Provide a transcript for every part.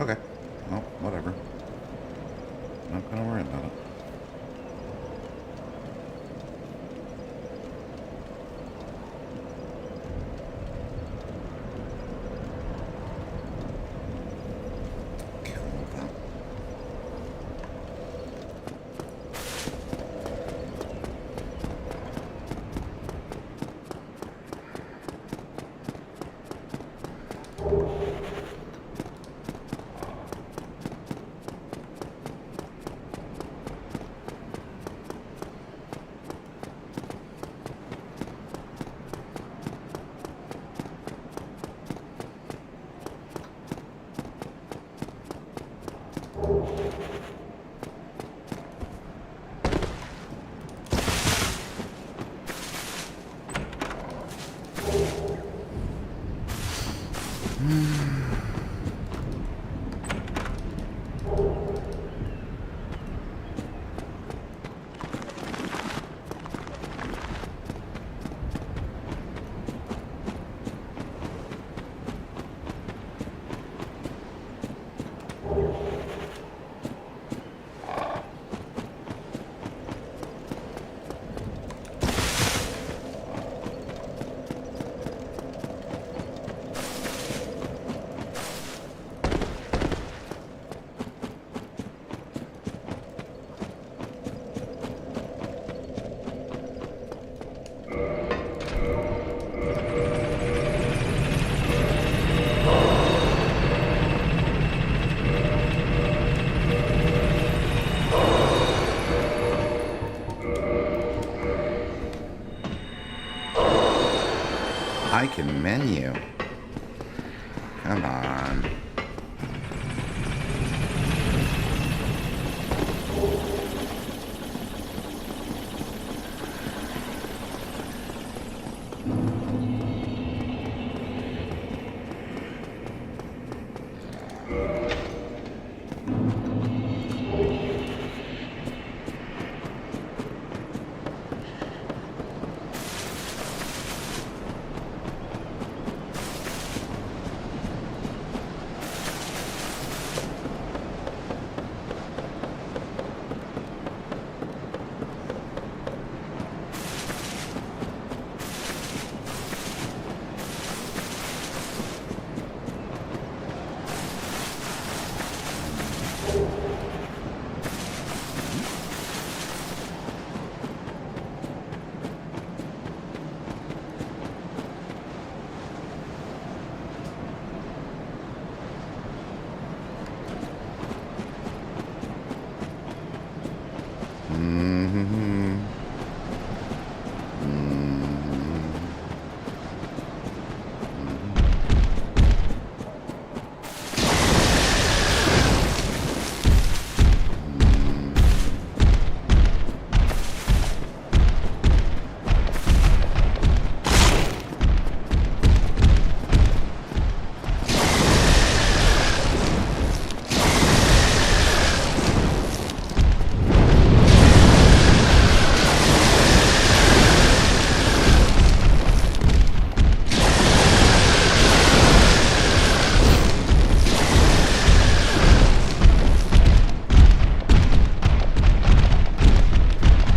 Okay. Well, whatever. Not gonna worry about it. I can menu. Come on.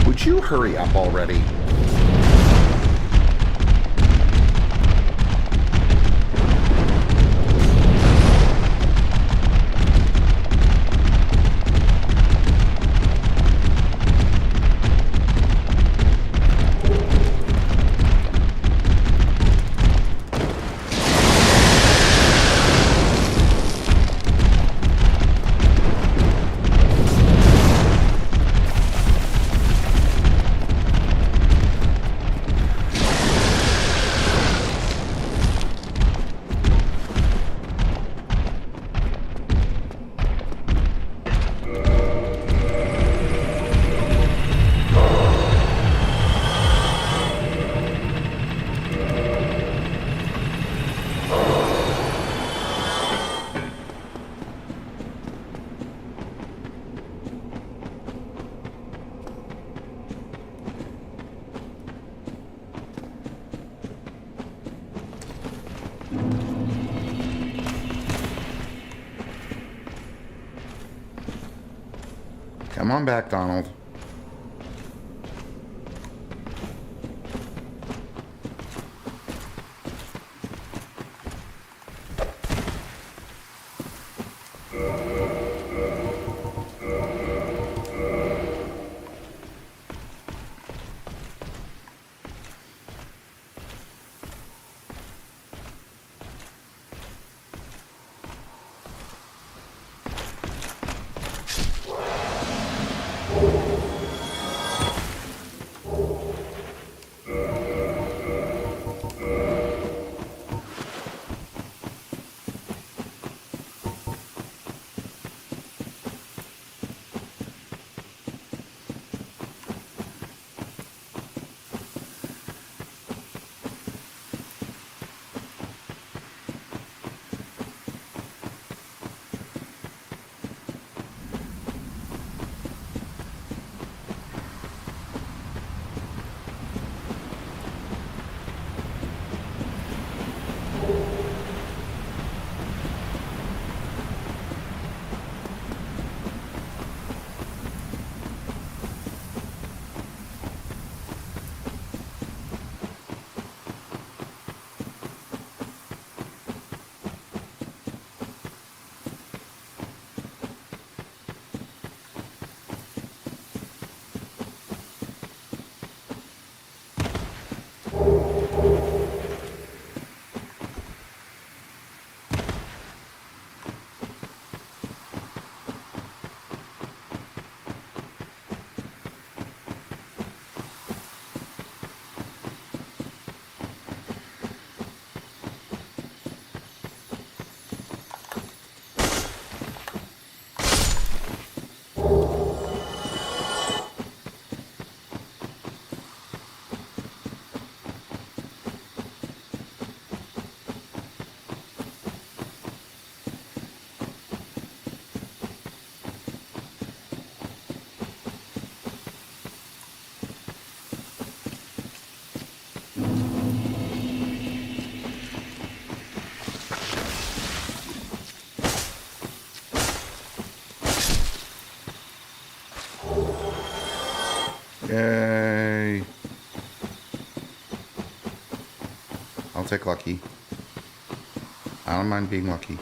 Would you hurry up already? on back, Donald. Yay. I'll take lucky. I don't mind being lucky.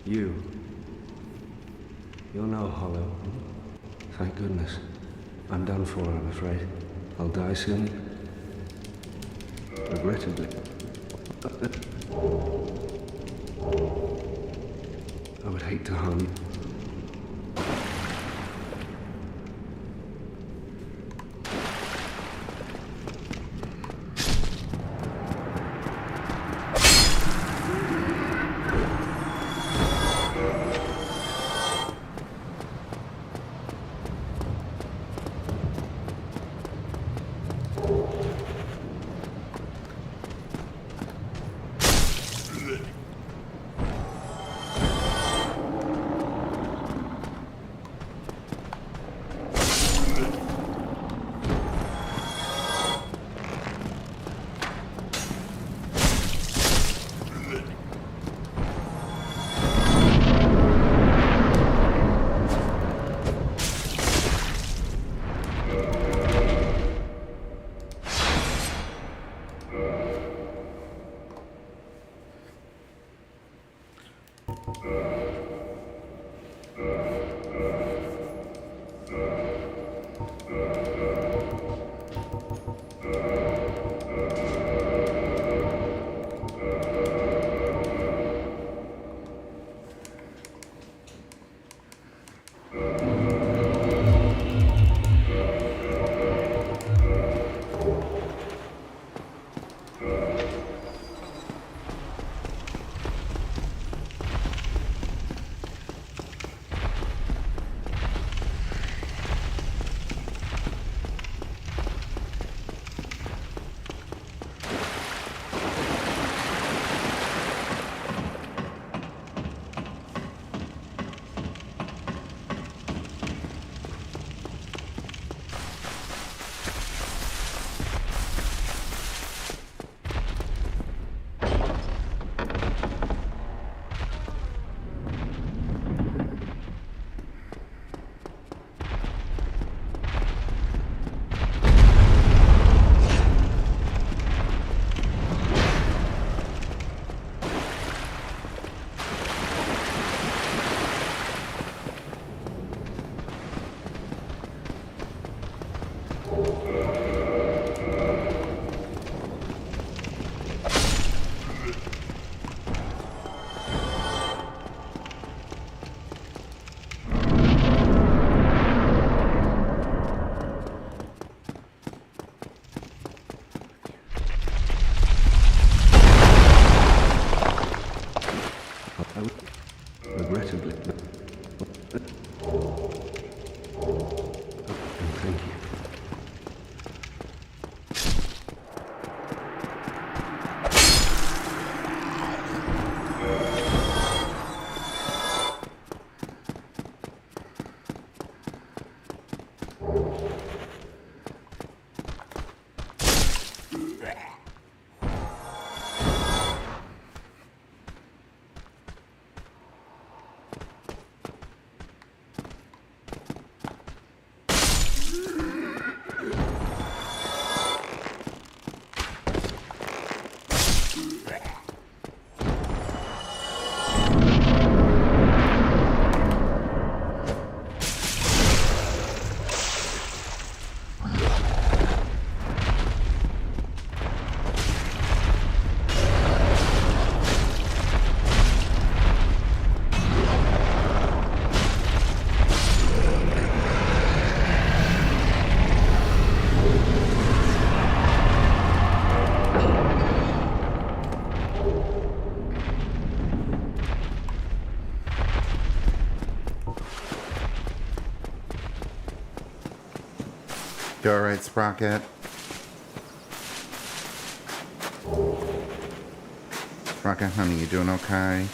You. You're no hollow. Thank goodness. I'm done for, I'm afraid. I'll die soon. Regrettably. I would hate to harm you. Regrettably. Thank you. You alright, Sprocket? Sprocket, honey, you doing okay?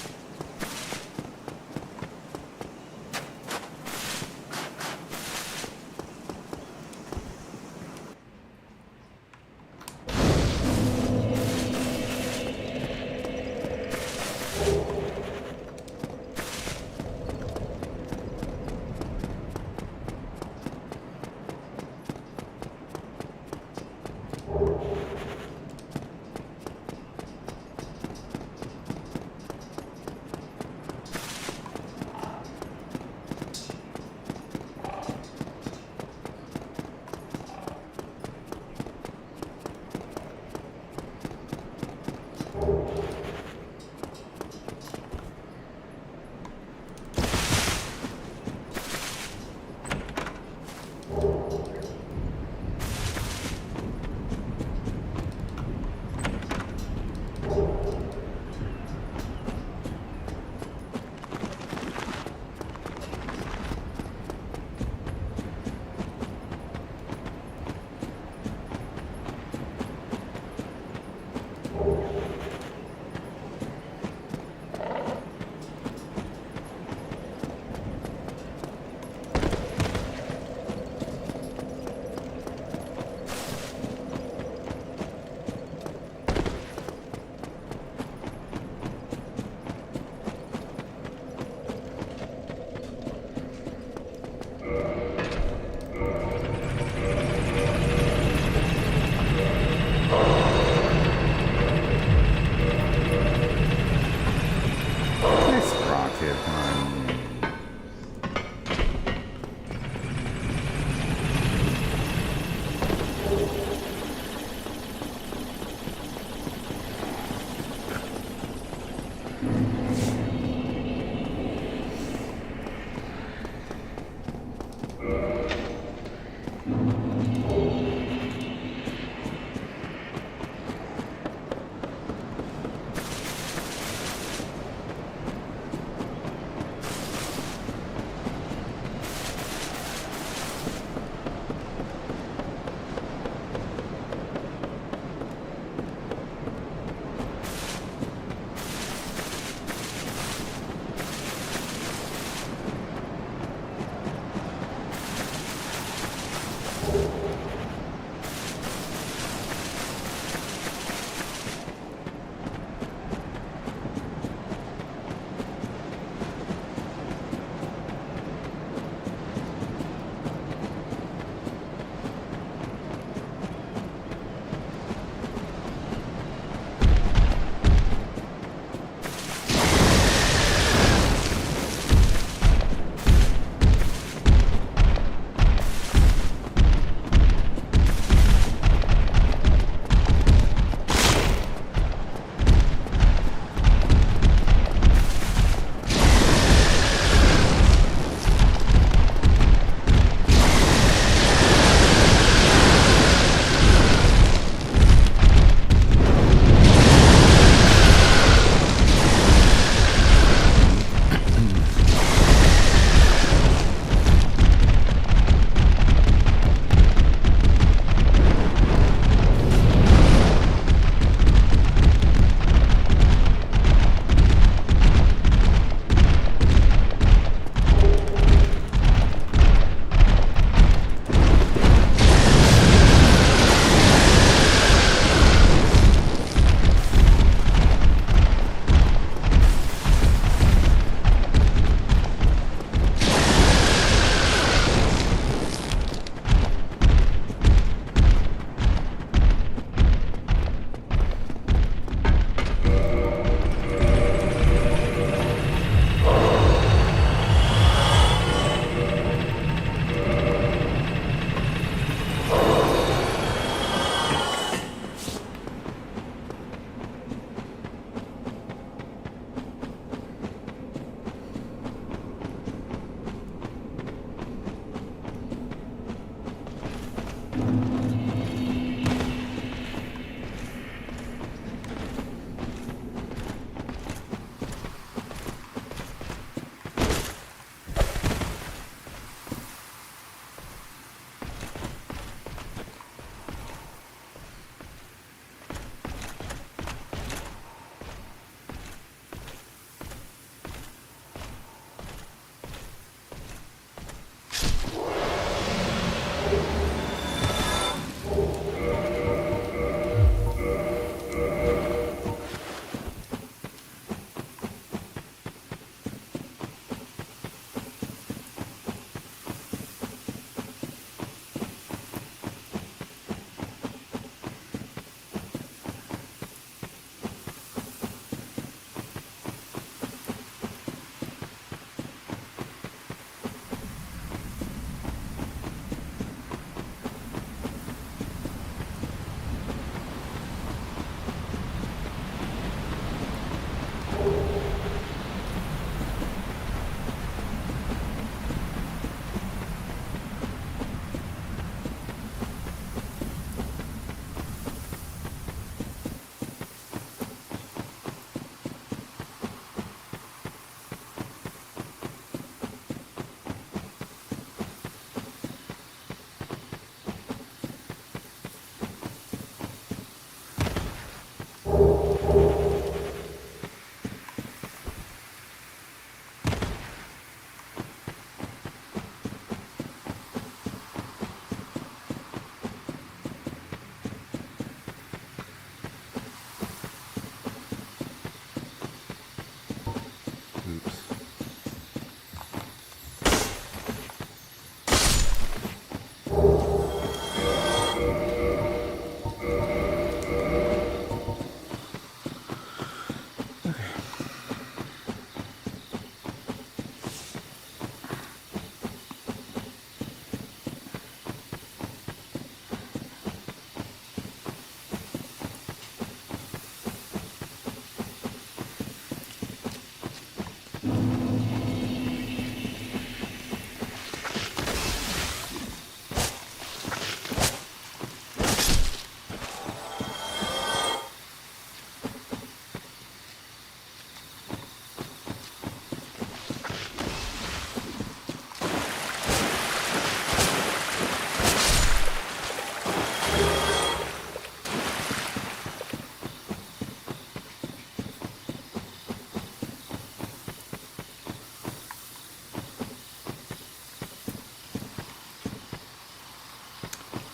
here. Come on.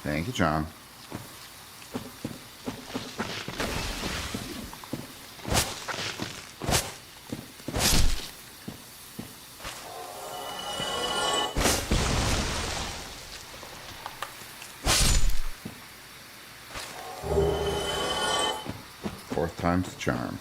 Thank you, John. Fourth time's the charm.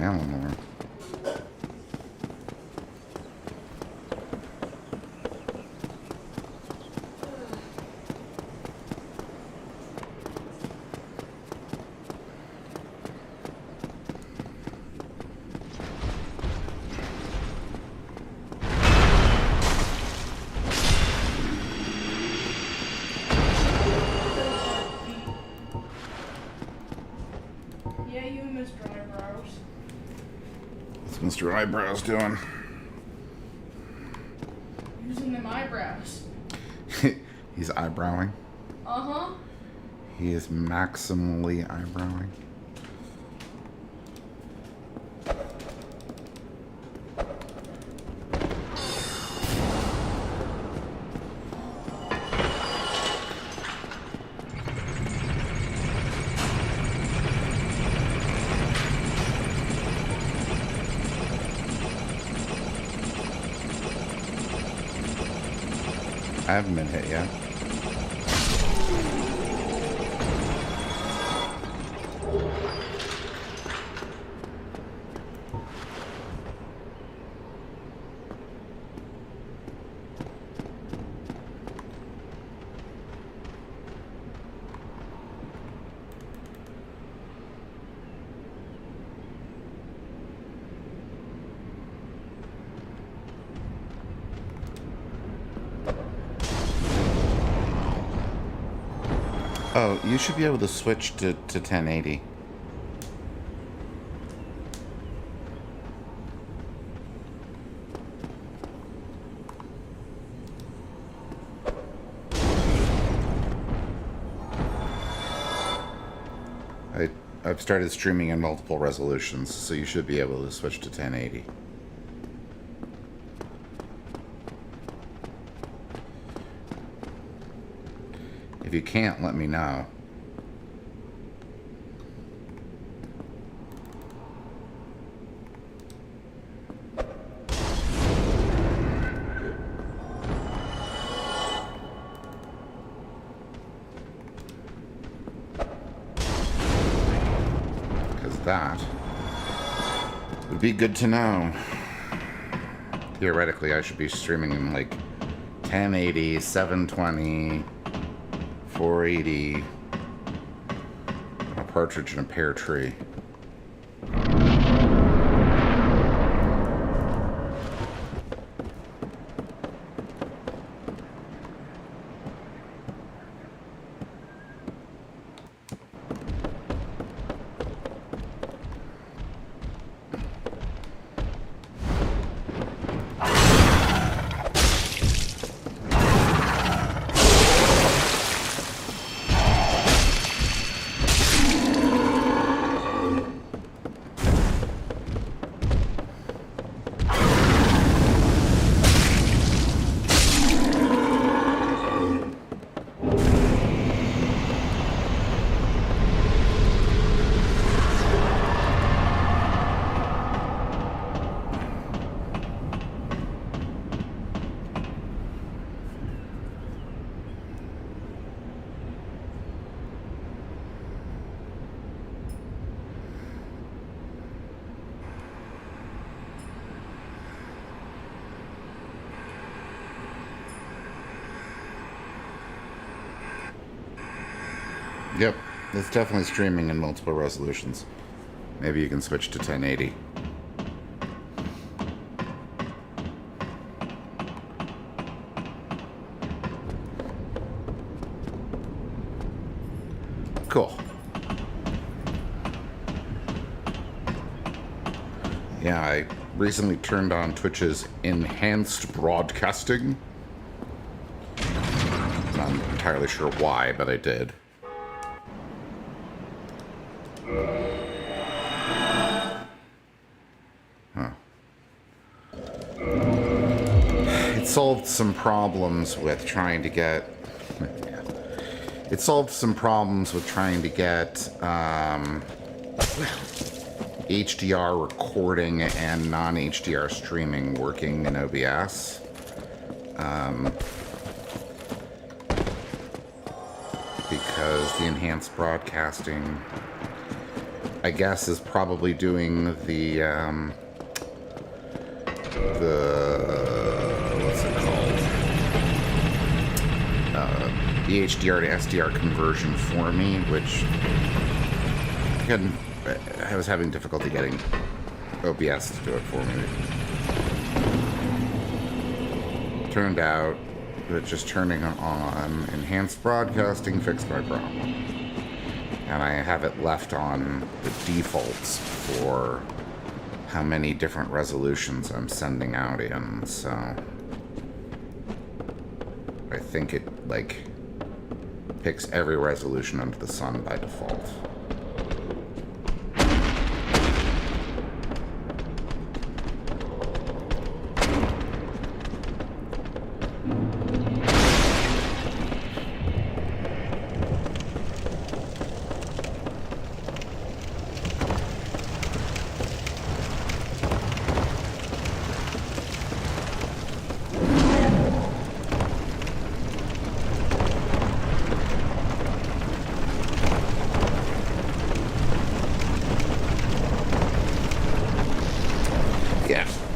Eleanor. Yeah, you and Mr. Eyebrows. What's Mr. Eyebrows doing? Using them eyebrows. He's eyebrowing. Uh-huh. He is maximally eyebrowing. I haven't been hit yet. Oh, you should be able to switch to 1080. I've started streaming in multiple resolutions, so you should be able to switch to 1080. If you can't, let me know. Because that would be good to know. Theoretically, I should be streaming in like 1080, 720, 480, a partridge in a pear tree. Yep, it's definitely streaming in multiple resolutions. Maybe you can switch to 1080. Cool. Yeah, I recently turned on Twitch's enhanced broadcasting. Not entirely sure why, but I did. It solved some problems with trying to get... It solved some problems with trying to get HDR recording and non-HDR streaming working in OBS. Because the enhanced broadcasting, I guess, is probably doing the what's it called? The HDR to SDR conversion for me, which again, I was having difficulty getting OBS to do it for me. Turned out that just turning on enhanced broadcasting fixed my problem. And I have it left on the defaults for how many different resolutions I'm sending out in, so I think it, like, picks every resolution under the sun by default.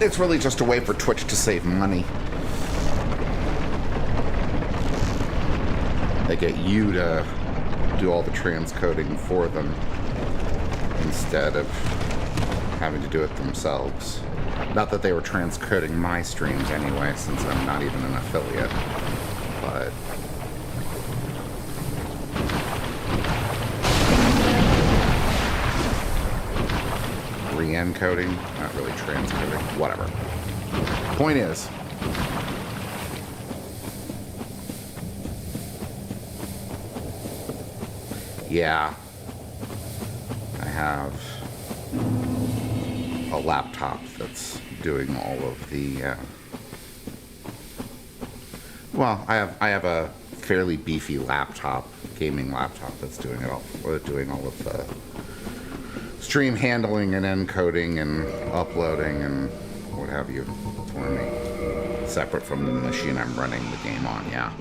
It's really just a way for Twitch to save money. They get you to do all the transcoding for them instead of having to do it themselves. Not that they were transcoding my streams anyway, since I'm not even an affiliate, but... re-encoding, not really transcoding, whatever. Point is, yeah, I have a laptop that's doing all of the, well, I have a fairly beefy laptop, gaming laptop that's doing it all, doing all of the stream handling and encoding and uploading and what have you for me, separate from the machine I'm running the game on, yeah.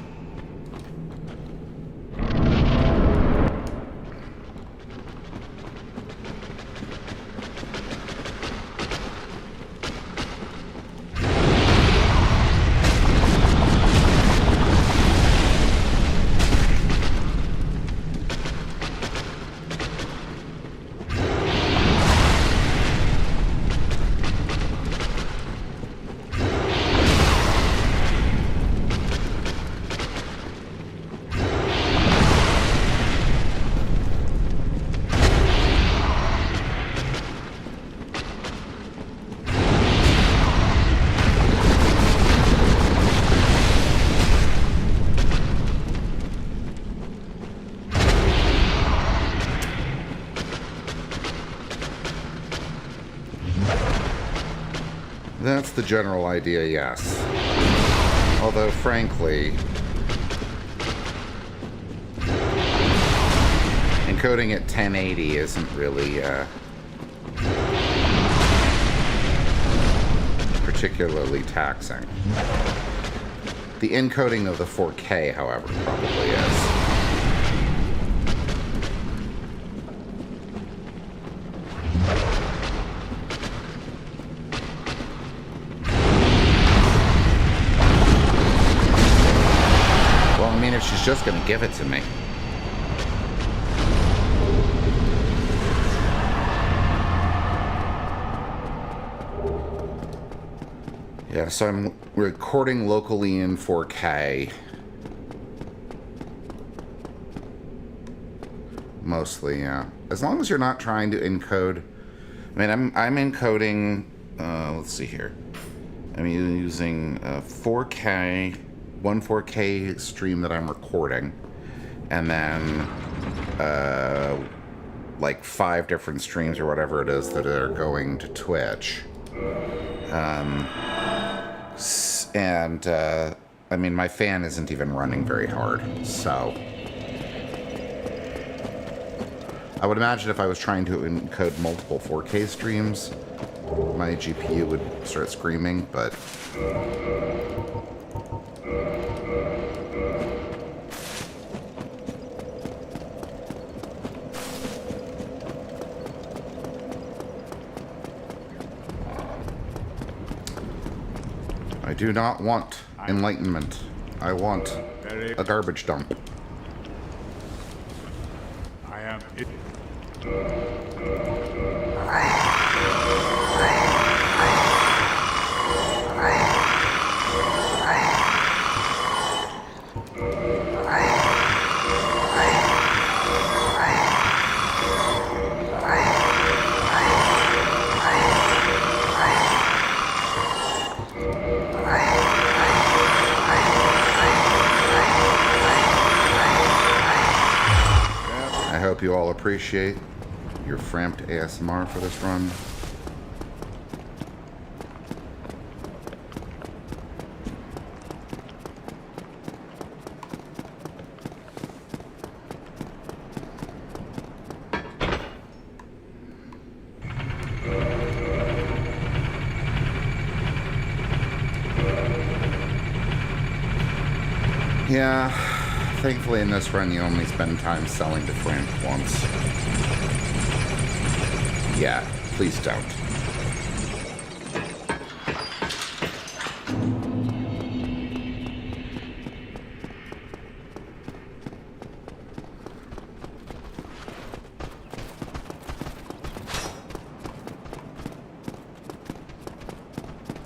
That's the general idea, yes. Although, frankly, encoding at 1080 isn't really particularly taxing. The encoding of the 4K, however, probably is. Well, I mean, if she's just going to give it to me. Yeah, so I'm recording locally in 4K. Mostly, yeah. As long as you're not trying to encode. I mean, I'm encoding. Let's see here. I'm using 4K, one 4K stream that I'm recording, and then like 5 different streams or whatever it is that are going to Twitch. And I mean, my fan isn't even running very hard, so I would imagine if I was trying to encode multiple 4K streams, my GPU would start screaming, but I do not want enlightenment. I want a garbage dump. I am it. I hope you all appreciate your framped ASMR for this run. Yeah, thankfully in this run you only spend time selling to Frank once. Yeah, please don't.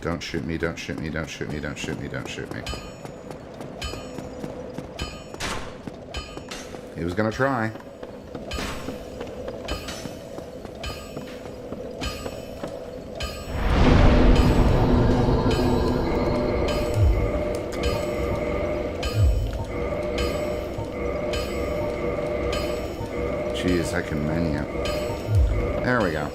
Don't shoot me, don't shoot me, don't shoot me, don't shoot me, don't shoot me. He was gonna try. Jeez, I can menu. There we go.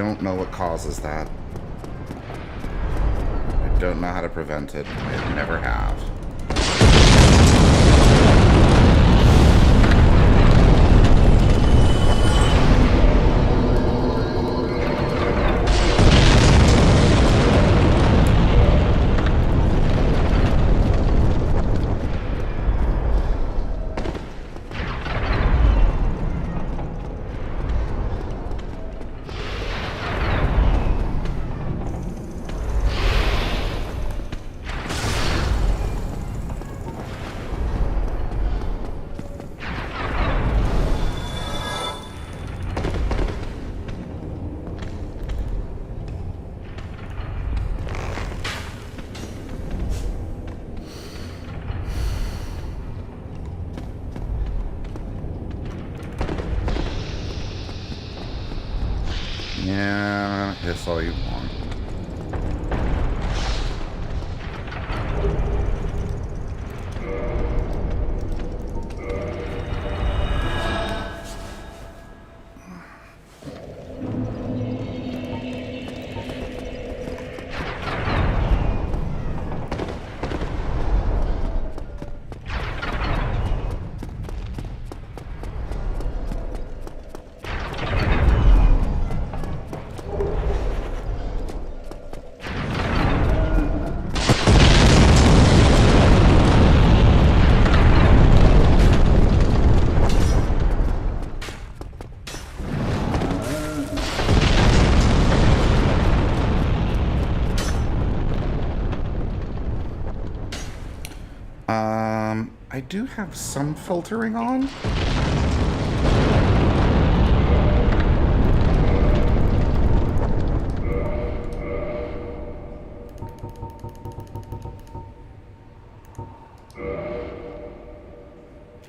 don't know what causes that. I don't know how to prevent it. I never have. Yeah, hiss all you want. I do have some filtering on.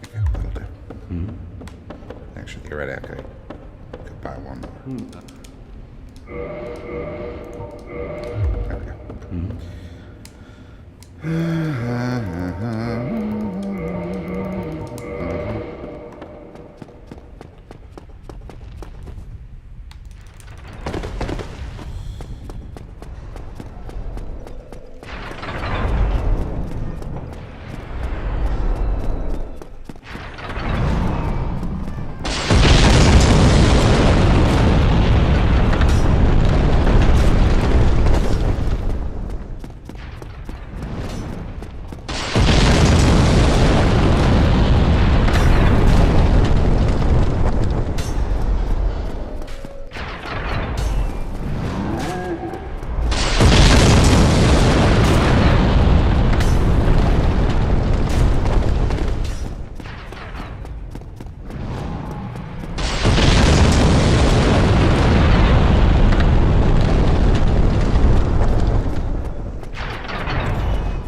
Okay, that'll do. Actually, theoretically, I could buy one more. Okay.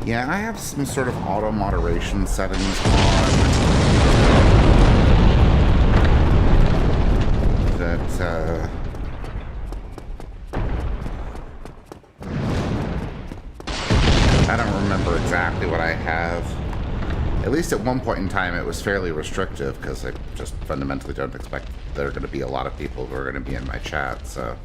Yeah, I have some sort of auto moderation settings on that I don't remember exactly what I have. At least at one point in time it was fairly restrictive because I just fundamentally don't expect there are going to be a lot of people who are going to be in my chat, so...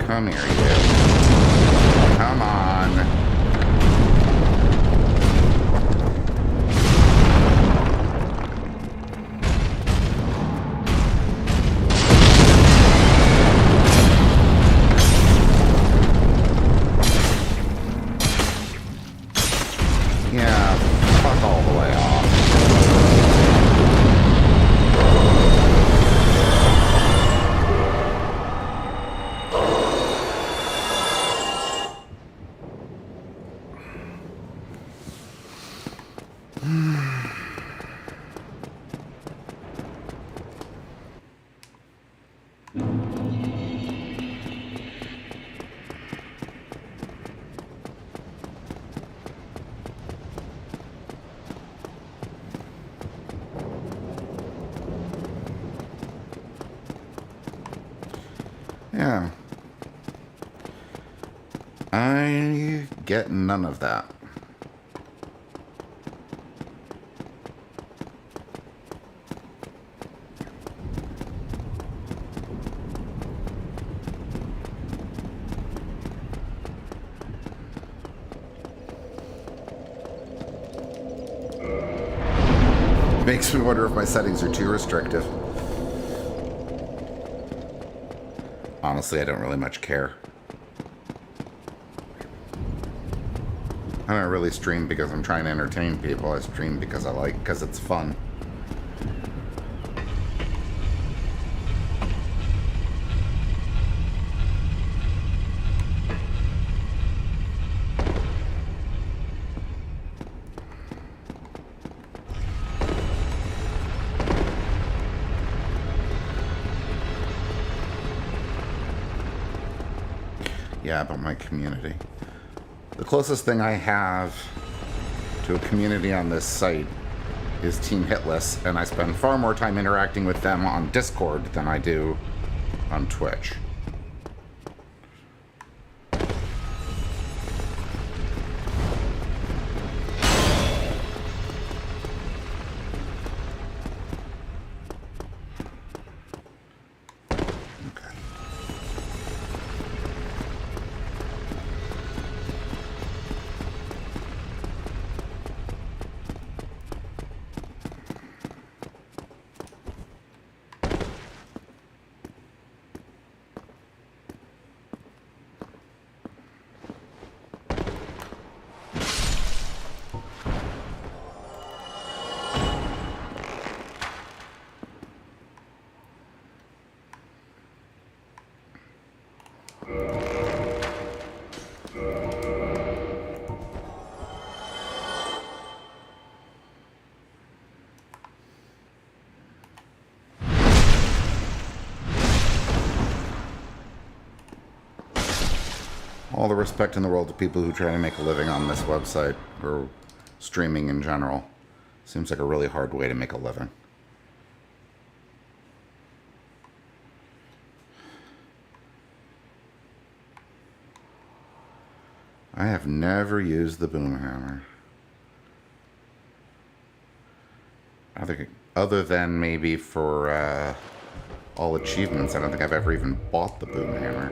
Come here, you. Come on. Yeah, fuck all the way off. Yeah. I get none of that. Makes me wonder if my settings are too restrictive. Honestly, I don't really much care. I don't really stream because I'm trying to entertain people. I stream because because it's fun. Yeah, but my community. The closest thing I have to a community on this site is Team Hitless, and I spend far more time interacting with them on Discord than I do on Twitch. All the respect in the world to people who try to make a living on this website, or streaming in general. Seems like a really hard way to make a living. I have never used the boom hammer. Other than maybe for all achievements, I don't think I've ever even bought the boom hammer.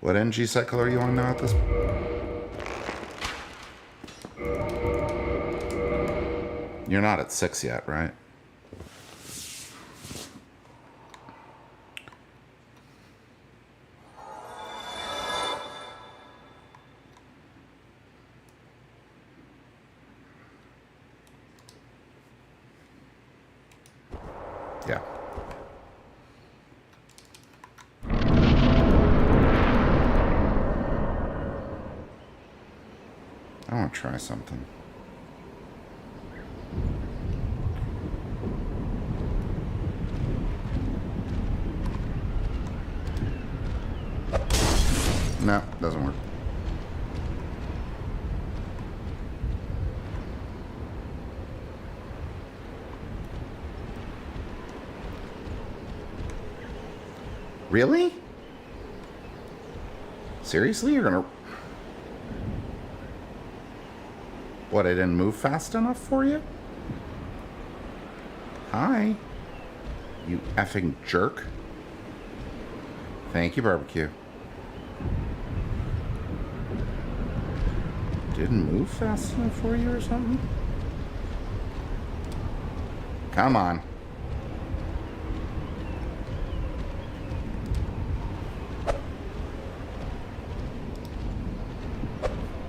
What NG cycle are you on now at this? You're not at 6 yet, right? Yeah. I want to try something. No, doesn't work. Really? Seriously? You're gonna... What, I didn't move fast enough for you? Hi. You effing jerk. Thank you, barbecue. Didn't move fast enough for you or something? Come on.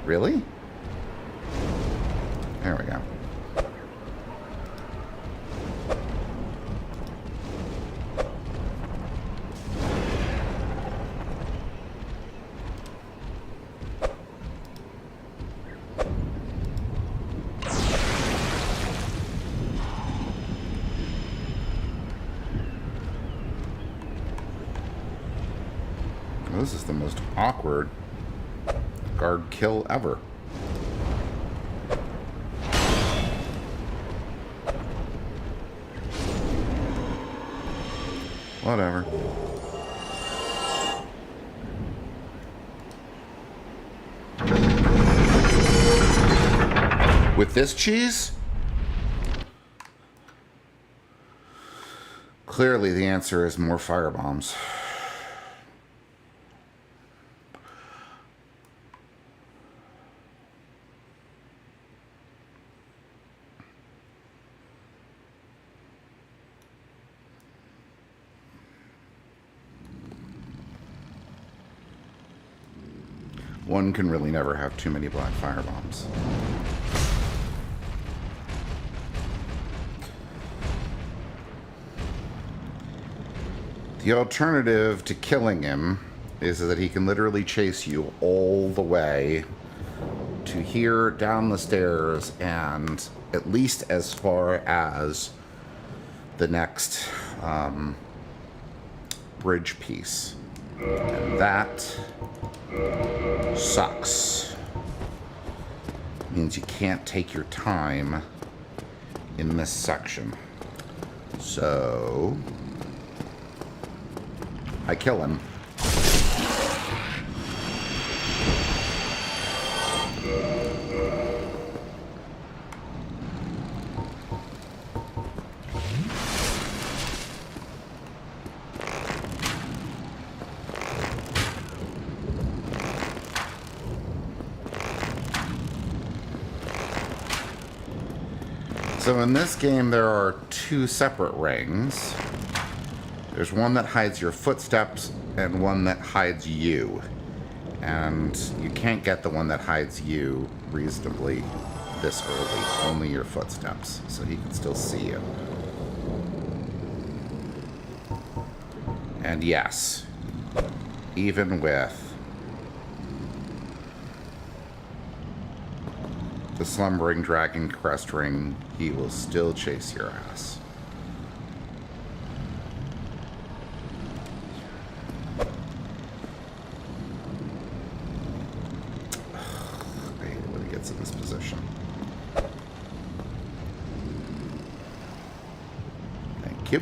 Really? There we go. This is the most awkward guard kill ever. Whatever. With this cheese? Clearly the answer is more firebombs. One can really never have too many black firebombs. The alternative to killing him is that he can literally chase you all the way to here, down the stairs, and at least as far as the next bridge piece. And that sucks. Means you can't take your time in this section. So I kill him. So in this game, there are two separate rings. There's one that hides your footsteps and one that hides you. And you can't get the one that hides you reasonably this early. Only your footsteps, so he can still see you. And yes, even with the slumbering dragon crest ring, he will still chase your ass. I hate it when he gets in this position. Thank you.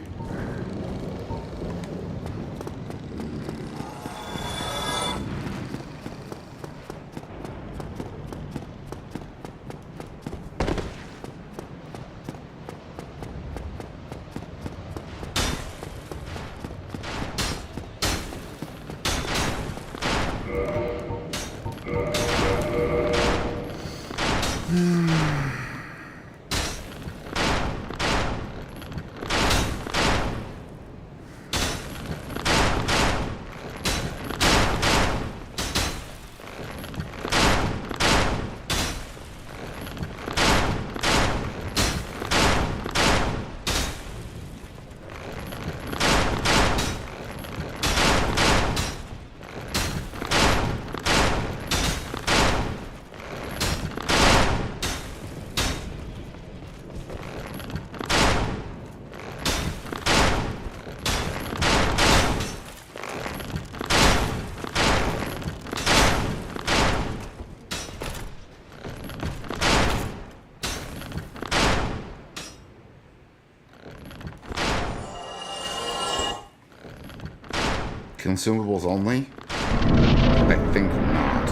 Consumables only? I think not.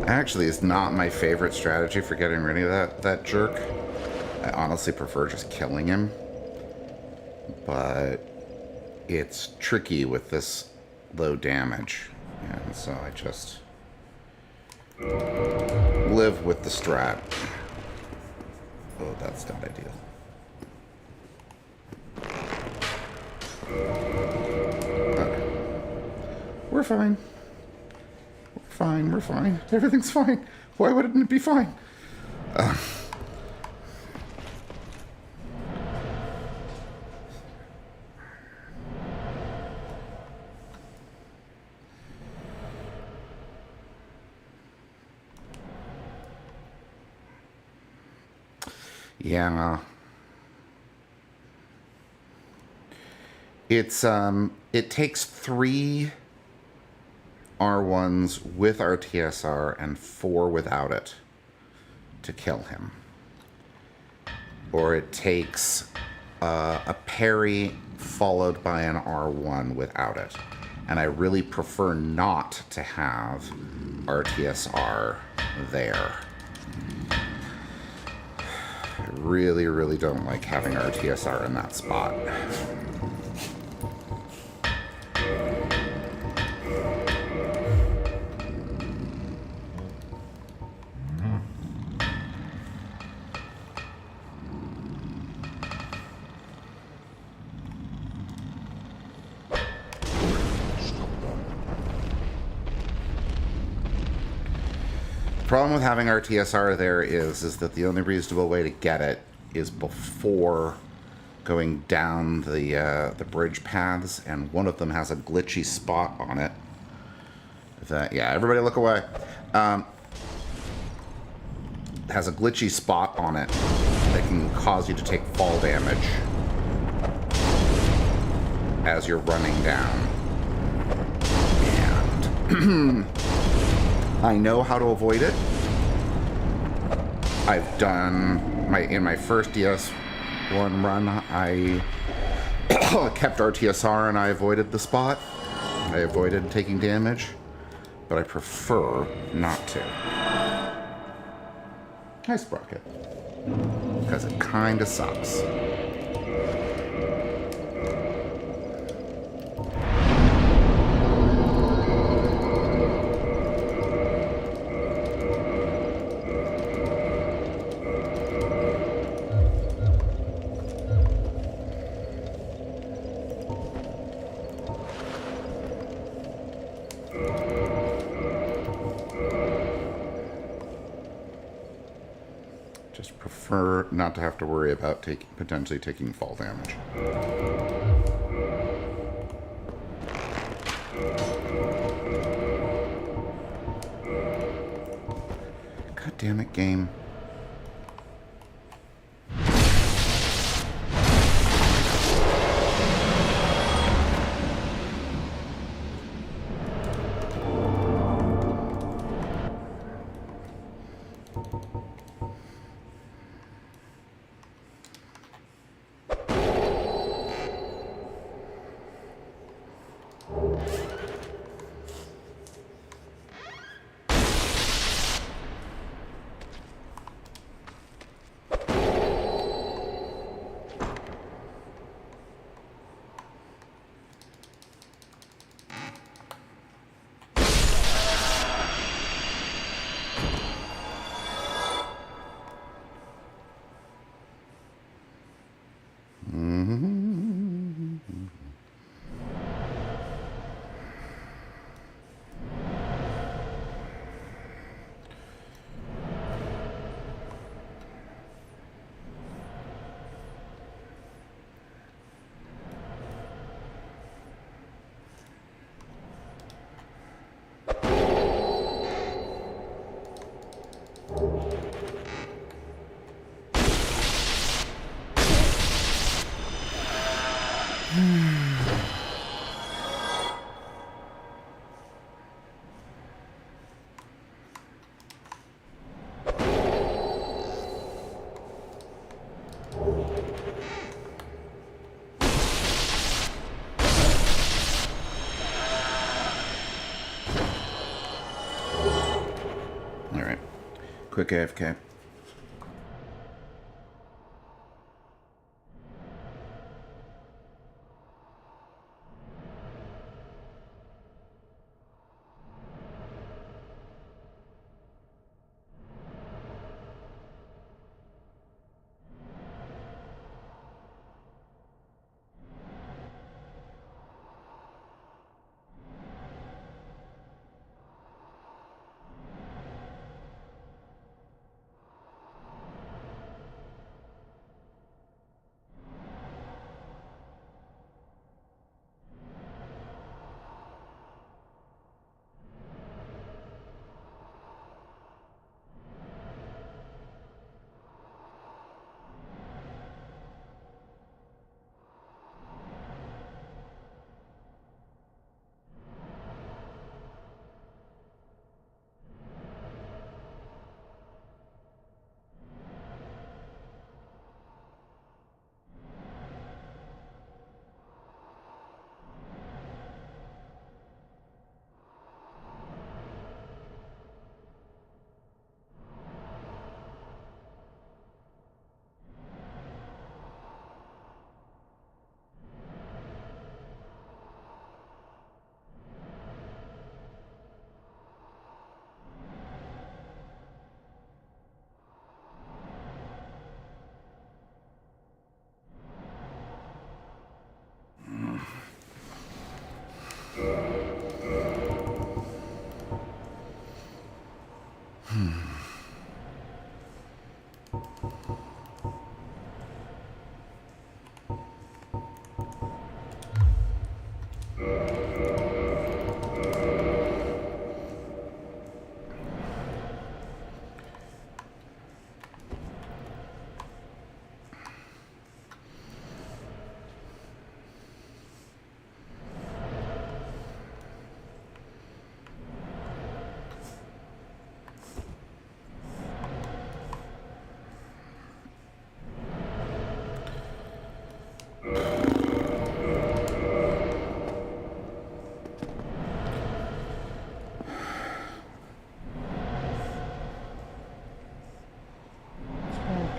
Actually, it's not my favorite strategy for getting rid of that jerk. I honestly prefer just killing him. But it's tricky with this low damage, and so I just live with the strat. Oh, that's not ideal. Okay. We're fine. We're fine. We're fine. Everything's fine. Why wouldn't it be fine? Yeah. It takes 3 R1s with RTSR and 4 without it to kill him. Or it takes a parry followed by an R1 without it. And I really prefer not to have RTSR there. I really, really don't like having RTSR in that spot. The problem with having RTSR there is that the only reasonable way to get it is before going down the bridge paths, and one of them has a glitchy spot on it. Yeah, everybody look away. Has a glitchy spot on it that can cause you to take fall damage as you're running down. And I know how to avoid it. I've done in my first DS1 run, I kept RTSR and I avoided the spot. I avoided taking damage, but I prefer not to. Hi, Sprocket. Because it kinda sucks. Just prefer not to have to worry about potentially taking fall damage. God damn it, game. Alright. Quick AFK.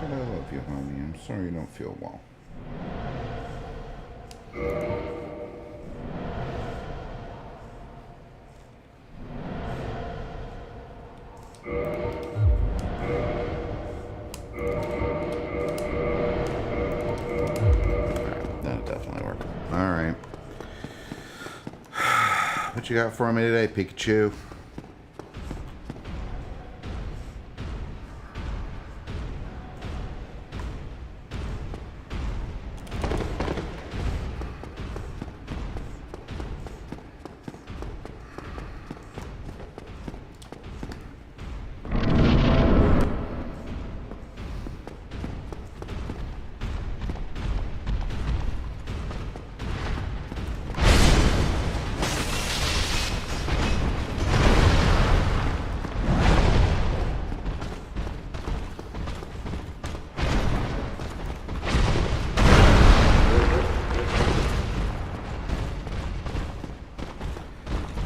But I love you, homie. I'm sorry you don't feel well. That'll definitely work. All right. What you got for me today, Pikachu?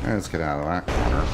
Let's get out of that corner.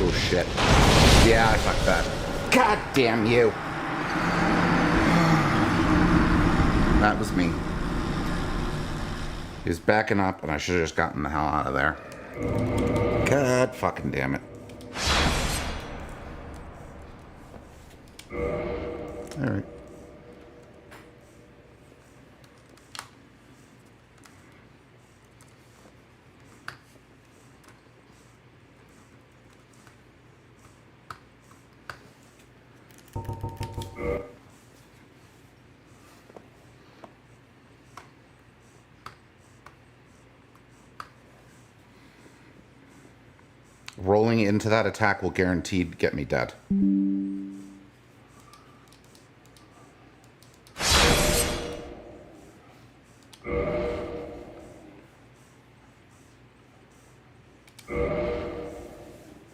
Oh shit. Yeah, I fucked that. God damn you. That was me. He was backing up and I should have just gotten the hell out of there. God fucking damn it. Alright. Rolling into that attack will guaranteed get me dead.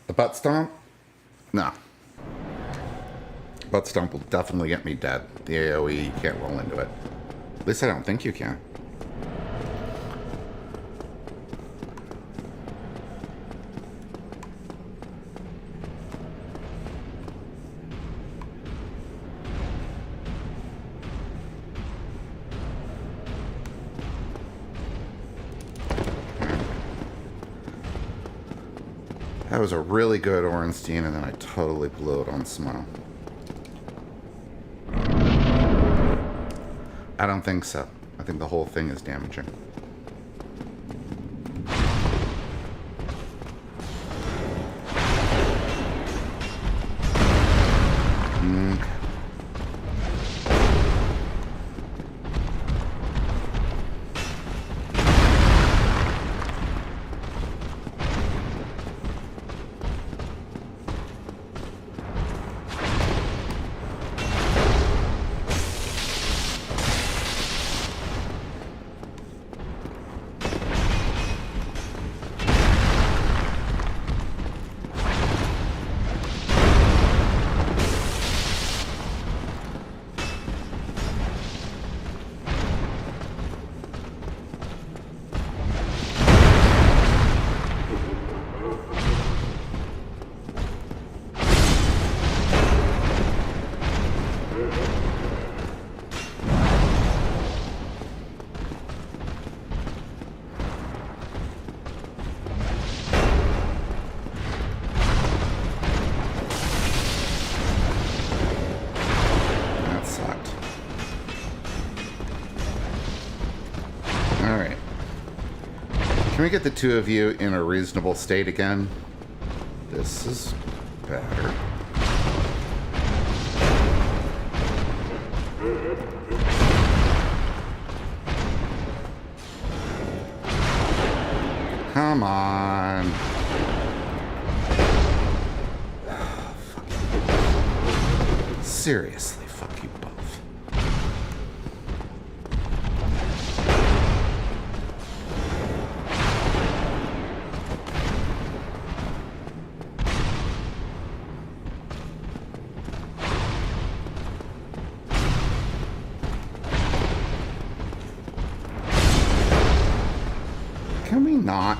The butt stomp? No. Butt stomp will definitely get me dead. The AoE, you can't roll into it. At least I don't think you can. That was a really good Orenstein, and then I totally blew it on Smo. I don't think so. I think the whole thing is damaging. Okay. Can we get the two of you in a reasonable state again? This is better. Come on. Seriously, fuck you both. Can we not?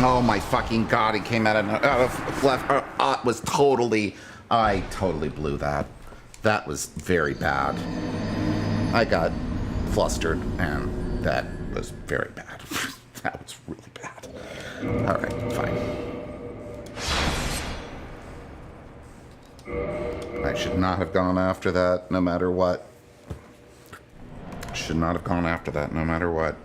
Oh my fucking god, he came out of left. Was totally. I totally blew that. That was very bad. I got flustered, and that was very bad. That was really bad. Alright, fine. I should not have gone after that, no matter what. Should not have gone after that, no matter what.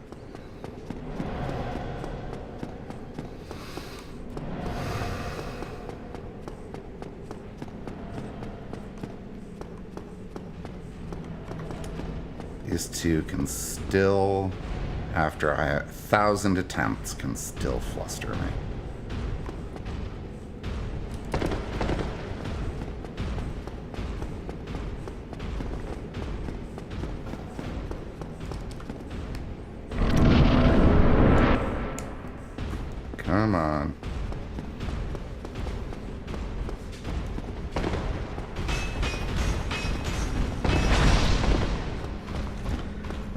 These two can still, after 1,000 attempts, can still fluster me. Come on.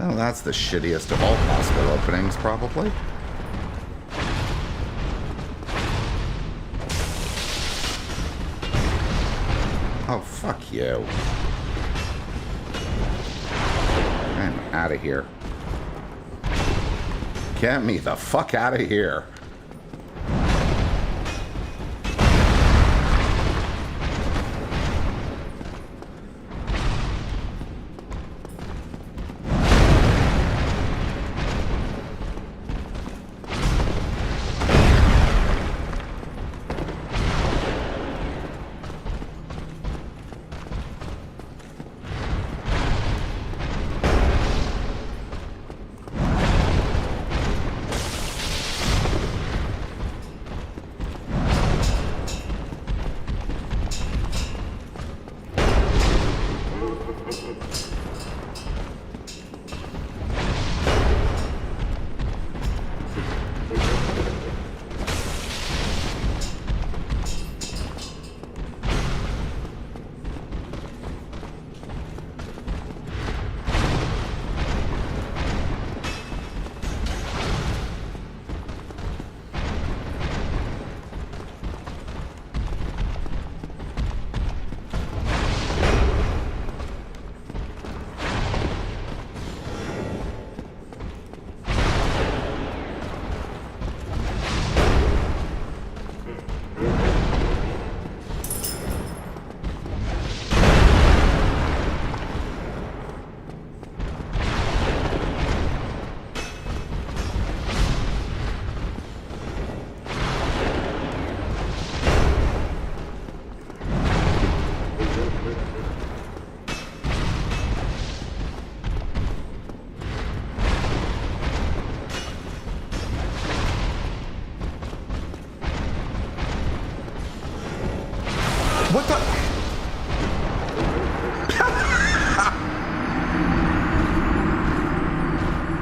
Oh, that's the shittiest of all possible openings, probably. Oh, fuck you. I'm out of here. Get me the fuck out of here.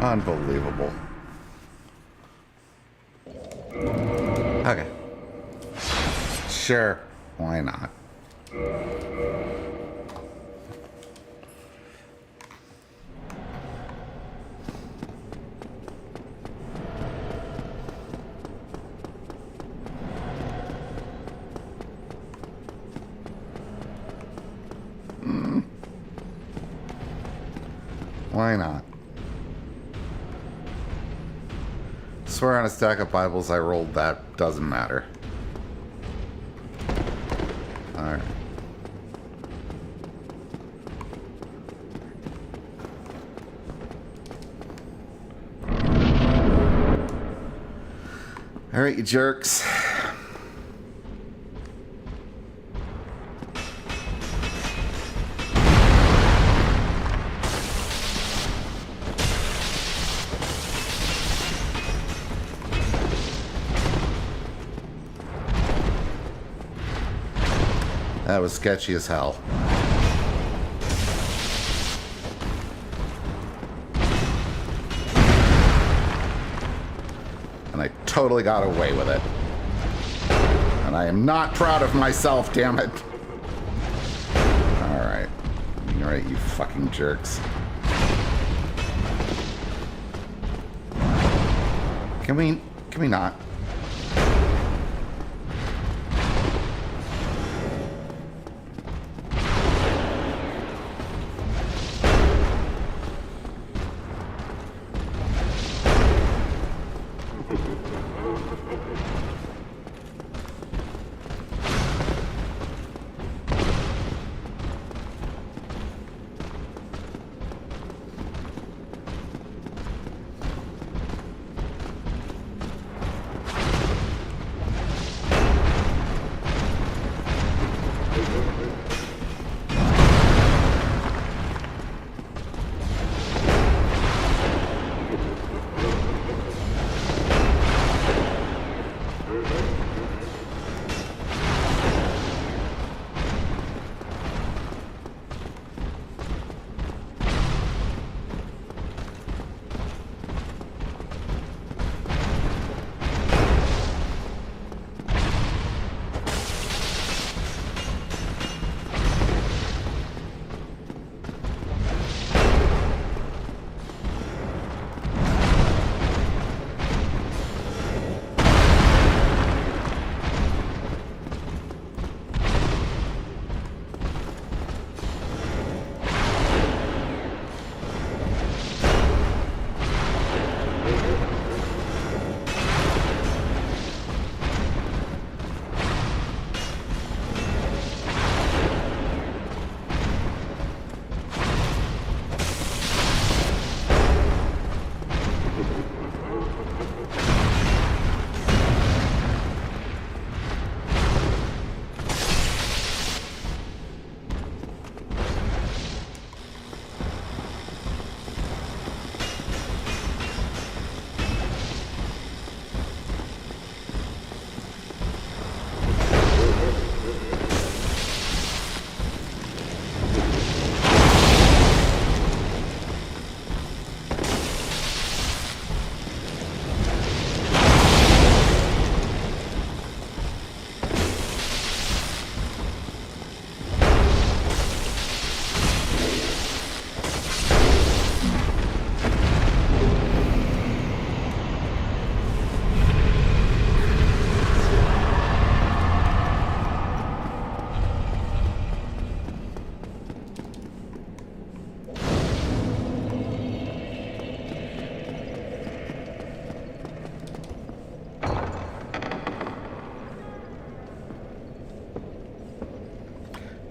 Unbelievable. Okay. Sure. Why not? Why not? Swear on a stack of Bibles I rolled that. Doesn't matter. Alright. Alright, you jerks. That was sketchy as hell. And I totally got away with it. And I am not proud of myself, damn it. Alright. Alright, you fucking jerks. Can we not?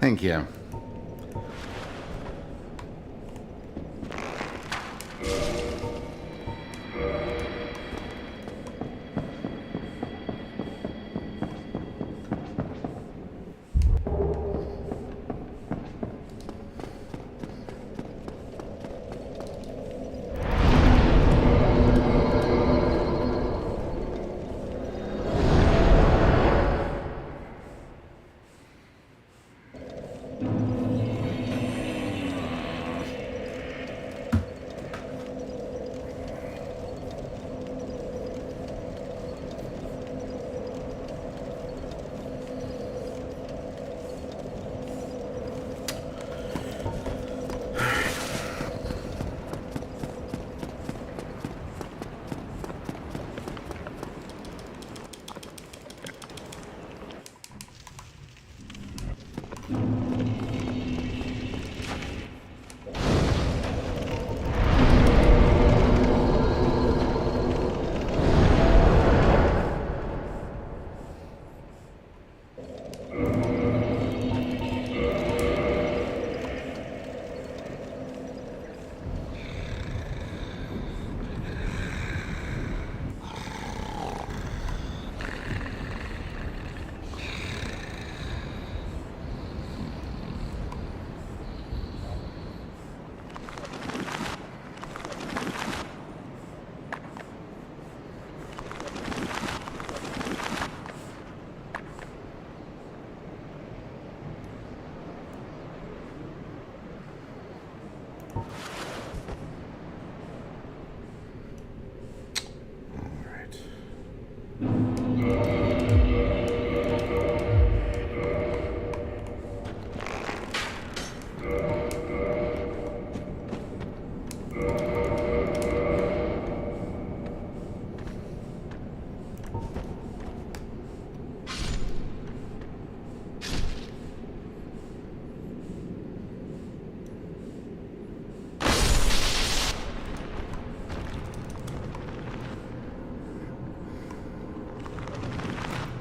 Thank you.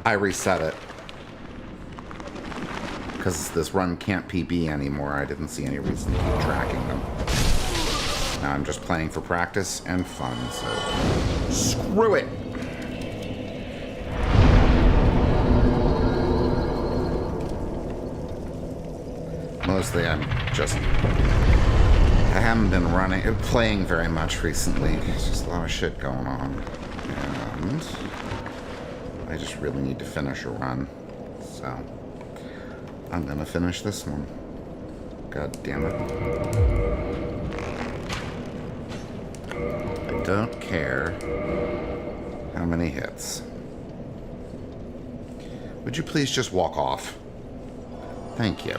I reset it. Because this run can't PB anymore, I didn't see any reason to keep tracking them. Now I'm just playing for practice and fun, so screw it! Mostly I haven't been playing very much recently. There's just a lot of shit going on. And I just really need to finish a run. So I'm gonna finish this one. God damn it. I don't care how many hits. Would you please just walk off? Thank you.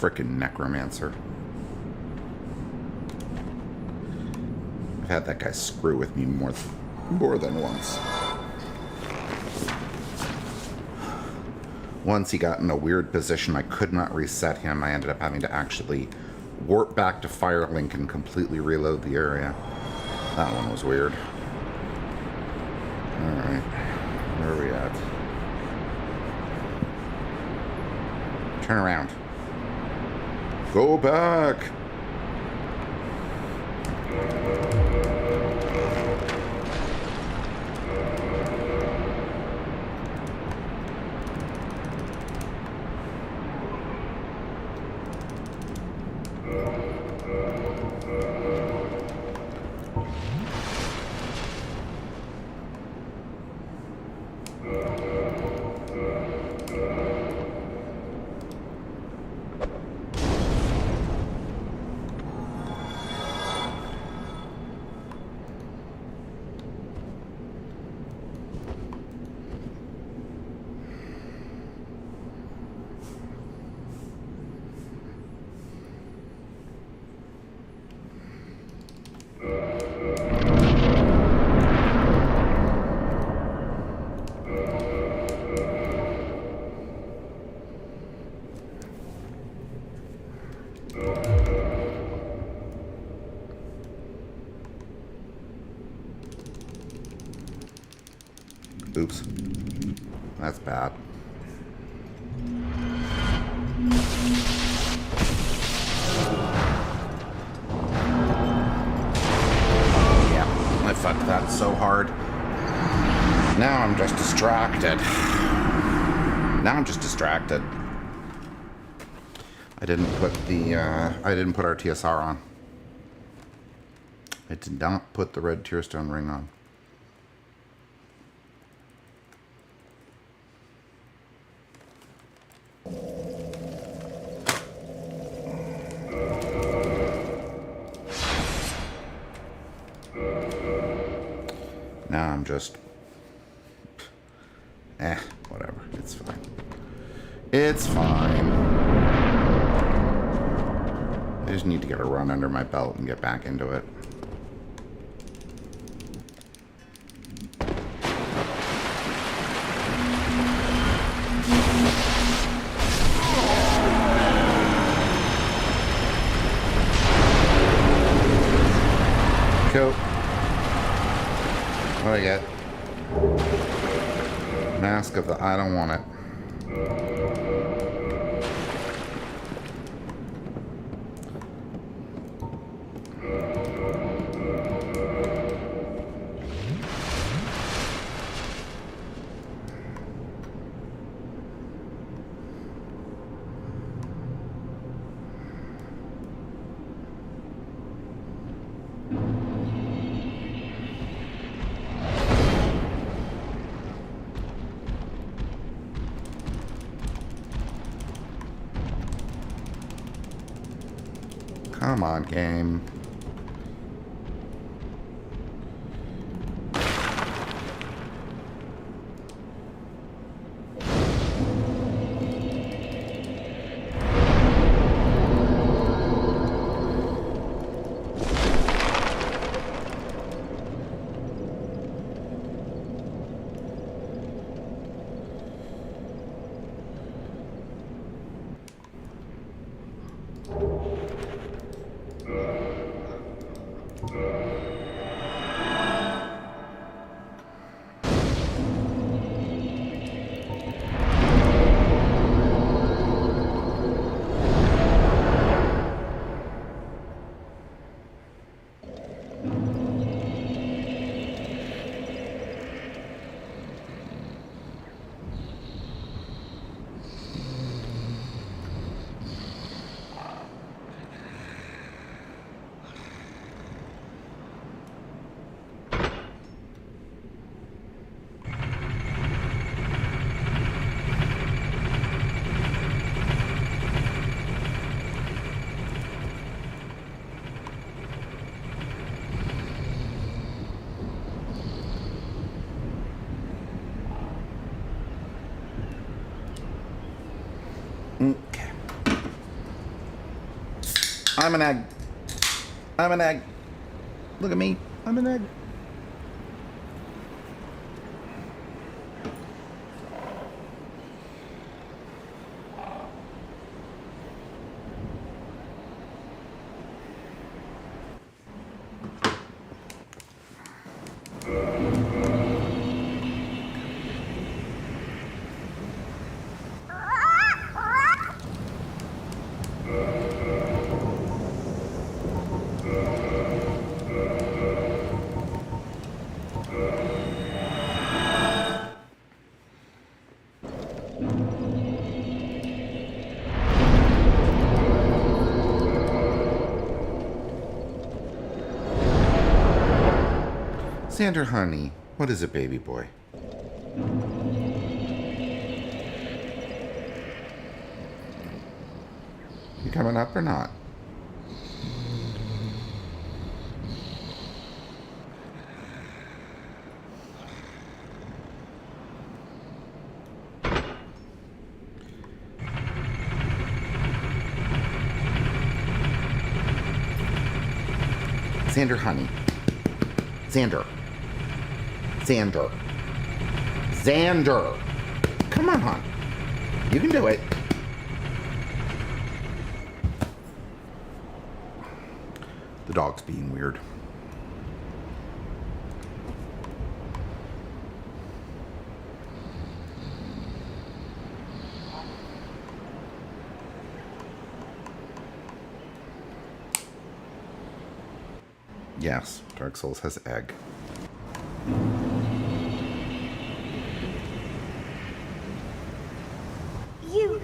Frickin' necromancer. I've had that guy screw with me more than once. Once he got in a weird position, I could not reset him. I ended up having to actually warp back to Firelink and completely reload the area. That one was weird. Alright. Where are we at? Turn around. Go back! Oops. That's bad. Yeah, I fucked that so hard. Now I'm just distracted. I didn't put our TSR on. I did not put the red tearstone ring on. Now I'm just... whatever. It's fine. It's fine. I just need to get a run under my belt and get back into it. Cool. What do I get? Mask of the... I don't want it. Come on, game. Okay. I'm an egg. I'm an egg. Look at me. I'm an egg. Xander, honey, what is it, baby boy? You coming up or not? Xander, honey. Xander. Xander. Xander. Come on, hon. You can do it. The dog's being weird. Yes, Dark Souls has egg. You.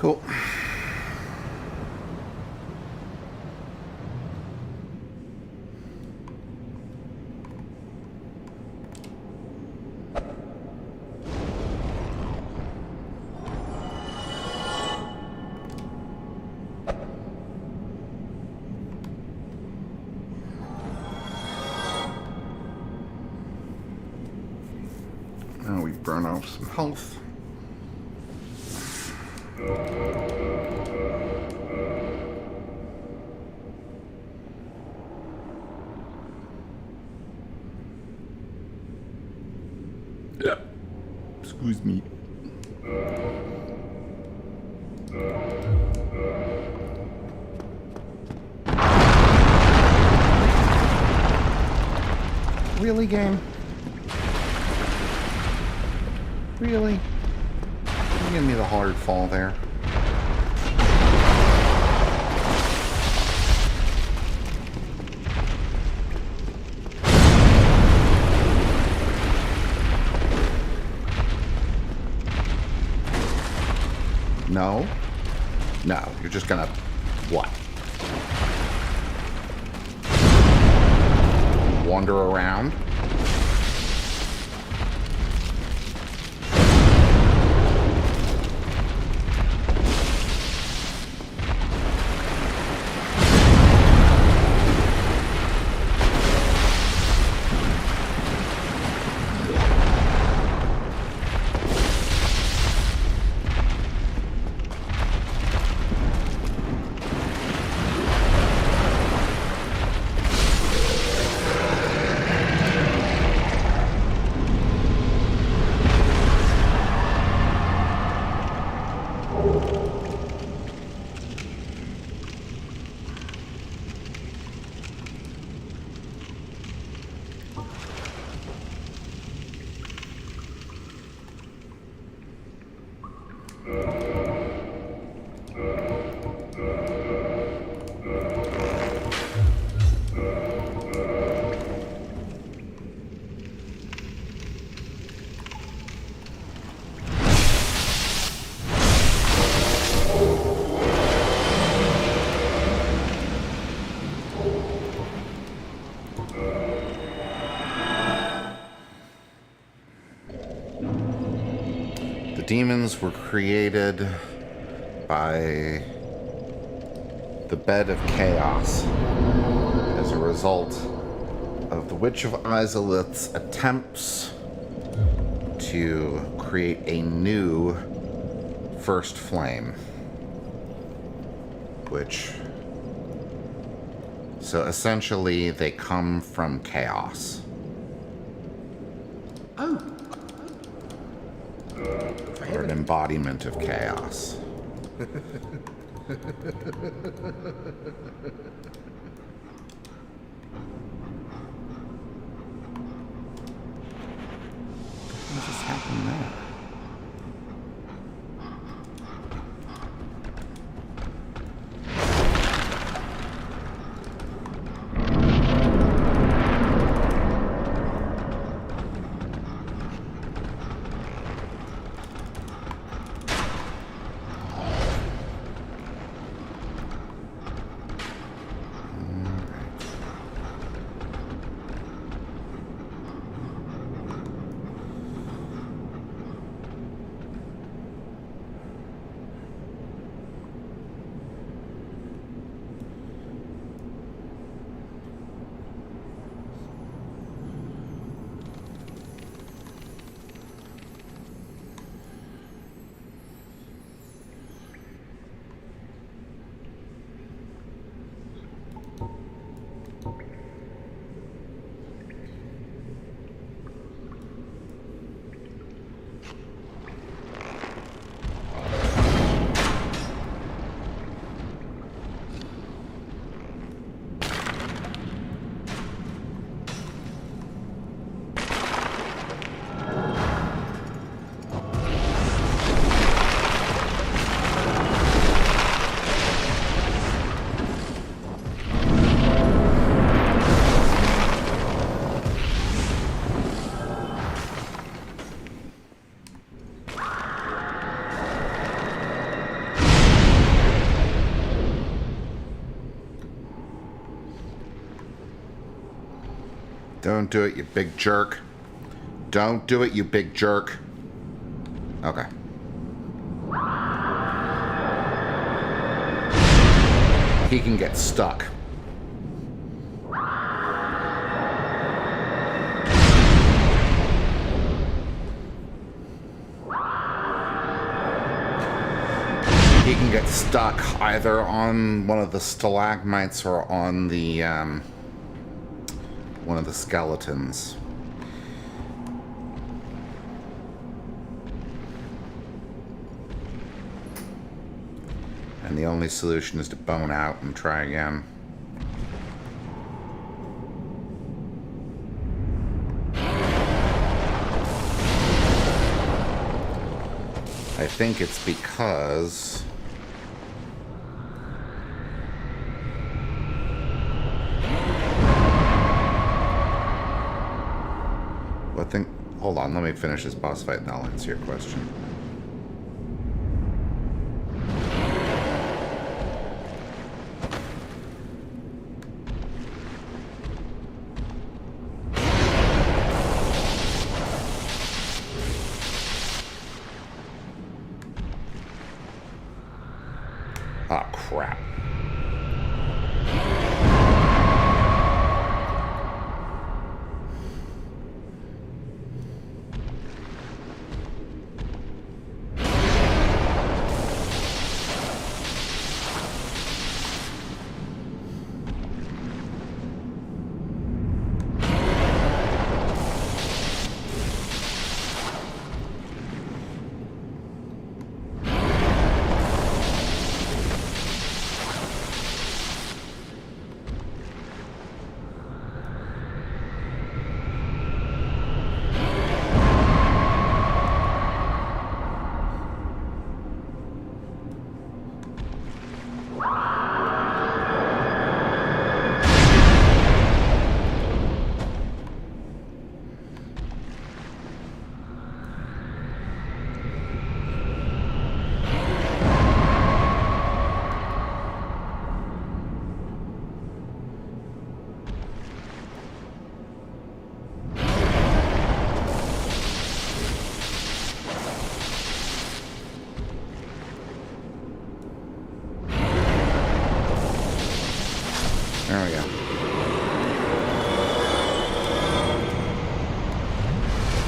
Cool. Now we burn off some health. Yeah. Excuse me. Really, game? Really? You give me the hard fall there. No? No, you're just gonna... what? Wander around? Demons were created by the bed of chaos as a result of the Witch of Izalith's attempts to create a new first flame, which... so essentially they come from chaos. Oh. Or an embodiment of chaos. What just happened there? Don't do it, you big jerk. Don't do it, you big jerk. Okay. He can get stuck. He can get stuck either on one of the stalagmites or on the, one of the skeletons. And the only solution is to bone out and try again. I think it's because... What thing? Hold on, let me finish this boss fight and I'll answer your question. Ah, crap. There we go.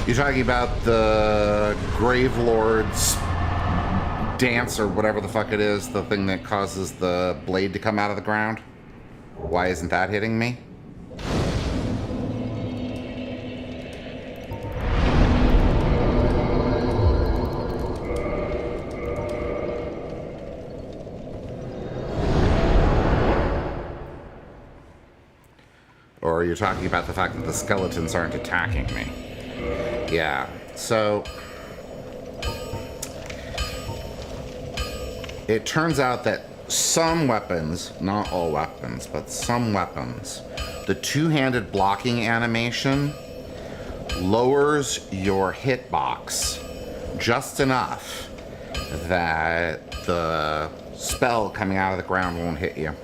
You're talking about the Grave Lord's dance or whatever the fuck it is, the thing that causes the blade to come out of the ground? Why isn't that hitting me? Or you're talking about the fact that the skeletons aren't attacking me. Yeah, so... It turns out that some weapons, not all weapons, but some weapons, the two-handed blocking animation lowers your hitbox just enough that the spell coming out of the ground won't hit you.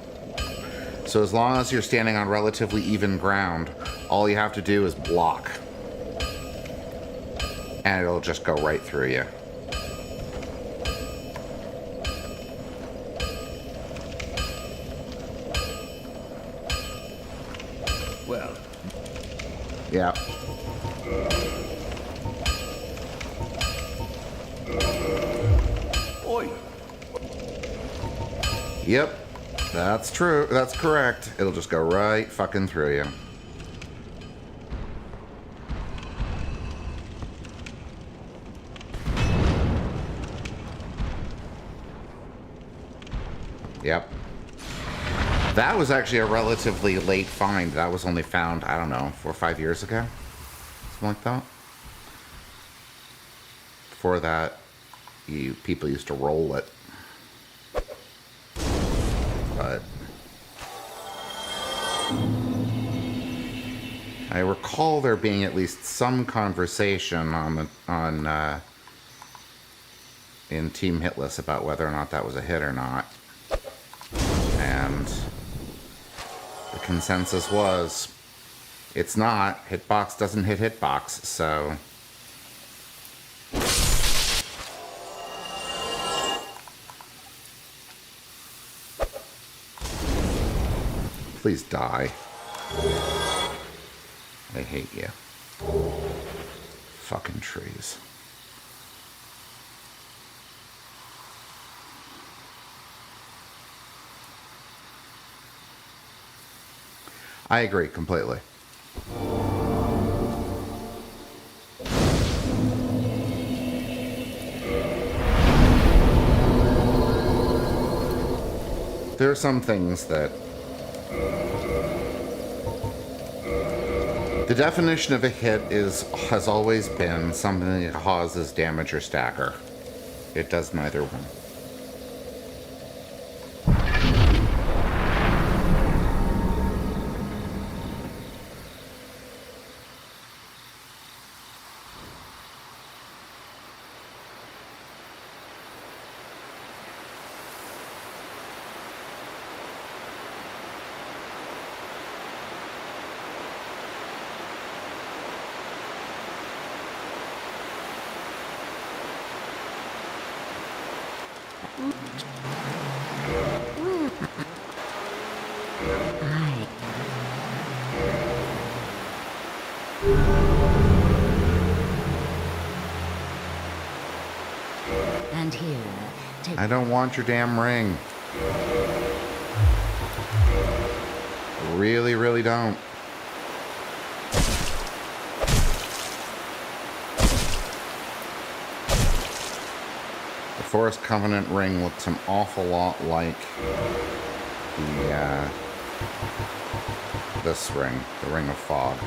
So as long as you're standing on relatively even ground, all you have to do is block. And it'll just go right through you. Well. Yeah. Oi. Yep. That's true. That's correct. It'll just go right fucking through you. Yep. That was actually a relatively late find. That was only found, I don't know, 4 or 5 years ago. Something like that. Before that, people used to roll it. But I recall there being at least some conversation in Team Hitless about whether or not that was a hit or not. And the consensus was it's not. Hitbox doesn't hit hitbox, so please die. I hate you. Fucking trees. I agree completely. There are some things that... The definition of a hit has always been something that causes damage or stagger. It does neither one. And here, take I don't want your damn ring. Really, really don't. The Forest Covenant ring looks an awful lot like the this ring, the Ring of Fog.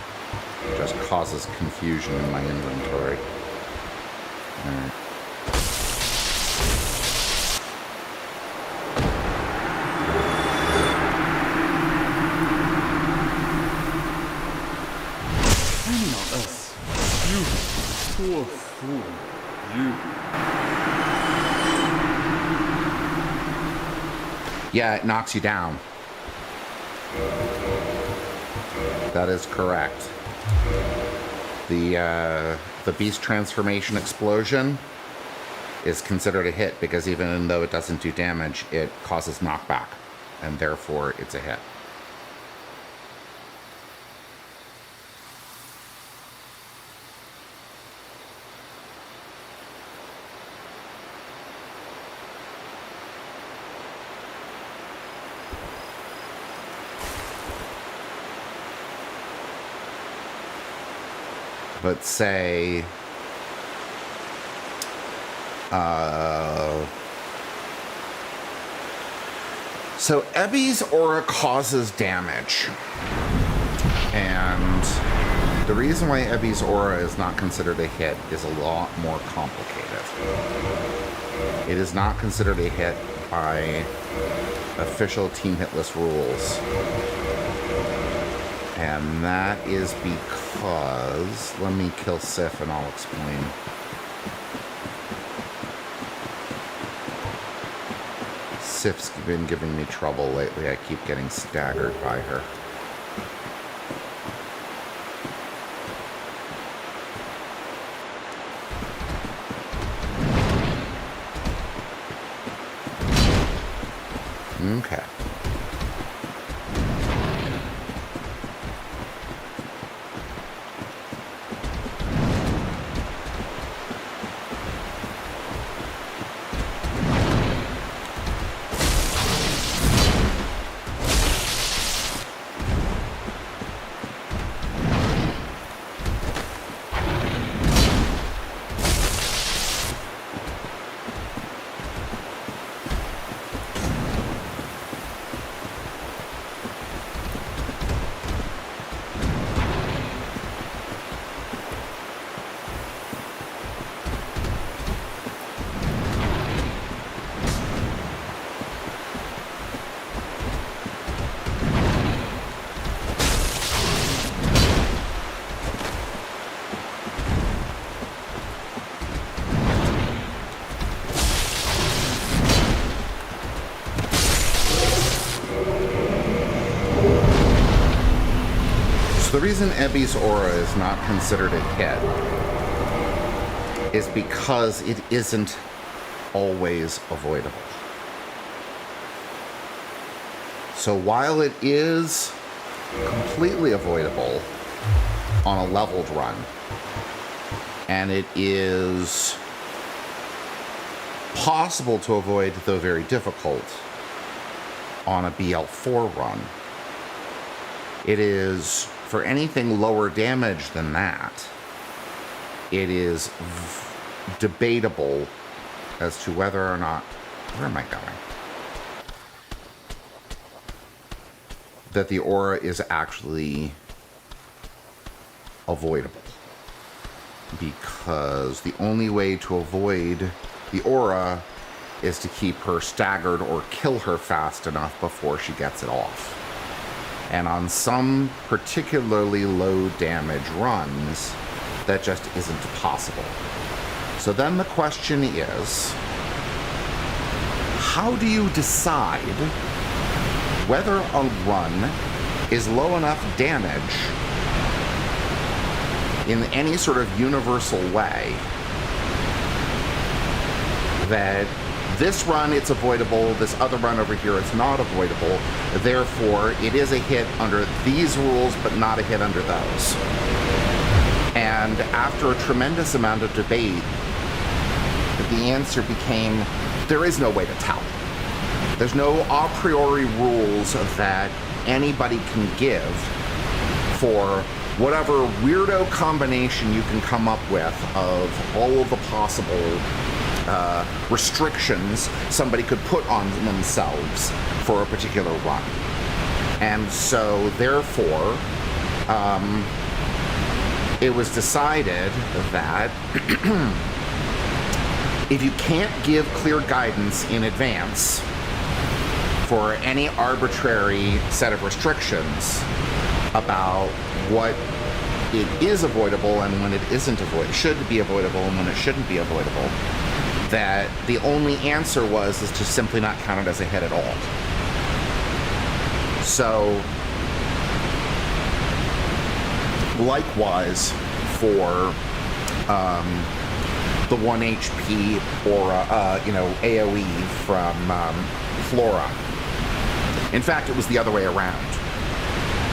It just causes confusion in my inventory. Alright. Poor fool. You. Yeah, it knocks you down. That is correct. The beast transformation explosion is considered a hit because even though it doesn't do damage, it causes knockback, and therefore it's a hit. But say, so Ebby's aura causes damage, and the reason why Ebby's aura is not considered a hit is a lot more complicated. It is not considered a hit by official team hit list rules. And that is because, let me kill Sif and I'll explain. Sif's been giving me trouble lately. I keep getting staggered by her. Okay. The reason Ebby's aura is not considered a hit is because it isn't always avoidable. So while it is completely avoidable on a leveled run, and it is possible to avoid, though very difficult, on a BL4 run, it is, for anything lower damage than that, it is debatable as to whether or not, where am I going? That the aura is actually avoidable. Because the only way to avoid the aura is to keep her staggered or kill her fast enough before she gets it off. And on some particularly low damage runs, that just isn't possible. So then the question is, how do you decide whether a run is low enough damage in any sort of universal way that this run it's avoidable, this other run over here it's not avoidable, therefore it is a hit under these rules but not a hit under those? And after a tremendous amount of debate, the answer became there is no way to tell. There's no a priori rules that anybody can give for whatever weirdo combination you can come up with of all of the possible restrictions somebody could put on themselves for a particular run. And so therefore it was decided that if you can't give clear guidance in advance for any arbitrary set of restrictions about what it is avoidable and when it isn't avoidable, should be avoidable and when it shouldn't be avoidable, that the only answer is to simply not count it as a hit at all. So, likewise for the 1 HP aura, AoE from Flora. In fact, it was the other way around.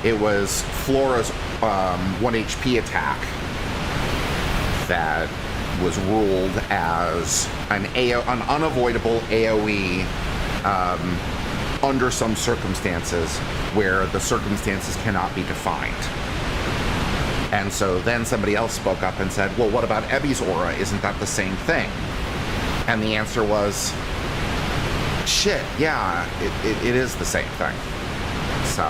It was Flora's 1 HP attack that was ruled as an unavoidable AoE under some circumstances where the circumstances cannot be defined. And so then somebody else spoke up and said, well, what about Ebby's aura? Isn't that the same thing? And the answer was, shit, yeah, it is the same thing. So,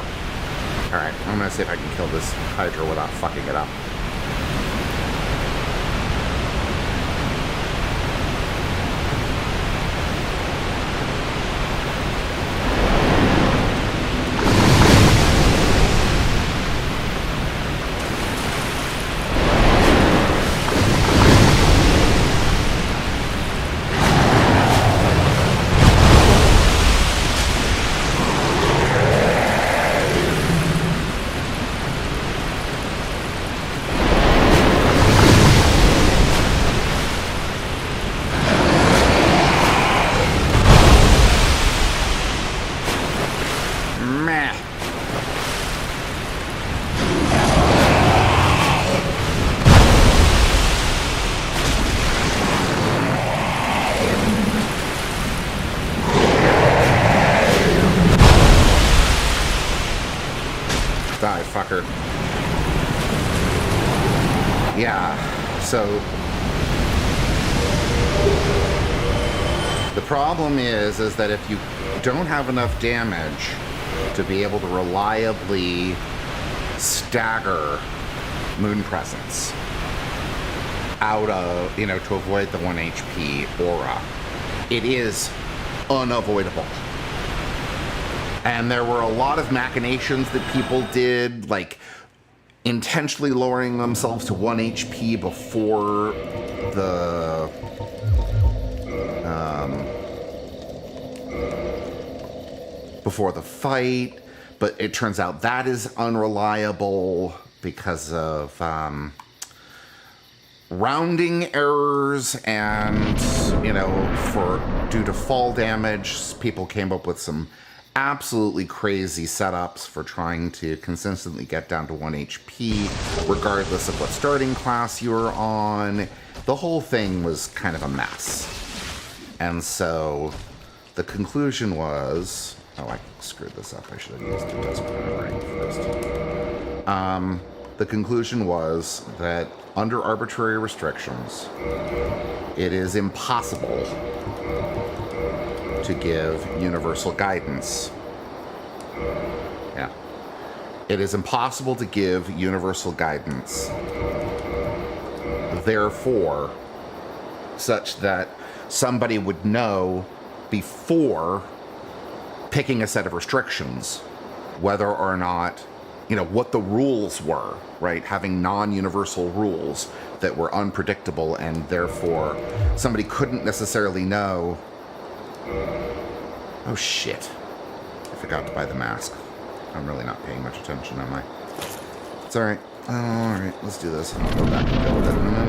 alright, I'm gonna see if I can kill this Hydra without fucking it up. Die, fucker. Yeah, so the problem is that if you don't have enough damage to be able to reliably stagger Moon Presence out of, to avoid the 1 HP aura, it is unavoidable. And there were a lot of machinations that people did, like intentionally lowering themselves to 1 HP before the fight, but it turns out that is unreliable because of rounding errors, and due to fall damage, people came up with some absolutely crazy setups for trying to consistently get down to 1 HP, regardless of what starting class you were on. The whole thing was kind of a mess. And so the conclusion was... Oh, I screwed this up. I should have used the test ring first. The conclusion was that under arbitrary restrictions, it is impossible to give universal guidance. Yeah. It is impossible to give universal guidance. Therefore, such that somebody would know before picking a set of restrictions whether or not, what the rules were, right? Having non-universal rules that were unpredictable, and therefore somebody couldn't necessarily know. Oh shit. I forgot to buy the mask. I'm really not paying much attention, am I? It's alright. Alright, let's do this. I'll go back and go with it in a minute.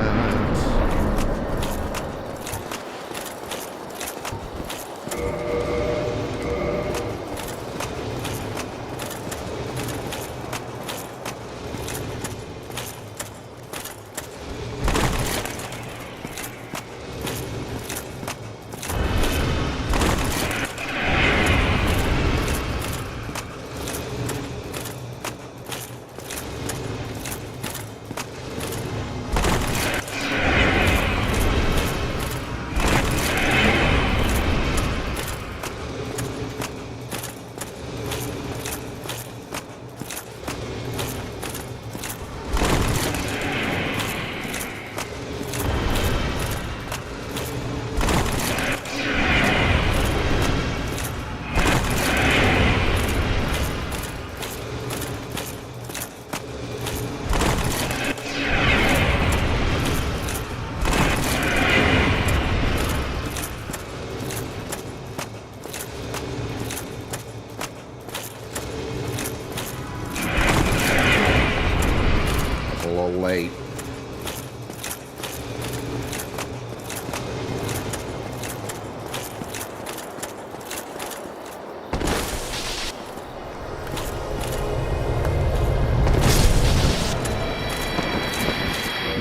Late.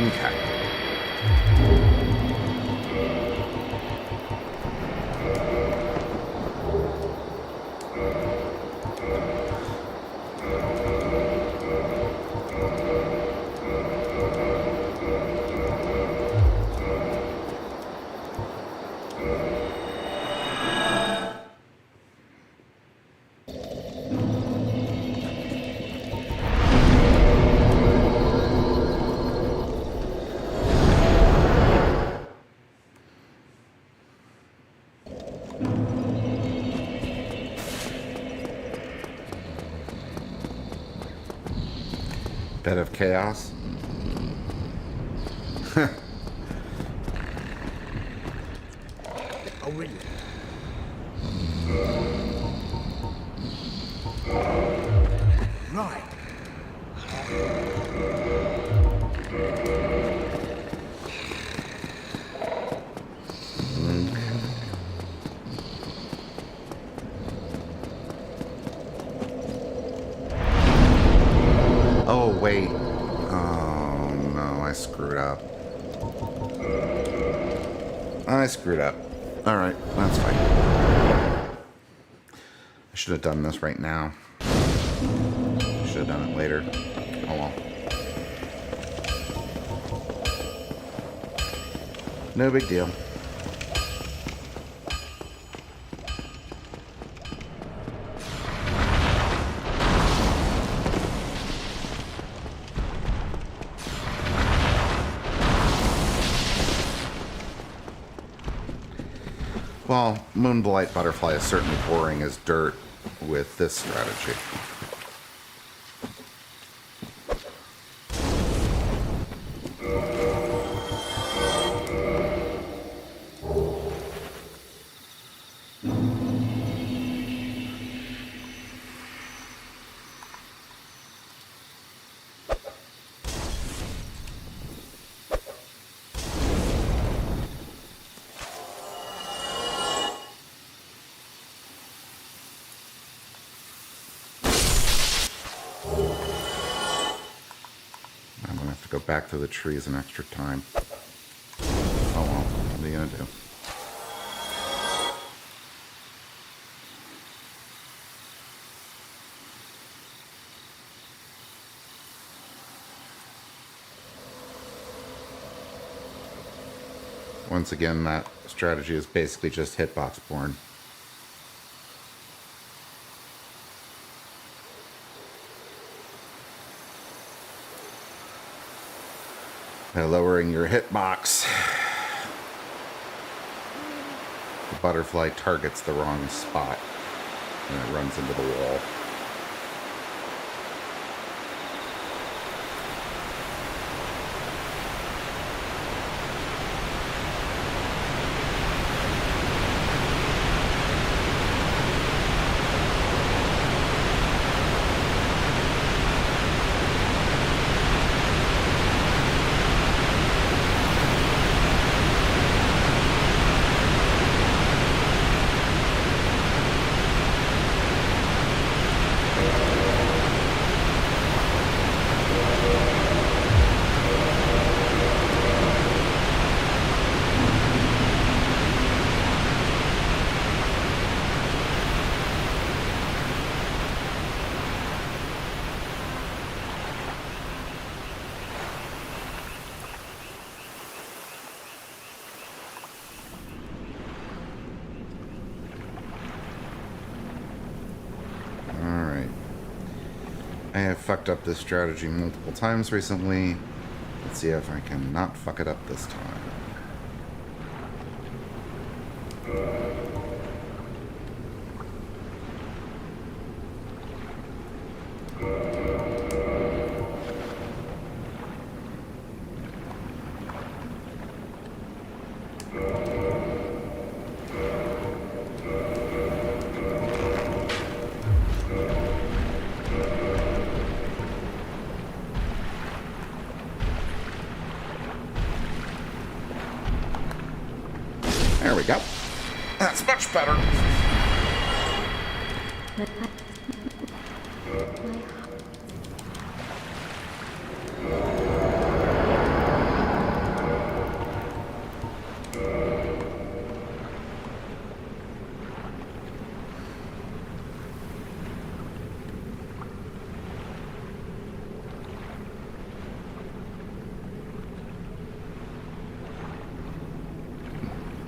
Okay. Bed of chaos. Oh, really? Right. Oh, wait. Oh, no, I screwed up. I screwed up. Alright, that's fine. I should have done this right now. Should have done it later. Oh well. No big deal. Well, Moonblight Butterfly is certainly boring as dirt with this strategy. Go back through the trees an extra time. Oh well, what are you gonna do? Once again, that strategy is basically just hitbox born. By lowering your hitbox. butterfly targets the wrong spot and it runs into the wall. I have fucked up this strategy multiple times recently. Let's see if I can not fuck it up this time. There we go. That's much better.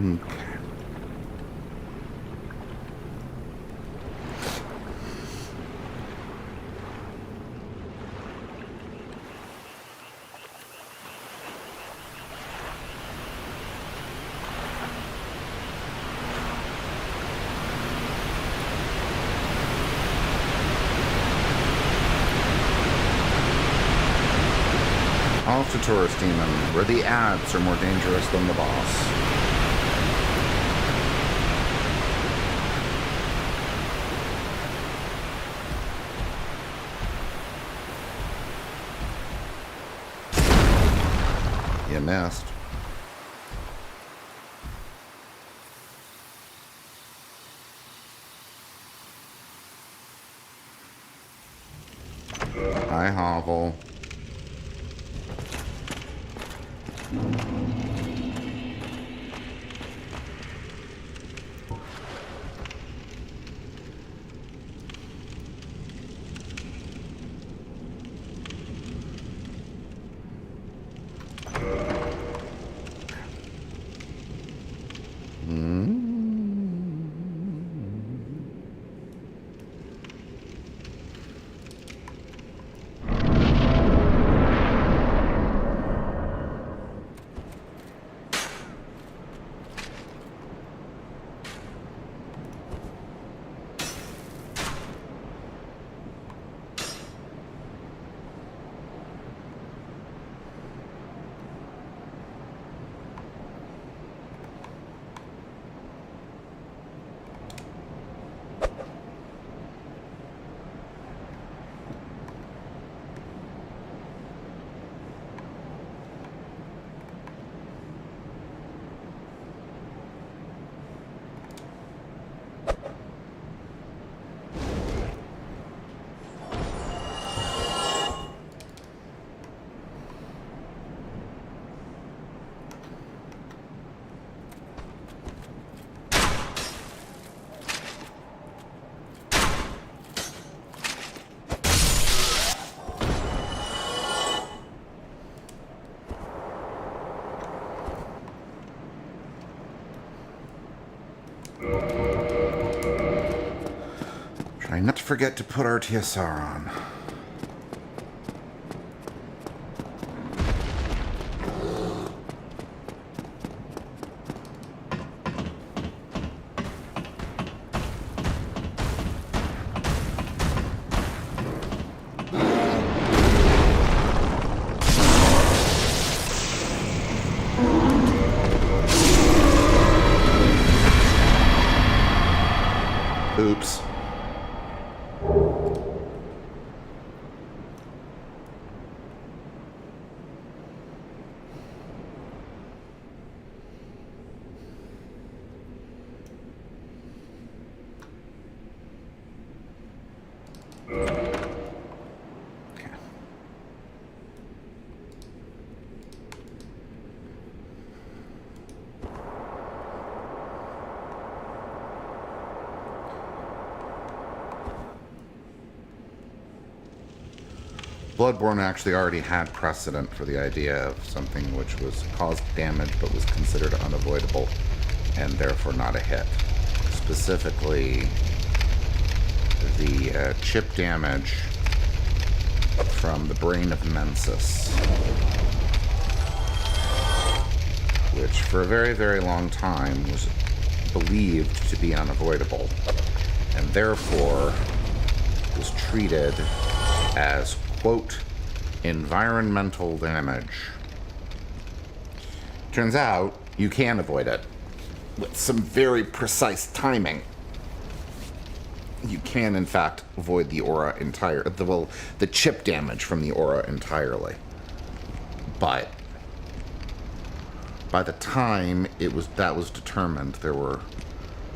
Okay. Off to Tourist Demon, where the ads are more dangerous than the boss. You missed. Hi, Hovel. Trying not to forget to put our TSR on. Bloodborne actually already had precedent for the idea of something which was caused damage but was considered unavoidable and therefore not a hit. Specifically, the chip damage from the brain of Mensis, which for a very, very long time was believed to be unavoidable, and therefore was treated as, quote, environmental damage. Turns out you can avoid it with some very precise timing. You can, in fact, avoid the aura the chip damage from the aura entirely. But by the time that was determined, there were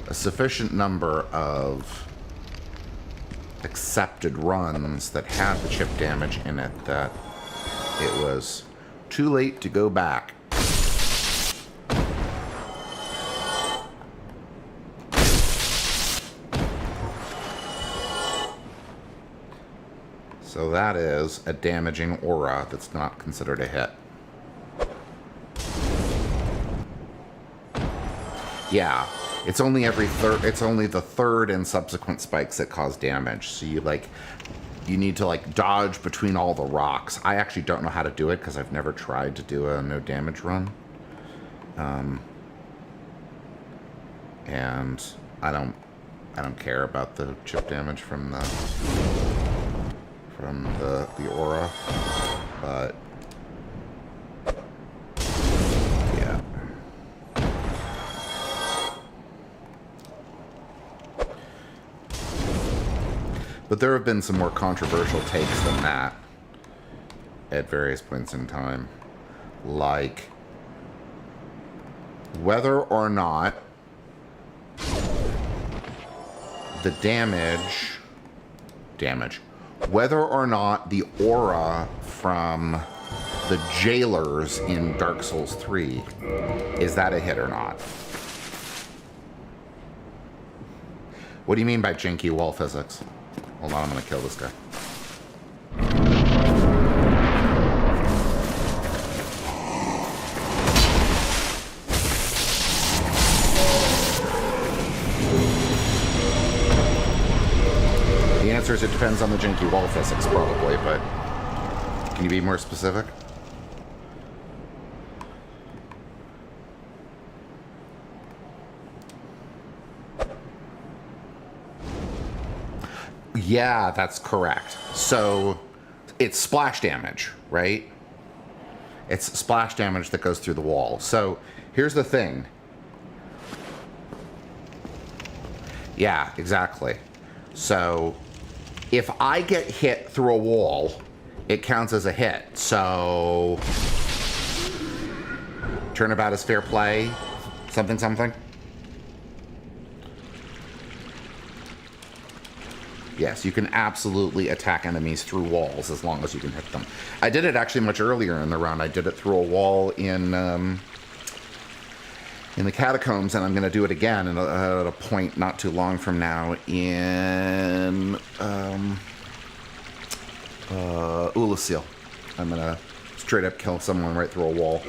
a sufficient number of accepted runs that had the chip damage in it that it was too late to go back. So that is a damaging aura that's not considered a hit. Yeah, it's only the third and subsequent spikes that cause damage. So you need to dodge between all the rocks. I actually don't know how to do it because I've never tried to do a no damage run. And I don't care about the chip damage from the aura, but yeah. But there have been some more controversial takes than that at various points in time, like whether or not the whether or not the aura from the jailers in Dark Souls 3, is that a hit or not? What do you mean by janky wall physics? Hold on, I'm gonna kill this guy. The answer is it depends on the janky wall physics, probably, but can you be more specific? Yeah, that's correct. So it's splash damage, right? It's splash damage that goes through the wall. So here's the thing. Yeah, exactly. So if I get hit through a wall, it counts as a hit. So turnabout is fair play, something, something. Yes, you can absolutely attack enemies through walls as long as you can hit them. I did it actually much earlier in the round. I did it through a wall in the catacombs, and I'm going to do it again at a point not too long from now in Ulasil. I'm going to straight up kill someone right through a wall.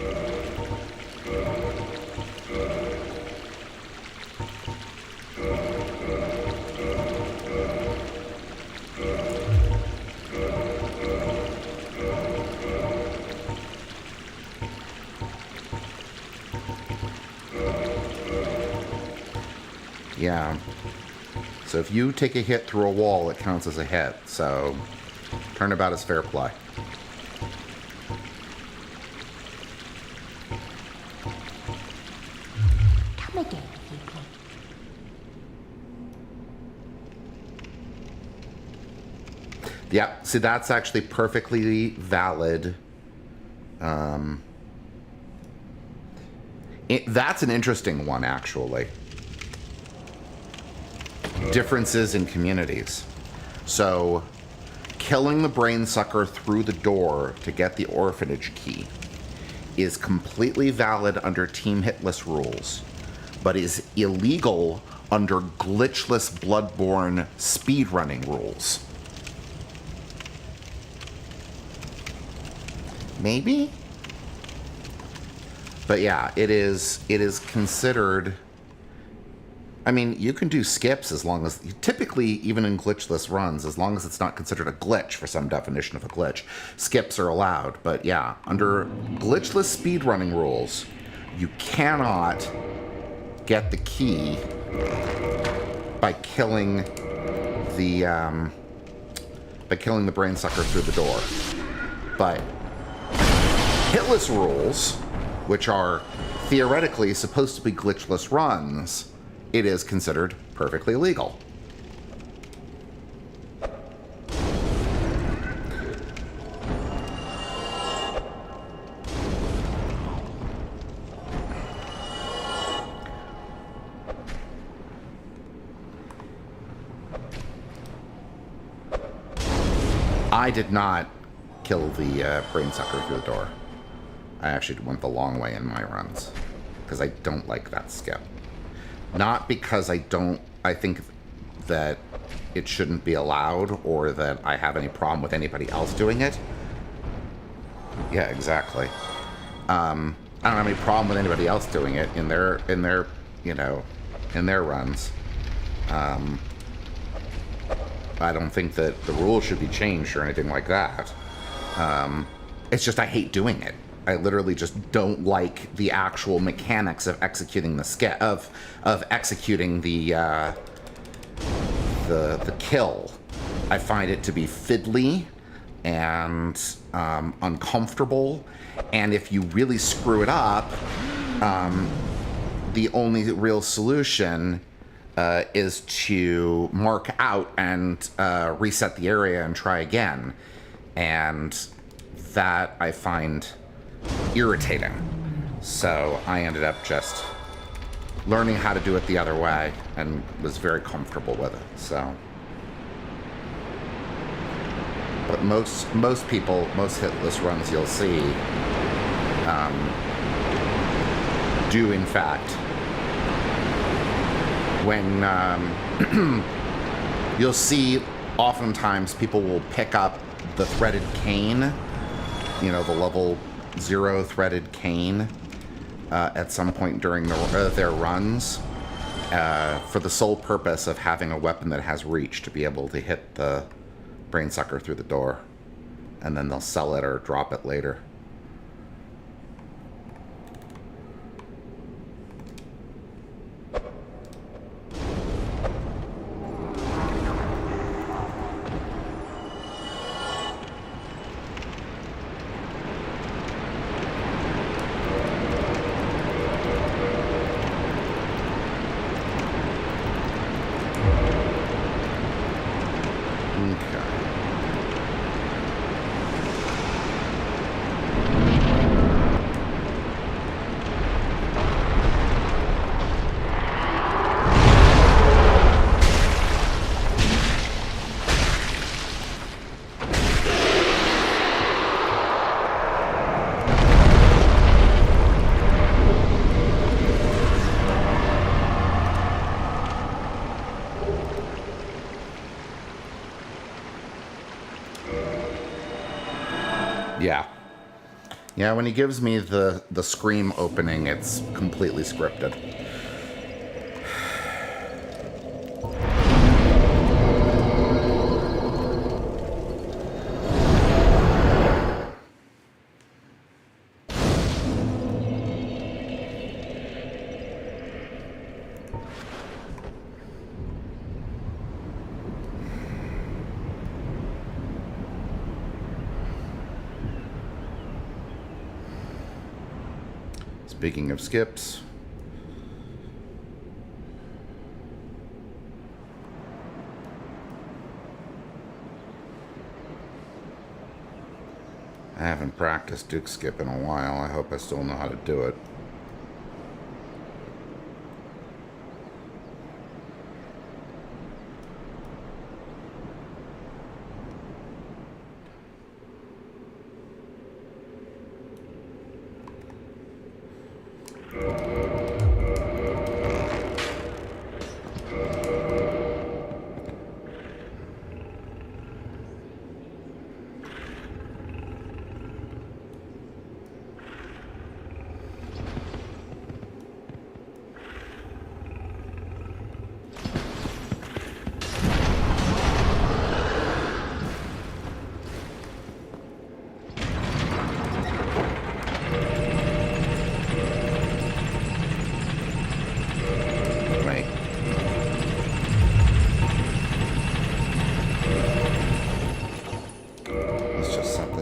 Yeah. So if you take a hit through a wall, it counts as a hit. So turnabout is fair play. Come again if you please. Yeah, see, that's actually perfectly valid. That's an interesting one, actually. Differences in communities. So, killing the brain sucker through the door to get the orphanage key is completely valid under team hitless rules, but is illegal under glitchless Bloodborne speedrunning rules. maybe? But yeah, it is considered... I mean, you can do skips as long as... Typically, even in glitchless runs, as long as it's not considered a glitch for some definition of a glitch, skips are allowed. But yeah, under glitchless speedrunning rules, you cannot get the key by killing the brain sucker through the door. But hitless rules, which are theoretically supposed to be glitchless runs, it is considered perfectly legal. I did not kill the brain sucker through the door. I actually went the long way in my runs because I don't like that skip. Not because I think that it shouldn't be allowed or that I have any problem with anybody else doing it. Yeah, exactly. I don't have any problem with anybody else doing it in their runs. I don't think that the rules should be changed or anything like that. It's just I hate doing it. I literally just don't like the actual mechanics of executing the of executing the kill. I find it to be fiddly and uncomfortable, and if you really screw it up, the only real solution is to mark out and reset the area and try again, and that I find irritating. So I ended up just learning how to do it the other way and was very comfortable with it. So, but most people, most hitless runs you'll see do in fact, when you'll see oftentimes people will pick up the threaded cane, you know, the level 0 threaded cane at some point during their runs for the sole purpose of having a weapon that has reach to be able to hit the brain sucker through the door, and then they'll sell it or drop it later. Yeah, when he gives me the scream opening, it's completely scripted. Speaking of skips, I haven't practiced Duke skip in a while. I hope I still know how to do it.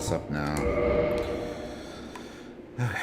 this up now. Okay.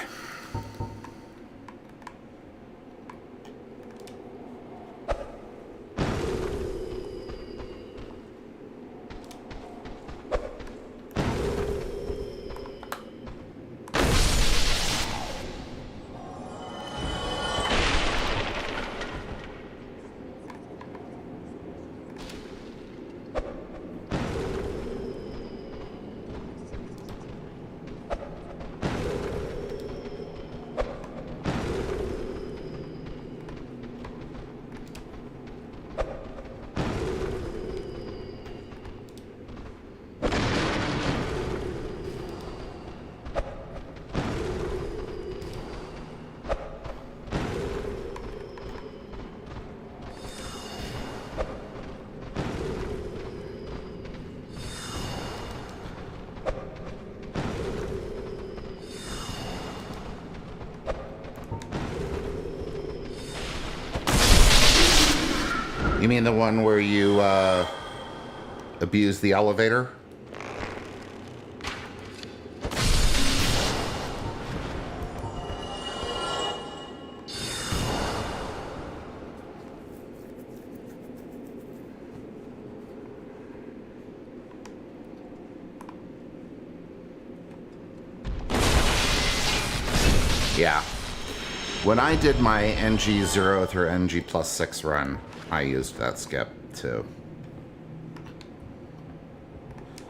You mean the one where you abuse the elevator? Yeah. When I did my NG0 through NG plus 6 run, I used that skip too.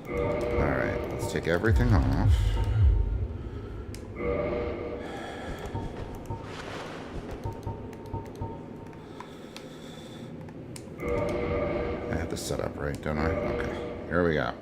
Alright, let's take everything off. I have this set up right, don't I? Okay, here we go.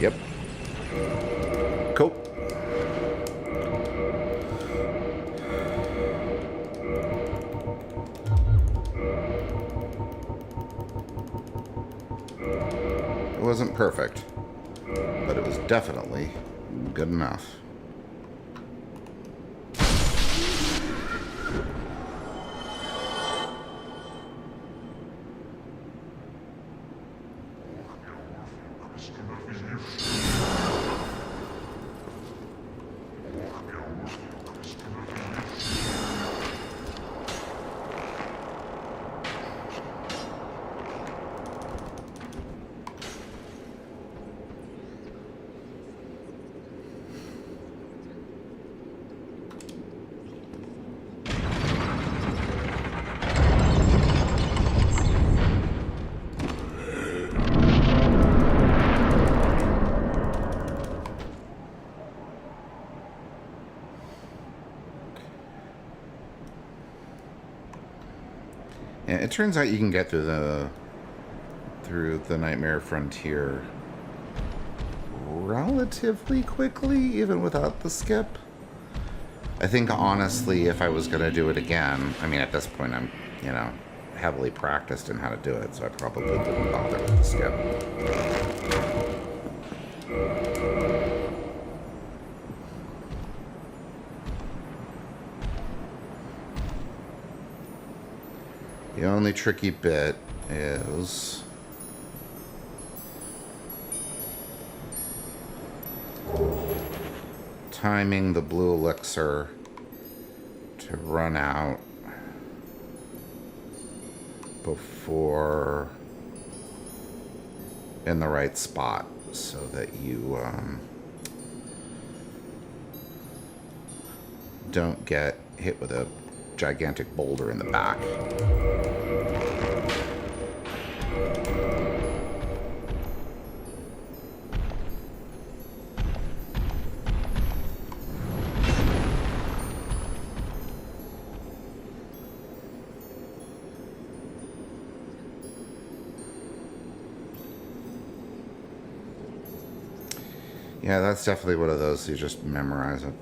Yep. Cool. It wasn't perfect, but it was definitely good enough. Yeah, it turns out you can get through the Nightmare Frontier relatively quickly, even without the skip. I think honestly, if I was gonna do it again, I mean, at this point, I'm, you know, heavily practiced in how to do it, so I probably wouldn't bother with the skip. The only tricky bit is timing the blue elixir to run out before in the right spot so that you don't get hit with a gigantic boulder in the back. Yeah, that's definitely one of those you just memorize it.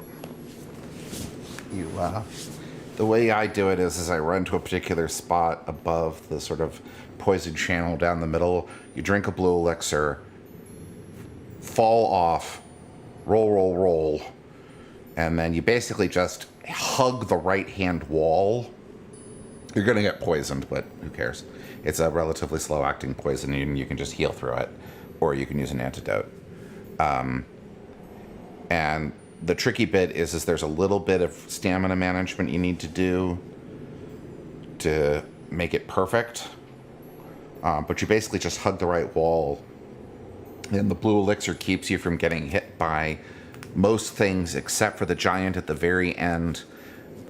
The way I do it is I run to a particular spot above the sort of poison channel down the middle. You drink a blue elixir, fall off, roll, and then you basically just hug the right-hand wall. You're going to get poisoned, but who cares? It's a relatively slow-acting poison, and you can just heal through it, or you can use an antidote. And the tricky bit is there's a little bit of stamina management you need to do to make it perfect. But you basically just hug the right wall, and the blue elixir keeps you from getting hit by most things except for the giant at the very end,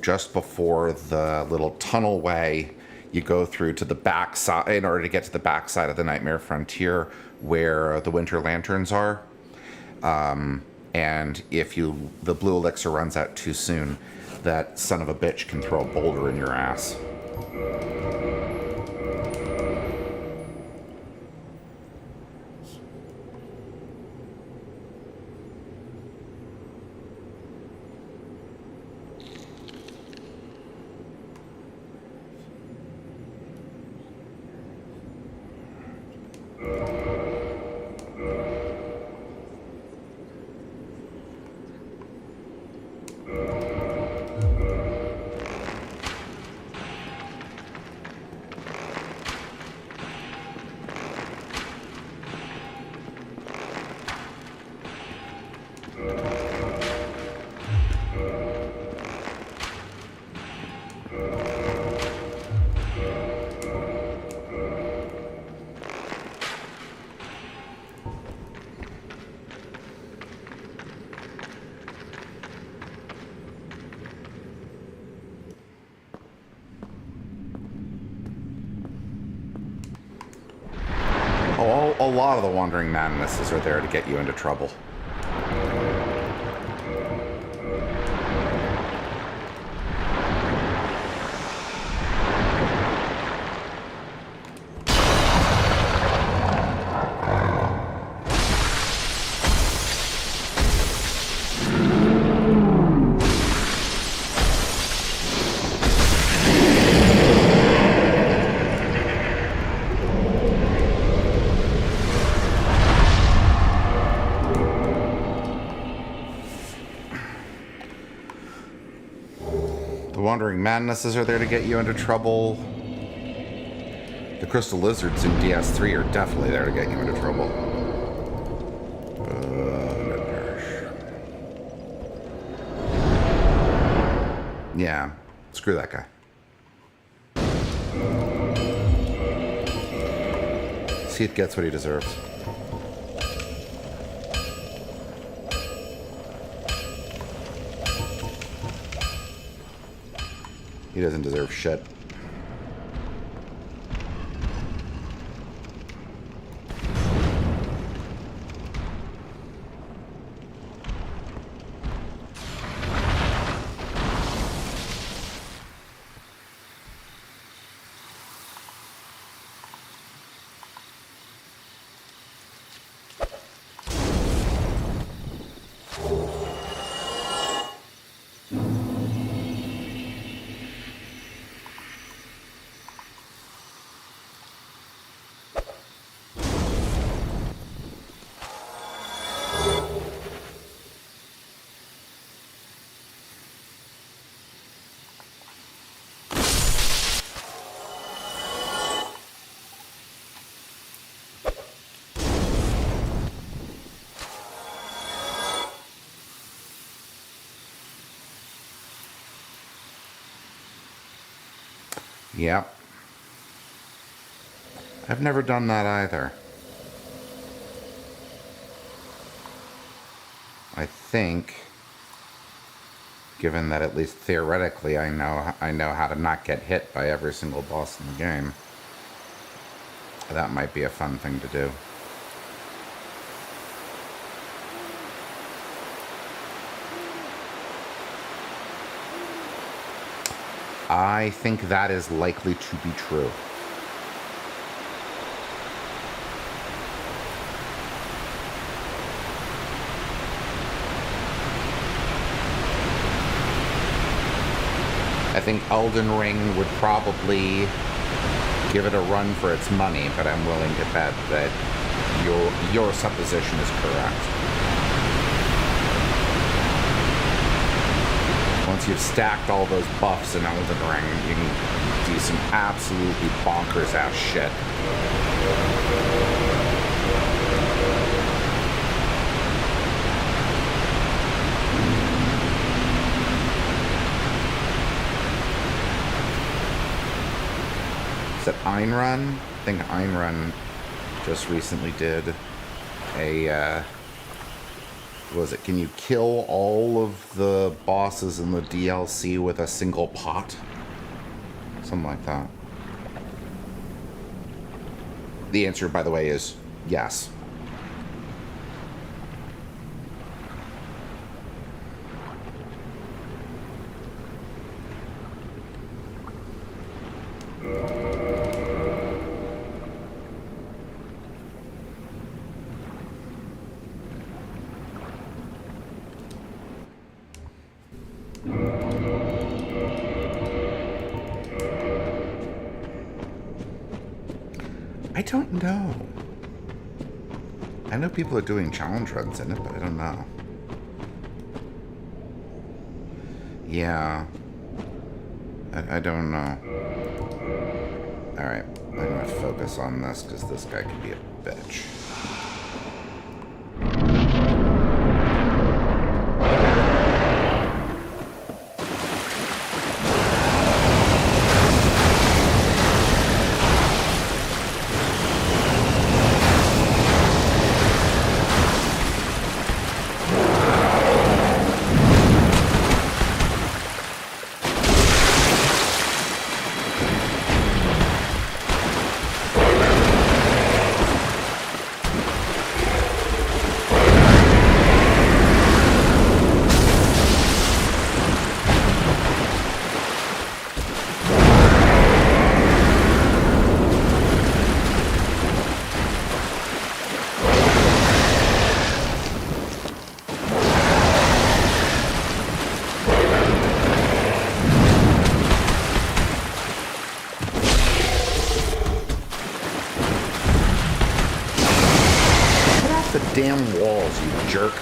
just before the little tunnel way you go through to the back side in order to get to the back side of the Nightmare Frontier where the Winter Lanterns are. And if the blue elixir runs out too soon, that son of a bitch can throw a boulder in your ass. A lot of the Wandering Madnesses are there to get you into trouble. Wandering Madnesses are there to get you into trouble. The Crystal Lizards in DS3 are definitely there to get you into trouble. Yeah, screw that guy. Seath gets what he deserves. He doesn't deserve shit. Yep. I've never done that either. I think Given that at least theoretically I know how to not get hit by every single boss in the game. That might be a fun thing to do. I think that is likely to be true. I think Elden Ring would probably give it a run for its money, but I'm willing to bet that your supposition is correct. Once you've stacked all those buffs in Elden Ring, you can do some absolutely bonkers ass shit. Is that Ayn Rand? I think Ayn Rand just recently did a was it, can you kill all of the bosses in the DLC with a single pot? Something like that. The answer, by the way, is yes. I don't know. I know people are doing challenge runs in it, but I don't know. Yeah. I don't know. Alright, I'm gonna focus on this because this guy could be a bitch. Damn walls, you jerk.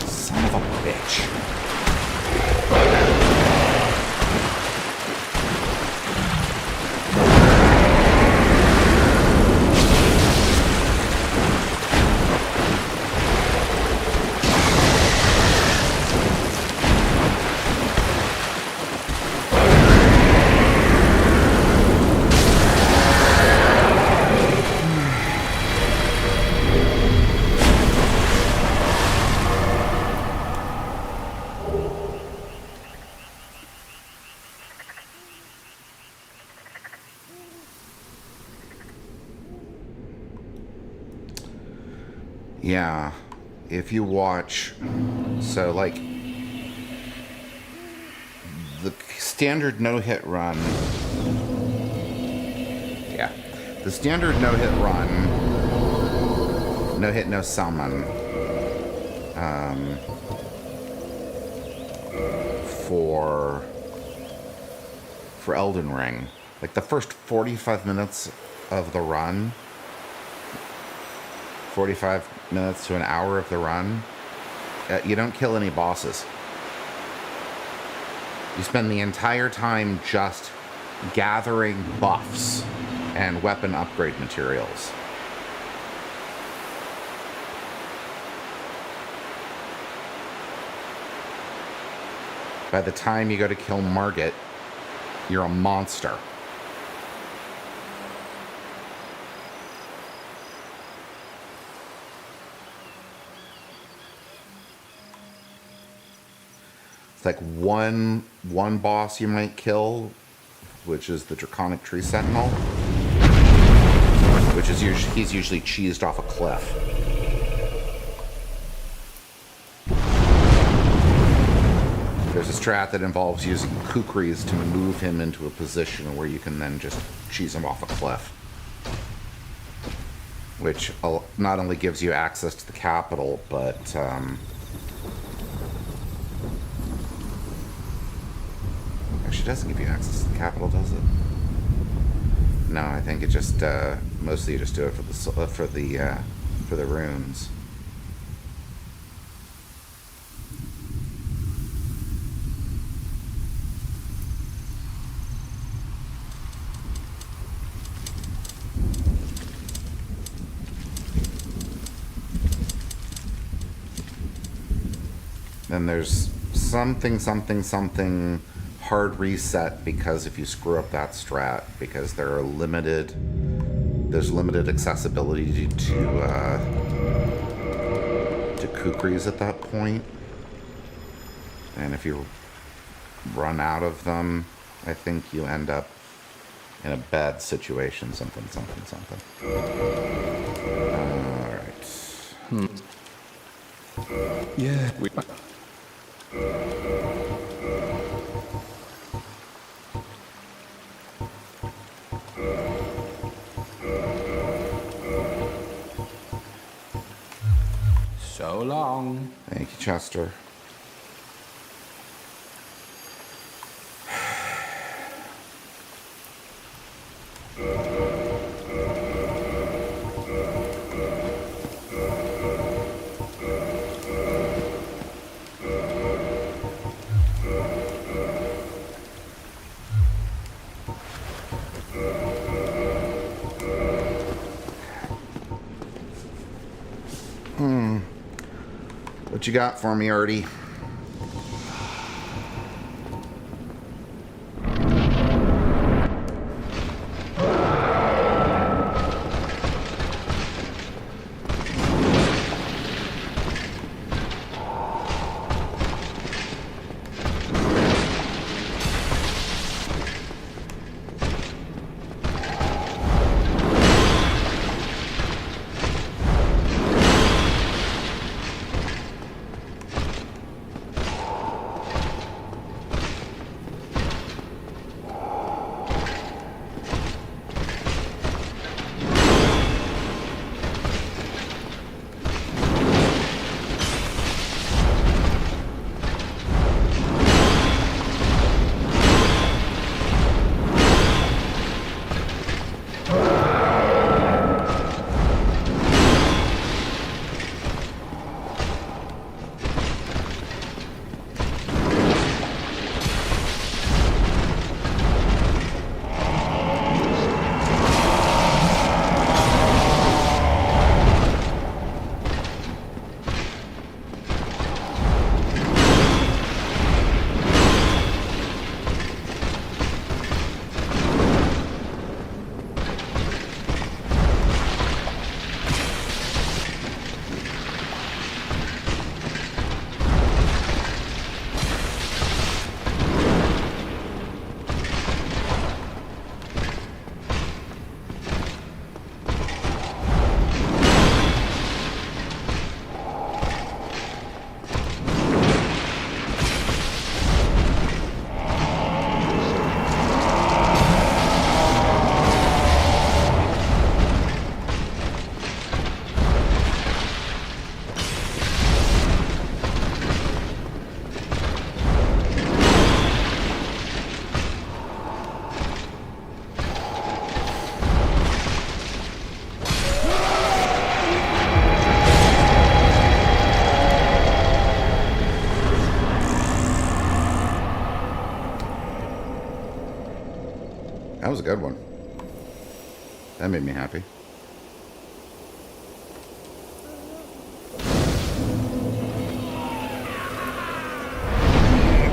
Son of a bitch. Yeah, if you watch, so like, the standard no-hit run, yeah, the standard no-hit run, no-hit, no summon, for Elden Ring, like the first 45 minutes of the run, 45 minutes to an hour of the run, you don't kill any bosses. You spend the entire time just gathering buffs and weapon upgrade materials. By the time you go to kill Margit, you're a monster. It's like one boss you might kill, which is the Draconic Tree Sentinel, which is he's usually cheesed off a cliff. There's a strat that involves using kukris to move him into a position where you can then just cheese him off a cliff, which not only gives you access to the capital, but actually doesn't give you access to the capital, does it? No, I think it just mostly you just do it for the runes. Then there's something hard reset, because if you screw up that strat, because there's limited accessibility to kukris at that point. And if you run out of them, I think you end up in a bad situation. Something. Alright. Yeah. So long. Thank you, Chester. What you got for me, Artie? was a good one. That made me happy.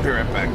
Be right back.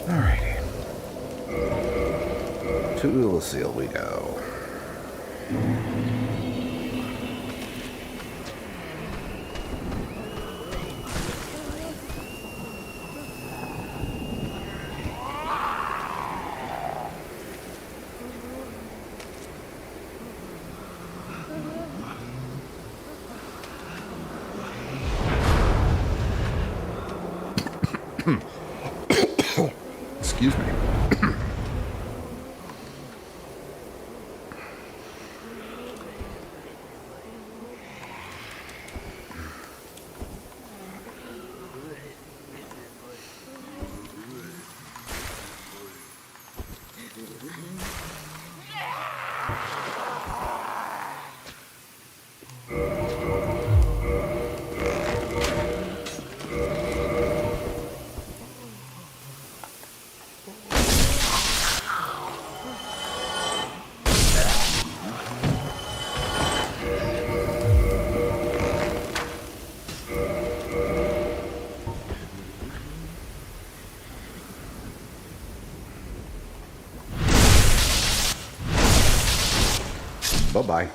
Alrighty. To Lucille we go. Excuse me. Bye-bye.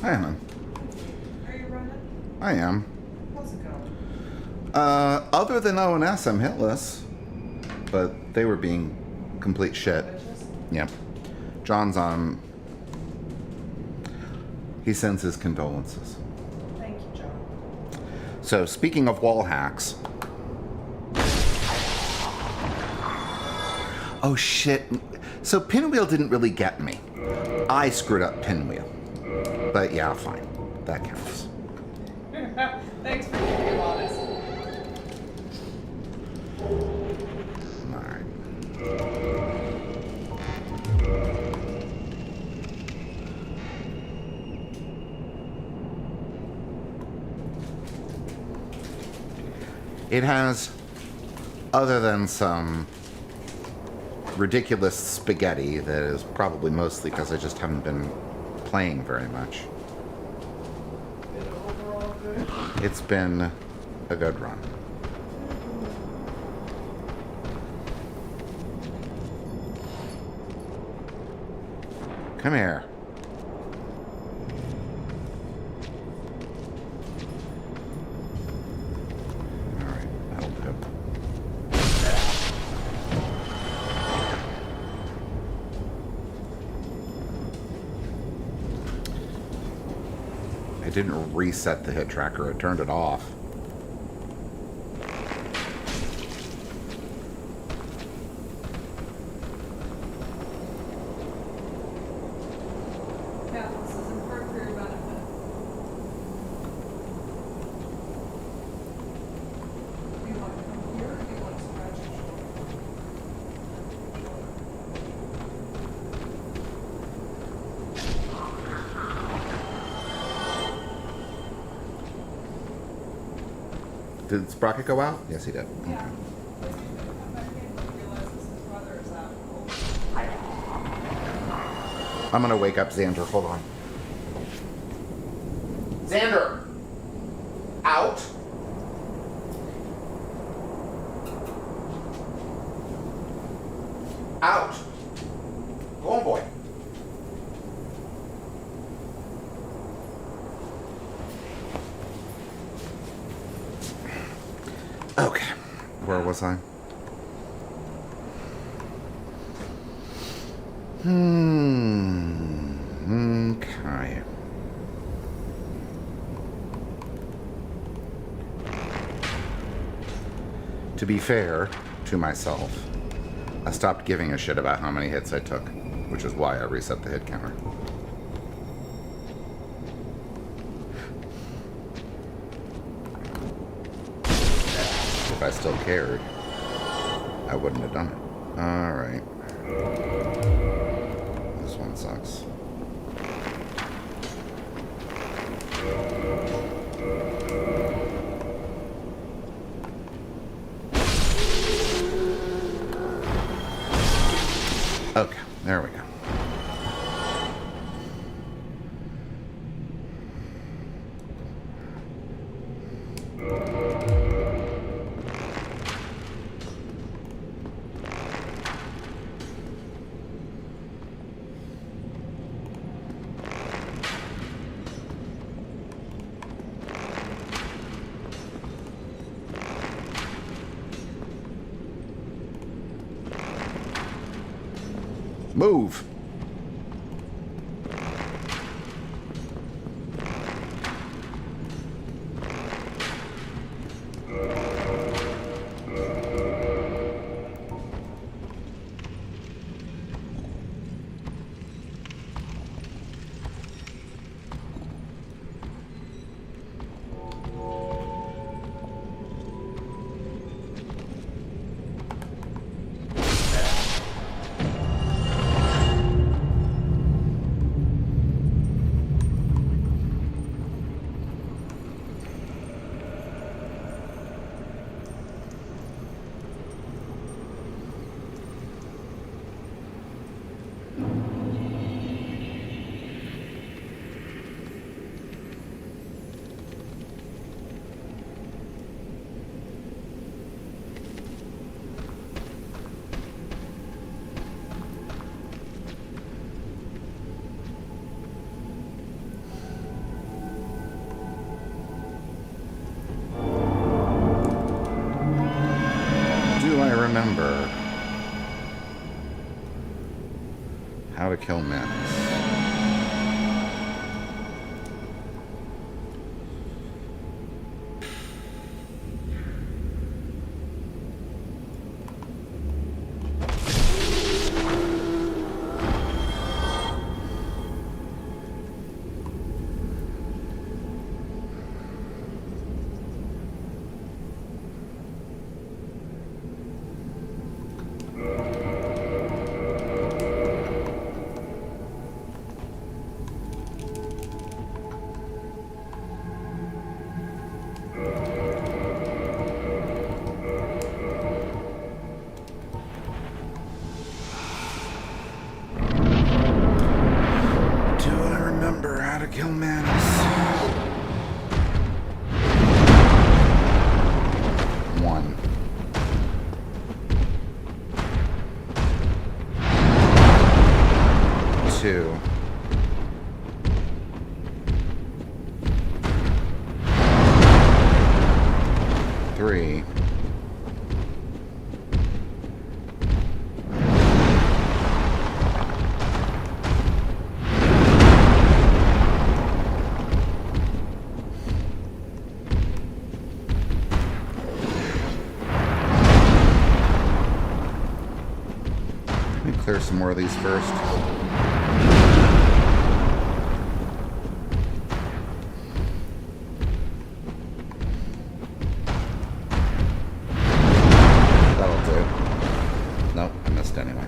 I am. Are you running? I am. How's it going? Other than ONS, I'm hitless. But they were being complete shit. Bitches? Yeah. John's on. He sends his condolences. Thank you, John. So, speaking of wall hacks. Oh shit. So Pinwheel didn't really get me. I screwed up Pinwheel. But yeah, fine. That counts. Thanks for being honest. Alright. It has, other than some ridiculous spaghetti that is probably mostly because I just haven't been playing very much. Overall good. It's been a good run. Come here. Alright, that'll do. I didn't reset the hit tracker, it turned it off. Yeah, this is important for your benefit. Do you want to come here or do you want to scratch your shoulder? Did Sprocket go out? Yes, he did. Yeah. I didn't realize this is weather is that cold. I'm gonna wake up Xander. Hold on. Xander! Out! Out! Go on, boy. Okay. Where was I? Okay. To be fair to myself, I stopped giving a shit about how many hits I took, which is why I reset the hit counter. If I still cared, I wouldn't have done it. Alright. This one sucks. Okay, there we go. Move. to kill Menace. Kill Menace. 1. 2. 3. 'Let me clear some more of these first. That'll do. Nope, I missed anyway.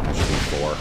That should be 4.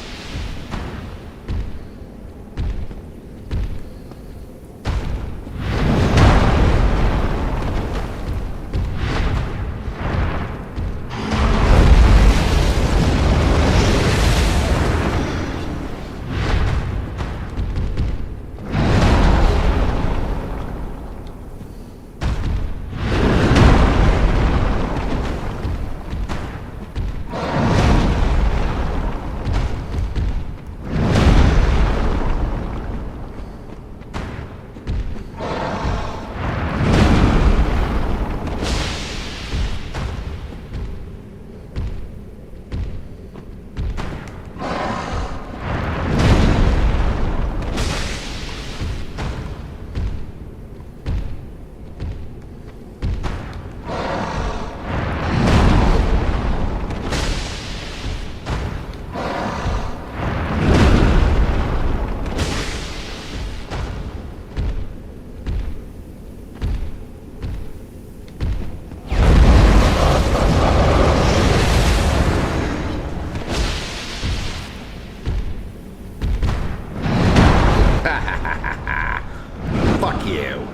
Fuck you.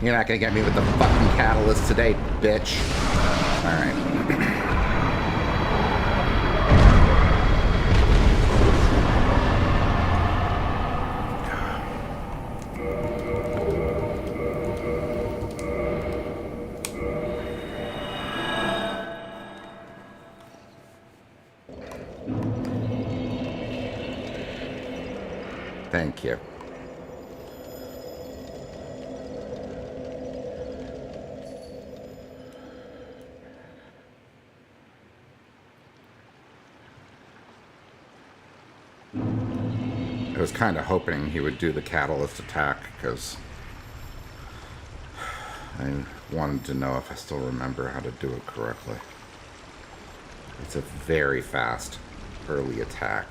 You're not gonna get me with the fucking catalyst today, bitch. Alright. Thank you. I was kind of hoping he would do the catalyst attack because I wanted to know if I still remember how to do it correctly. It's a very fast early attack.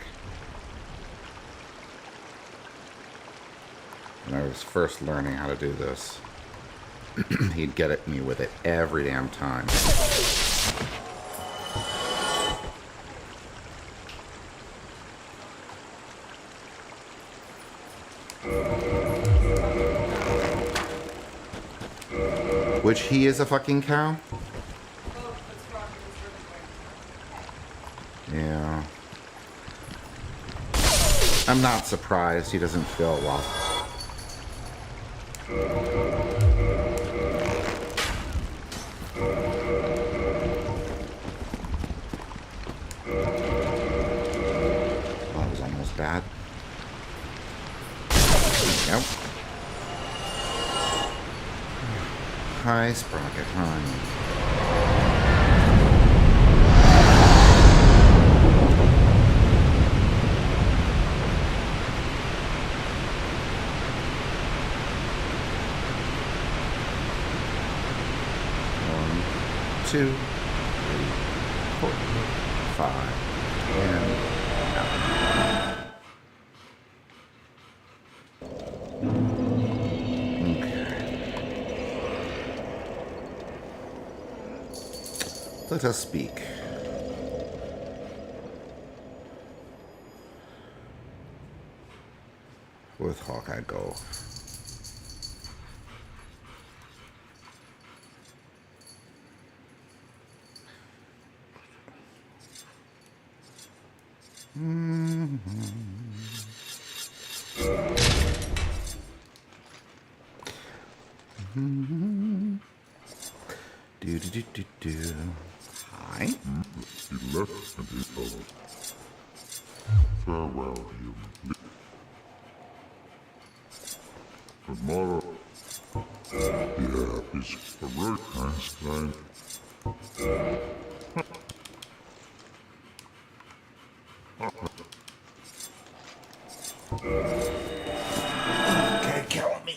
When I was first learning how to do this, he'd get at me with it every damn time. Which he is a fucking cow? Yeah. I'm not surprised he doesn't feel well. That was almost bad. Yep. Hi, Sprocket. Hi. One, two, three, four, five, and out. Let us speak. With Hawkeye go. Do do do do do. Hi. He left and he followed. Farewell, human. Tomorrow. Yeah, he's a very nice guy. Okay, kill me.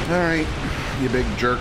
All right, you big jerk.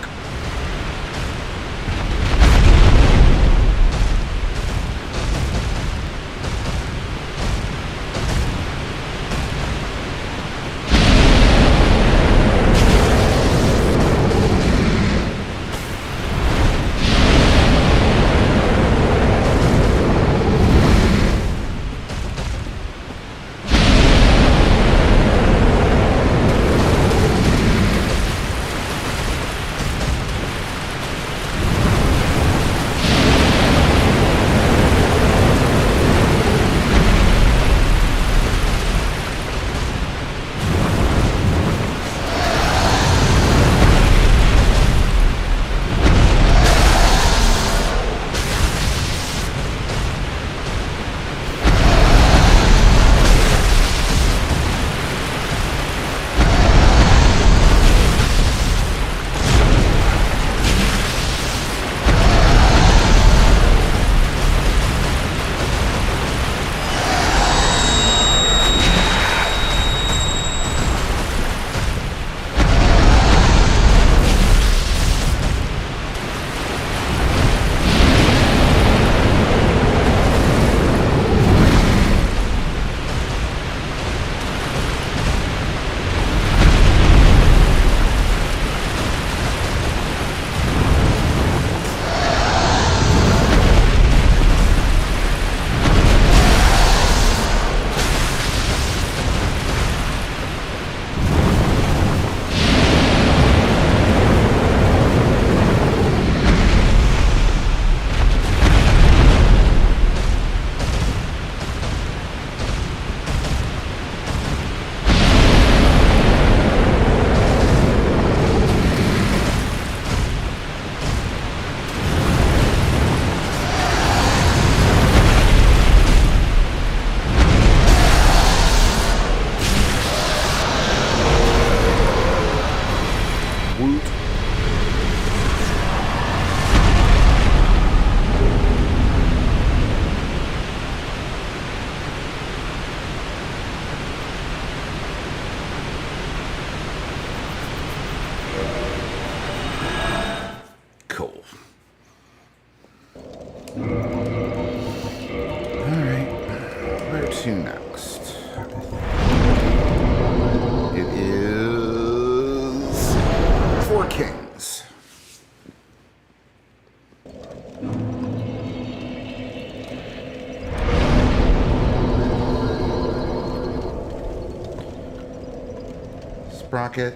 Sprocket?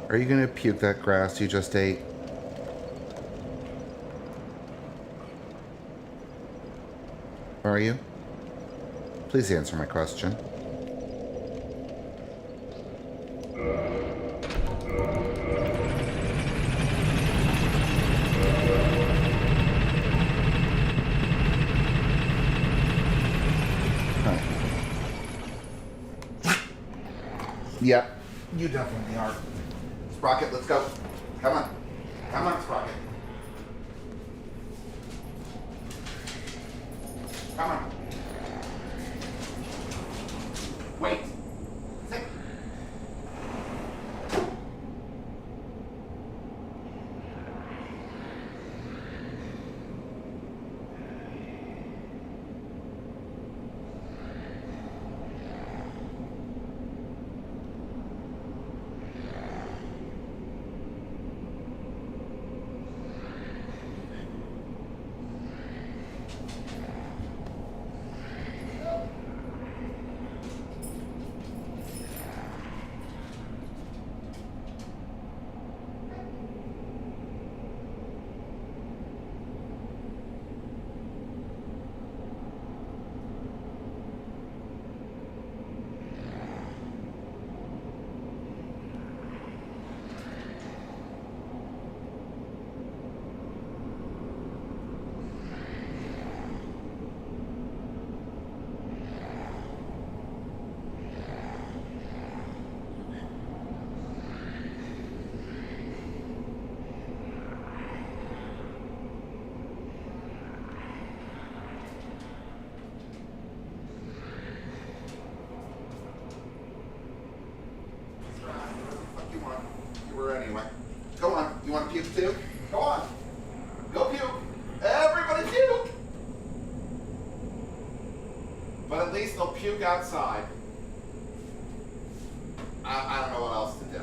Are you gonna puke that grass you just ate? Are you? Please answer my question. Yep, you definitely are. Sprocket, let's go. Come on. Come on, Sprocket. Come on. Wait. Sit. What you want? You were anyway. Go on. You want to puke too? Go on. Go puke. Everybody puke. But at least they'll puke outside. I don't know what else to do.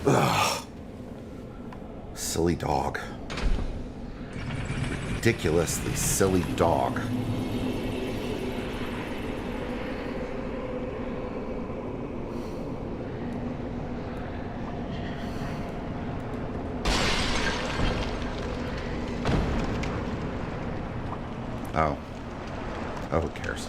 Ugh. Silly dog. Ridiculously silly dog. Oh. Oh, who cares?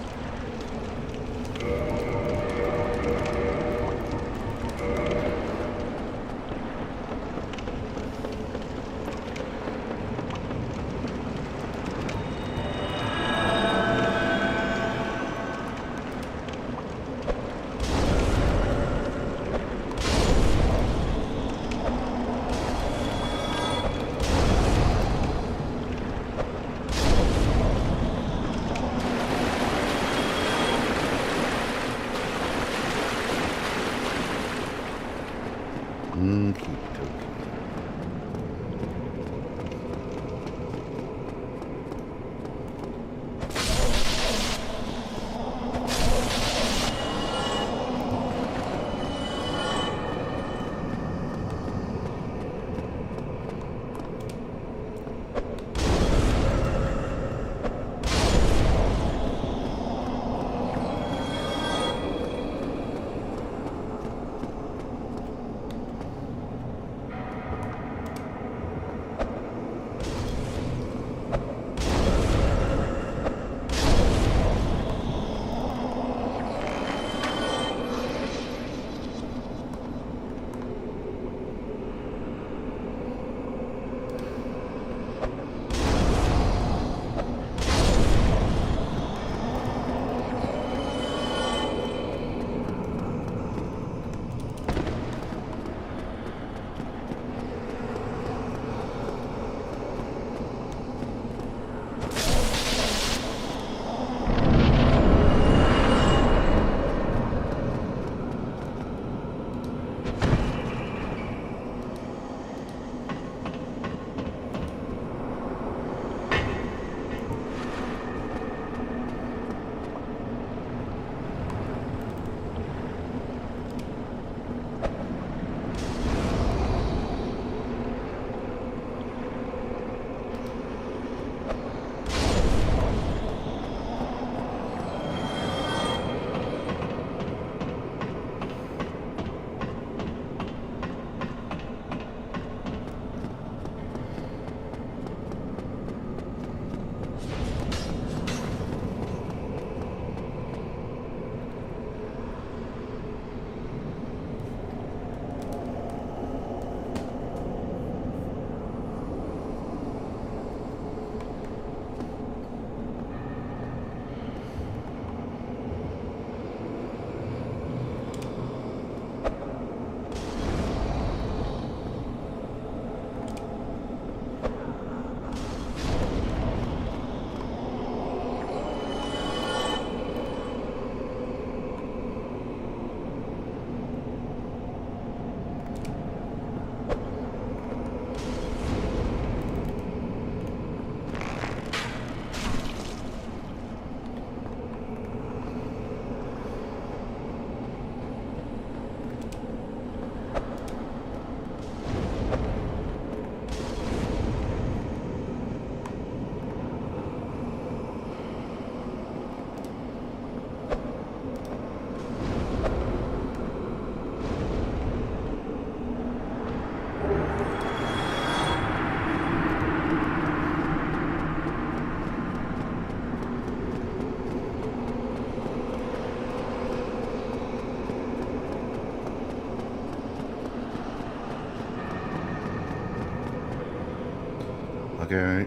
Okay.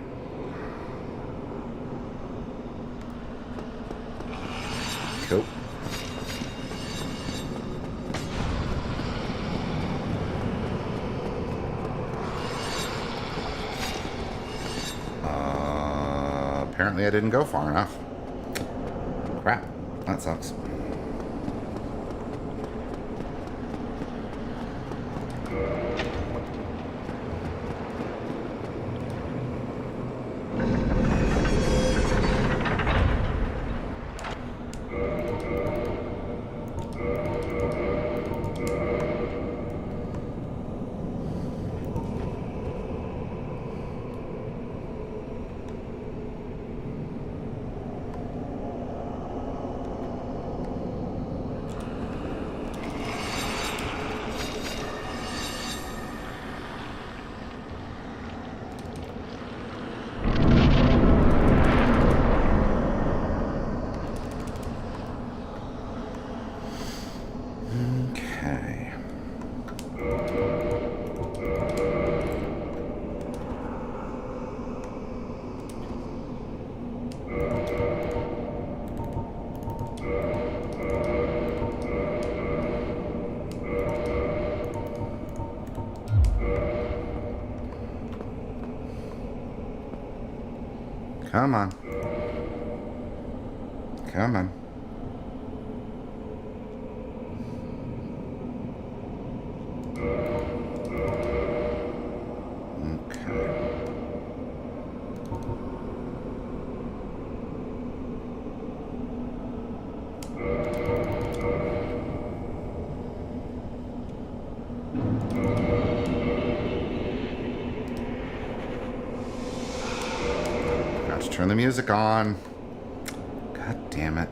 Cool. Apparently I didn't go far enough. Crap. That sucks. Okay. Come on. Come on. Okay. Got to turn the music on. God damn it.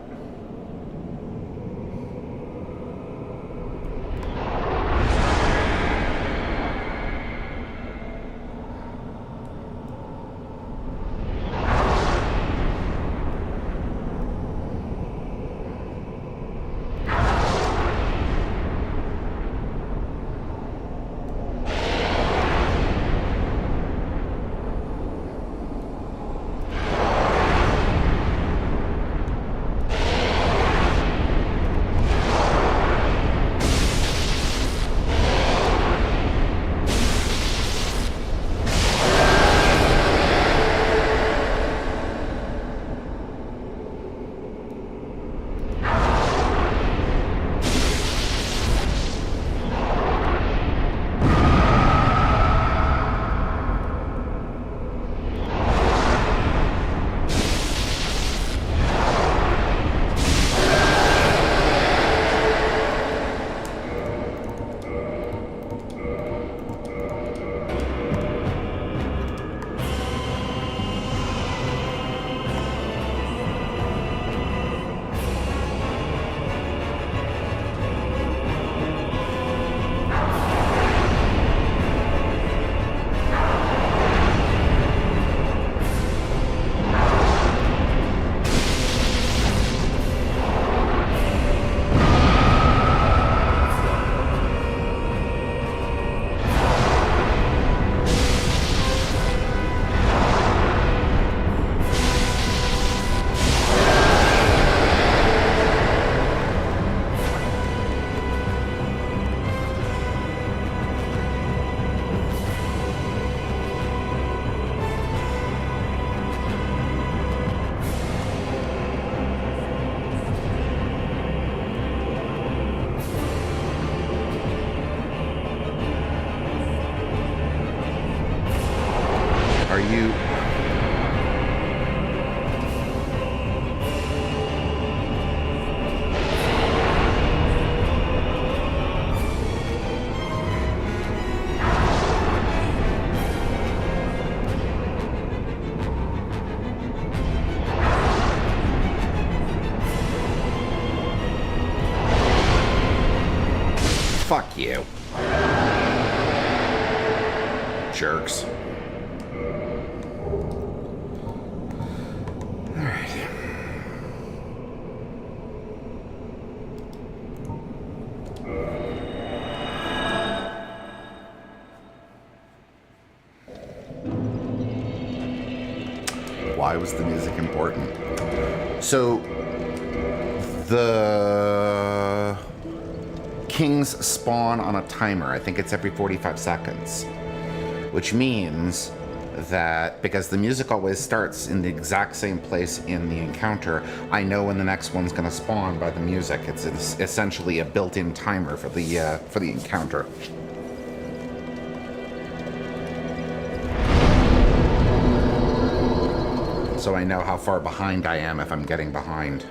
Why was the music important? So, the kings spawn on a timer. I think it's every 45 seconds. Which means that because the music always starts in the exact same place in the encounter, I know when the next one's going to spawn by the music. It's essentially a built-in timer for the encounter. So I know how far behind I am if I'm getting behind.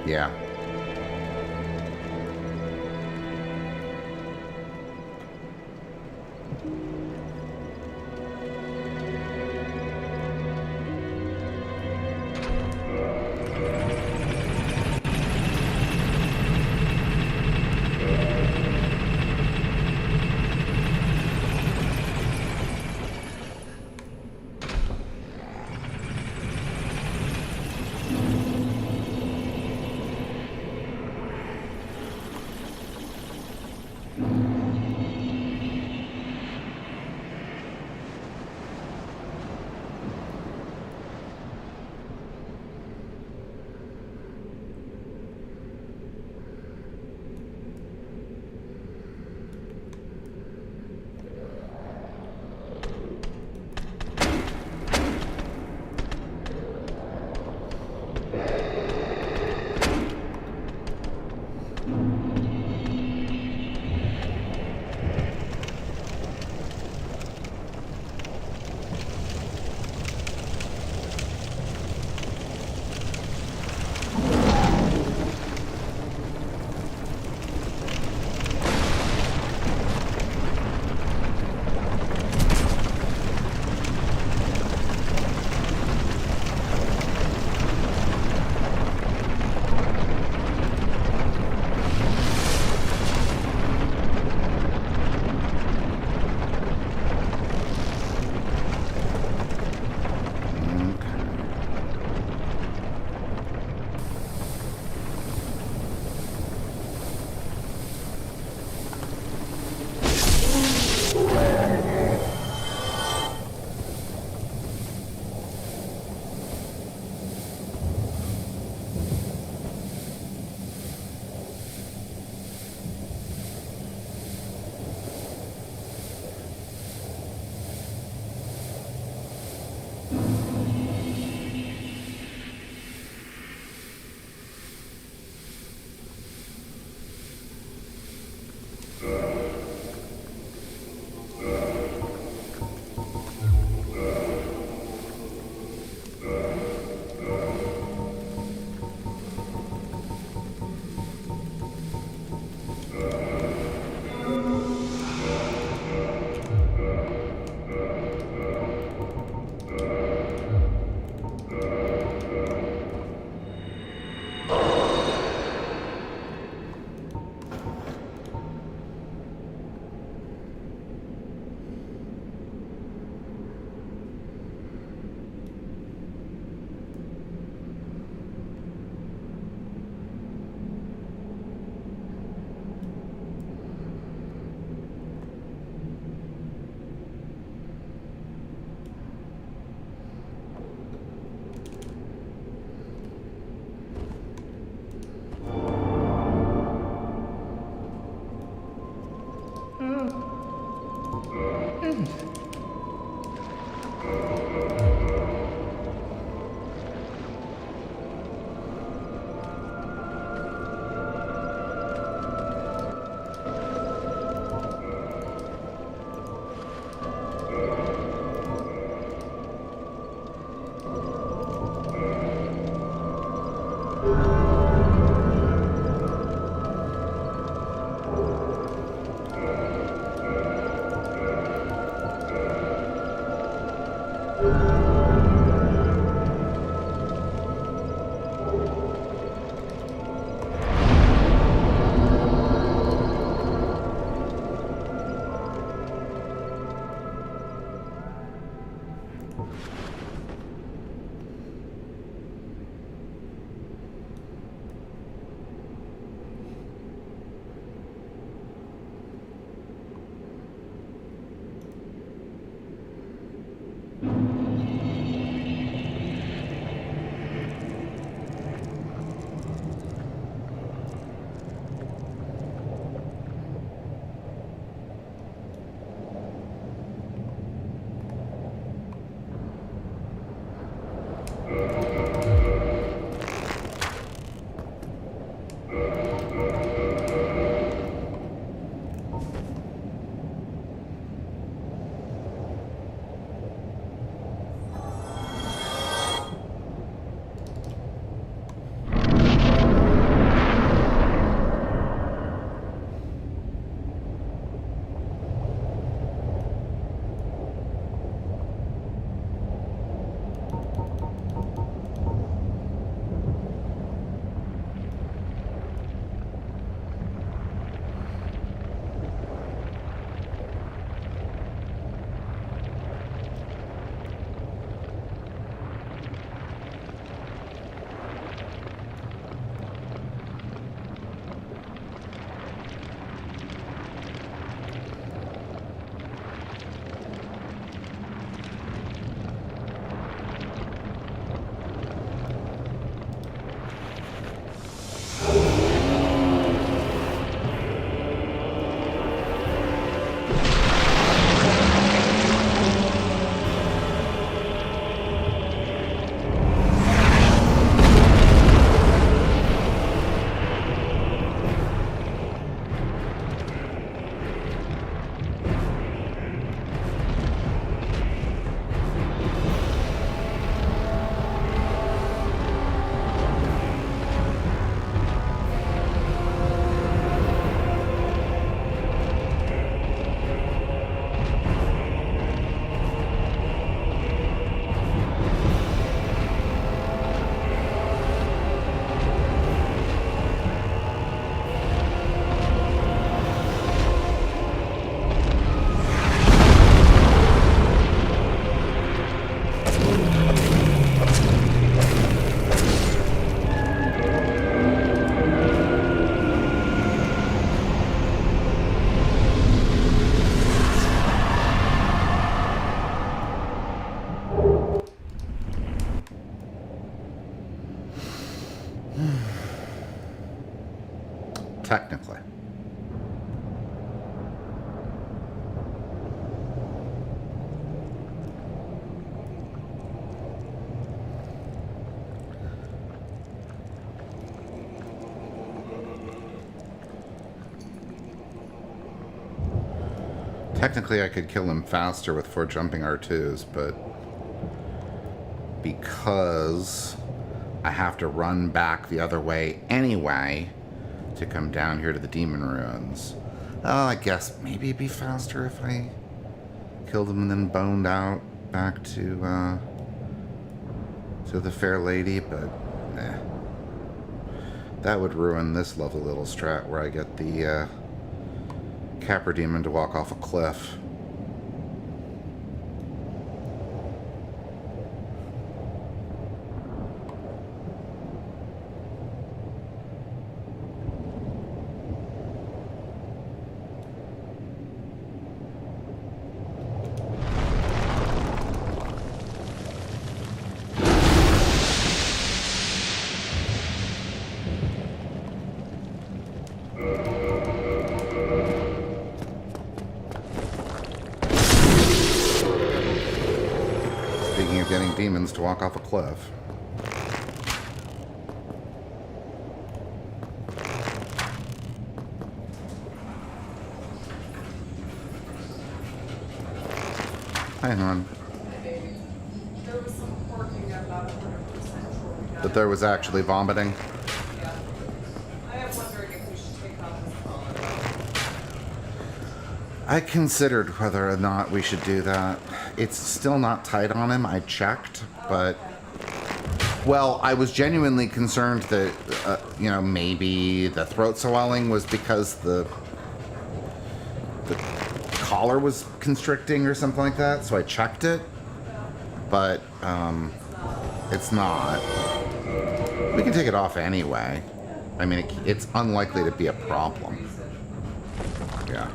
Yeah. Technically. Technically, I could kill him faster with 4 jumping R2s, but because I have to run back the other way anyway to come down here to the Demon Ruins. Oh, I guess maybe it'd be faster if I killed him and then boned out back to the Fair Lady, but that would ruin this lovely little strat where I get the Capper Demon to walk off a cliff. Getting demons to walk off a cliff. Hang on. There was some porking at about 100% sure. That there was actually vomiting. Yeah. I am wondering if we should take out this collar. I considered whether or not we should do that. It's still not tight on him. I checked, but well, I was genuinely concerned that you know, maybe the throat swelling was because the collar was constricting or something like that. So I checked it, but it's not. We can take it off anyway. I mean, it's unlikely to be a problem. Yeah.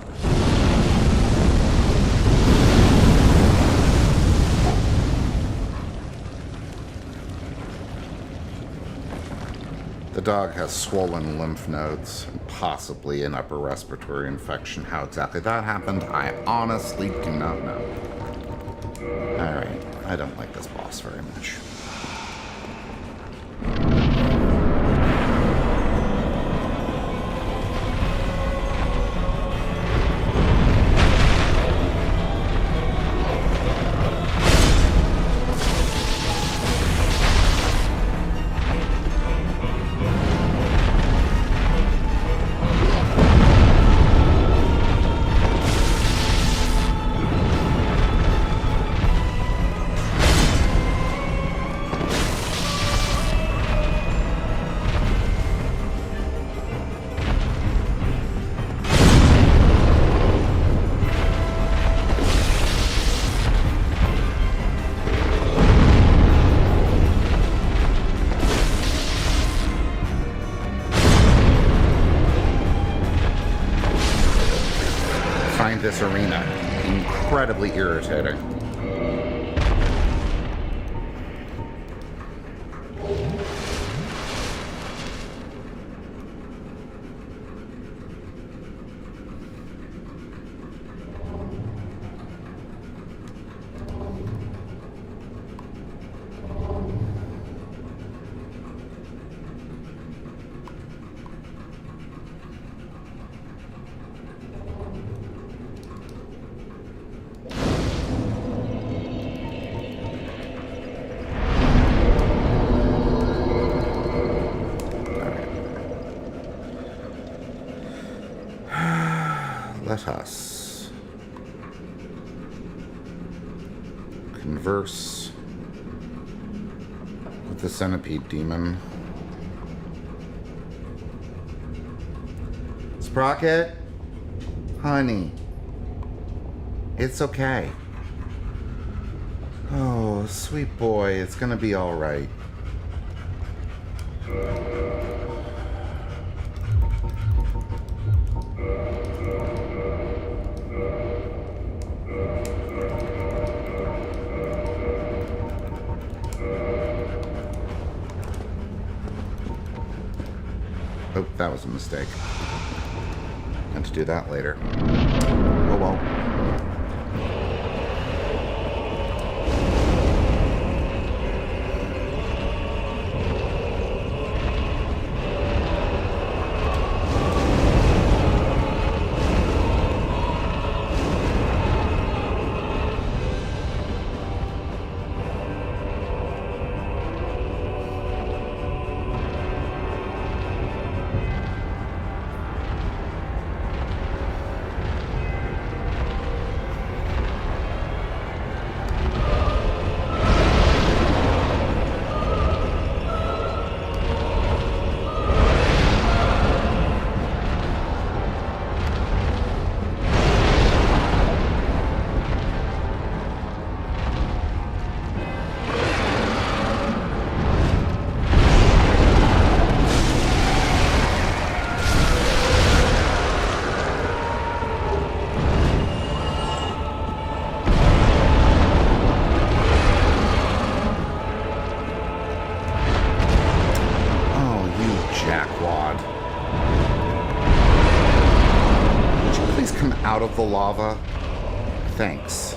The dog has swollen lymph nodes and possibly an upper respiratory infection. How exactly that happened, I honestly do not know. Alright, I don't like this boss very much. This arena incredibly irritating. Let us converse with the centipede demon. Sprocket, honey, it's okay. Oh, sweet boy, it's gonna be all right. Oh, that was a mistake. Meant to do that later. Oh well. Out of the lava. Thanks.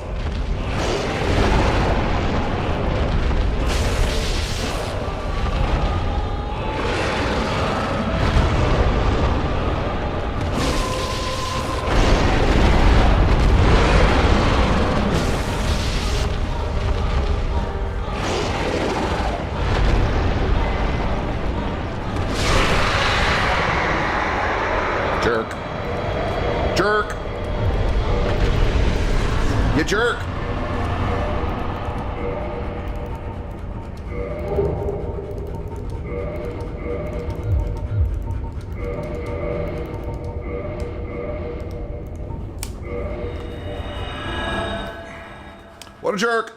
Jerk. Jerk. You jerk! What a jerk!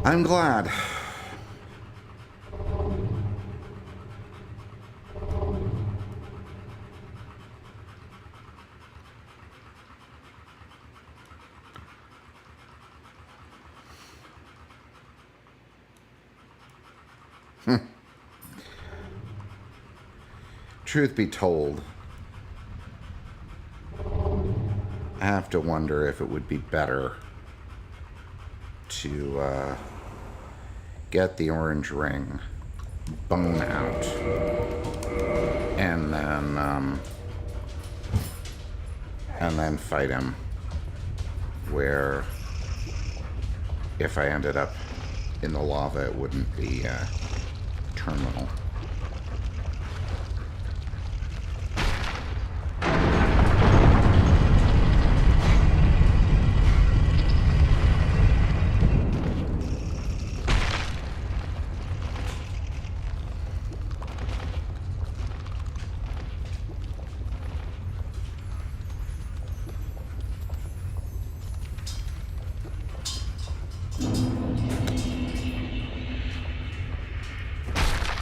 I'm glad. Truth be told, I have to wonder if it would be better to get the orange ring, bone out, and then fight him. Where if I ended up in the lava, it wouldn't be terminal.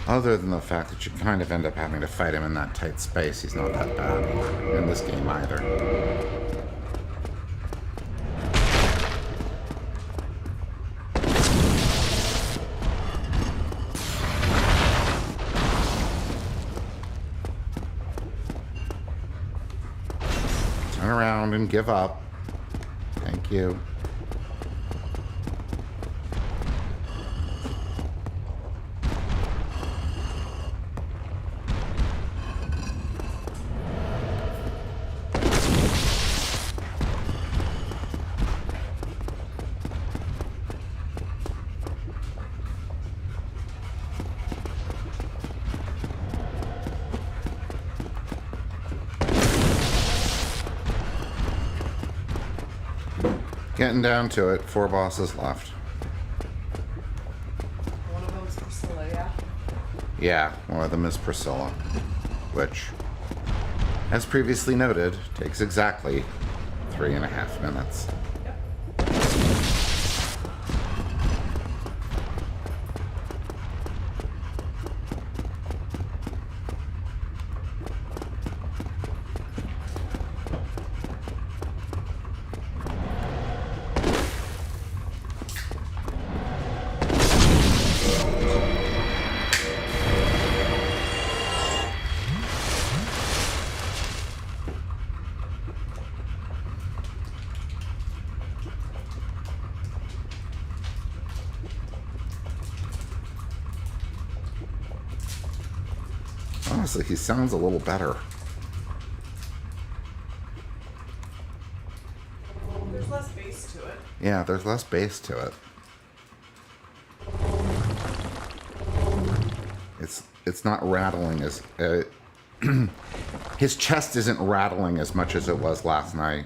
Other than the fact that you kind of end up having to fight him in that tight space, he's not that bad in this game either. Turn around and give up. Thank you. Getting down to it, 4 bosses left. One of them's Priscilla, yeah? Yeah, one of them is Priscilla, which, as previously noted, takes exactly 3.5 minutes. Honestly, he sounds a little better. There's less bass to it. Yeah, there's less bass to it. It's not rattling as... his chest isn't rattling as much as it was last night.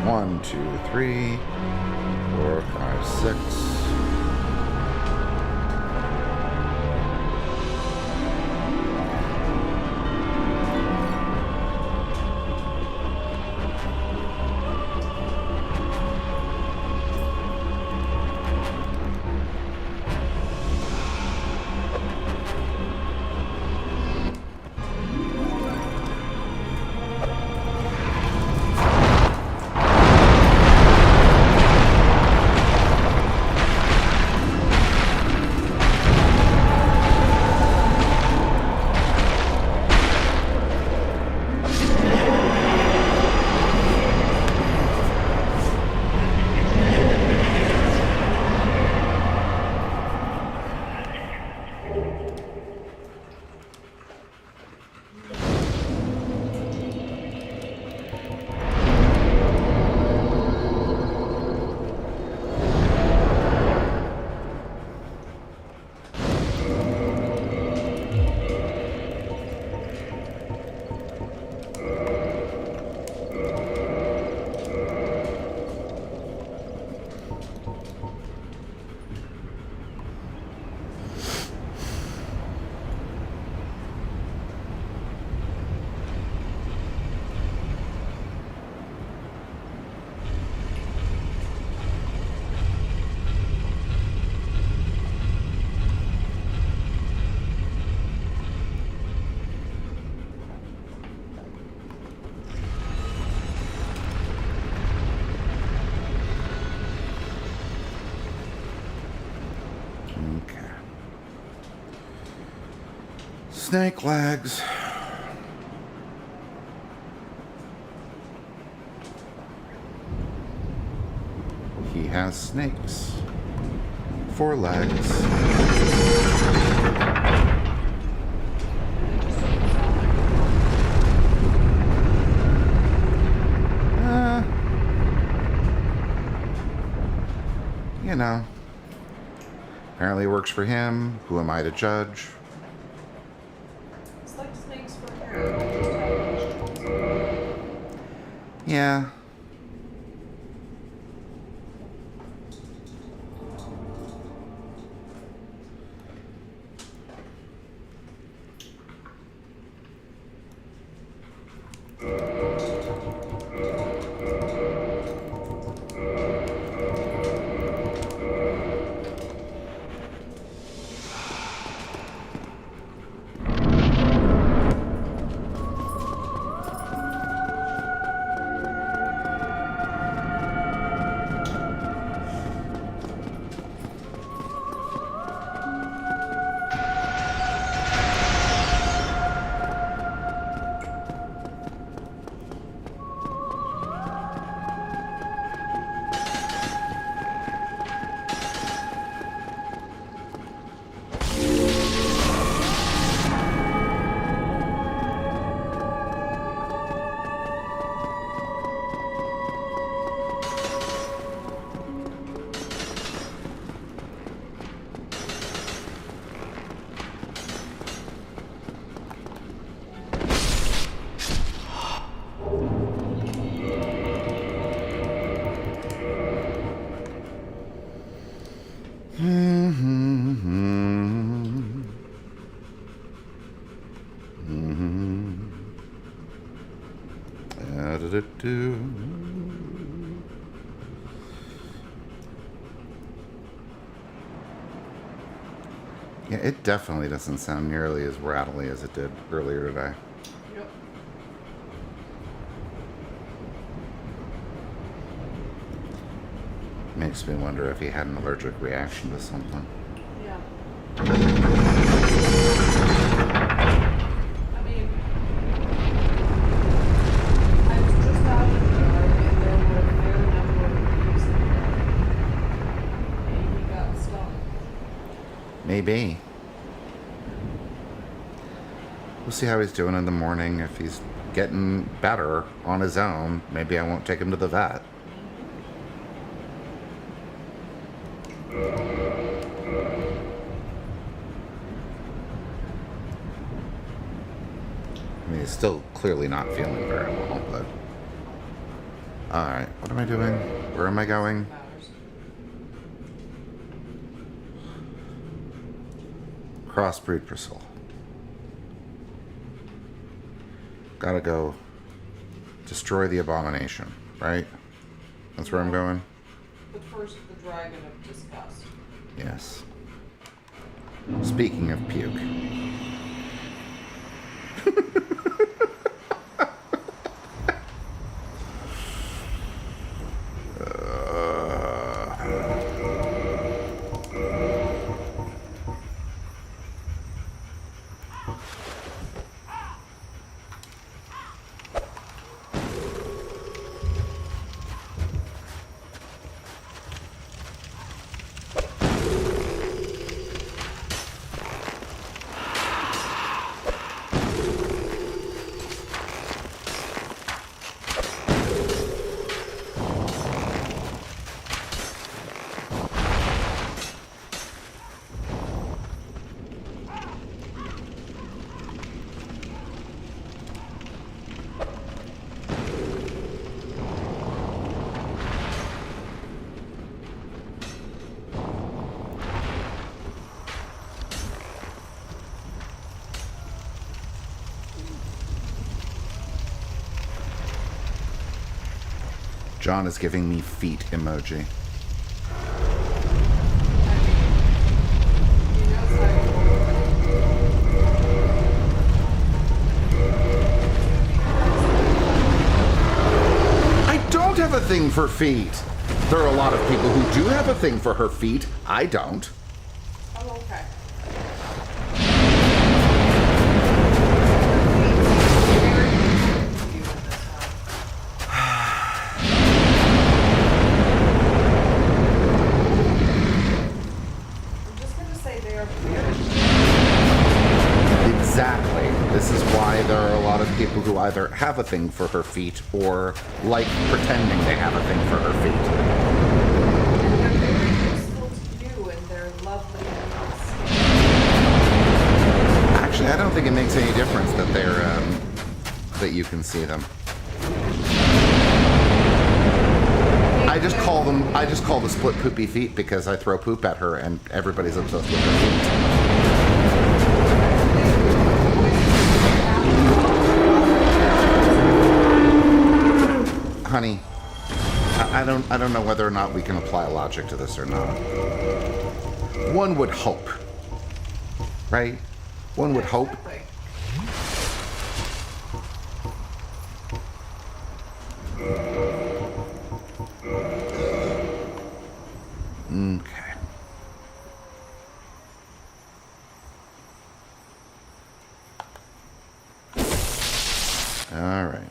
One, two, three, 4, 5, 6. Snake legs. He has snakes. 4 legs. You know. Apparently it works for him. Who am I to judge? It's like snakes for hair. Yeah. Yeah, it definitely doesn't sound nearly as rattly as it did earlier today. Yep. Makes me wonder if he had an allergic reaction to something. Yeah. I mean, I was just out of the yard and there were a fair number of bees in there. Maybe he got stung. Maybe. We'll see how he's doing in the morning. If he's getting better on his own, maybe I won't take him to the vet. I mean, he's still clearly not feeling very well, but... Alright, what am I doing? Where am I going? Matters. Crossbreed Brazil. Gotta go destroy the abomination, right? That's where I'm going? But first, the dragon of disgust. Yes. Speaking of puke. John is giving me feet emoji. I don't have a thing for feet. There are a lot of people who do have a thing for her feet. I don't. Oh, okay. I'm just gonna say they are very. Exactly. This is why there are a lot of people who either have a thing for her feet or like pretending they have a thing for her feet. And they're very useful to you, and they're lovely and skin. Actually, I don't think it makes any difference that they're that you can see them. I just call the split poopy feet because I throw poop at her and everybody's obsessed with her feet. Honey, I don't know whether or not we can apply logic to this or not. One would hope, right? One would hope. Exactly. Okay. All right.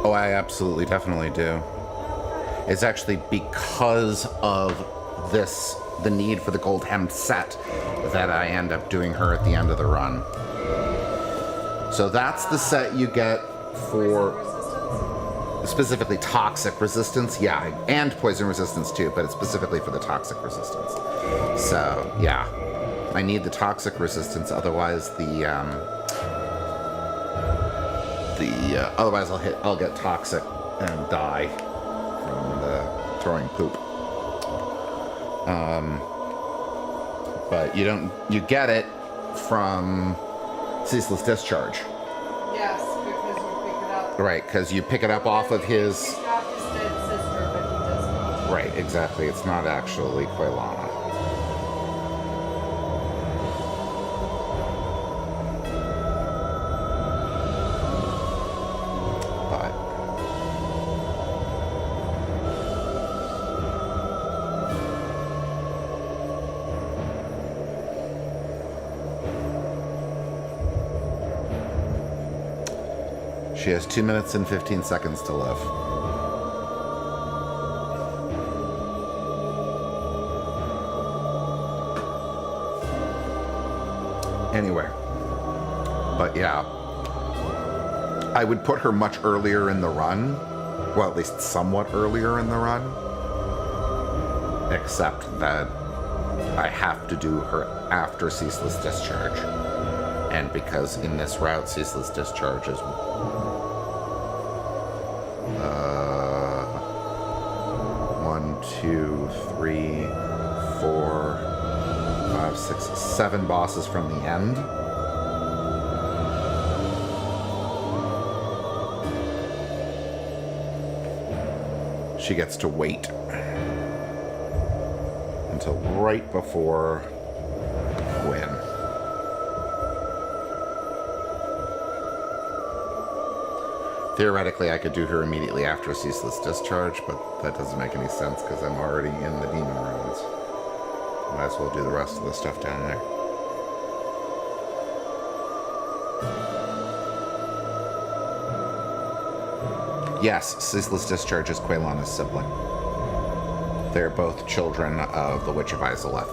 Oh, I absolutely, definitely do. It's actually because of this, the need for the gold hemmed set, that I end up doing her at the end of the run. So that's the set you get for specifically toxic resistance, yeah, and poison resistance too, but it's specifically for the toxic resistance. So yeah, I need the toxic resistance, otherwise otherwise I'll get toxic and die from the throwing poop. But you get it from ceaseless discharge. Yes, because you pick it up. Right, because you pick it up off of his... He got his dead sister, but he does not. Right, exactly. It's not actually Quaylana. But... she has 2 minutes and 15 seconds to live. Anyway, but yeah, I would put her much earlier in the run, well, at least somewhat earlier in the run, except that I have to do her after ceaseless discharge, and because in this route ceaseless discharge is 1, 2, 3, 4, 5, 6, 7 bosses from the end. She gets to wait until right before Gwyn. Theoretically, I could do her immediately after ceaseless discharge, but that doesn't make any sense because I'm already in the demon ruins. Might as well do the rest of the stuff down there. Yes, ceaseless discharge is Quaylana's sibling. They're both children of the Witch of Izalith.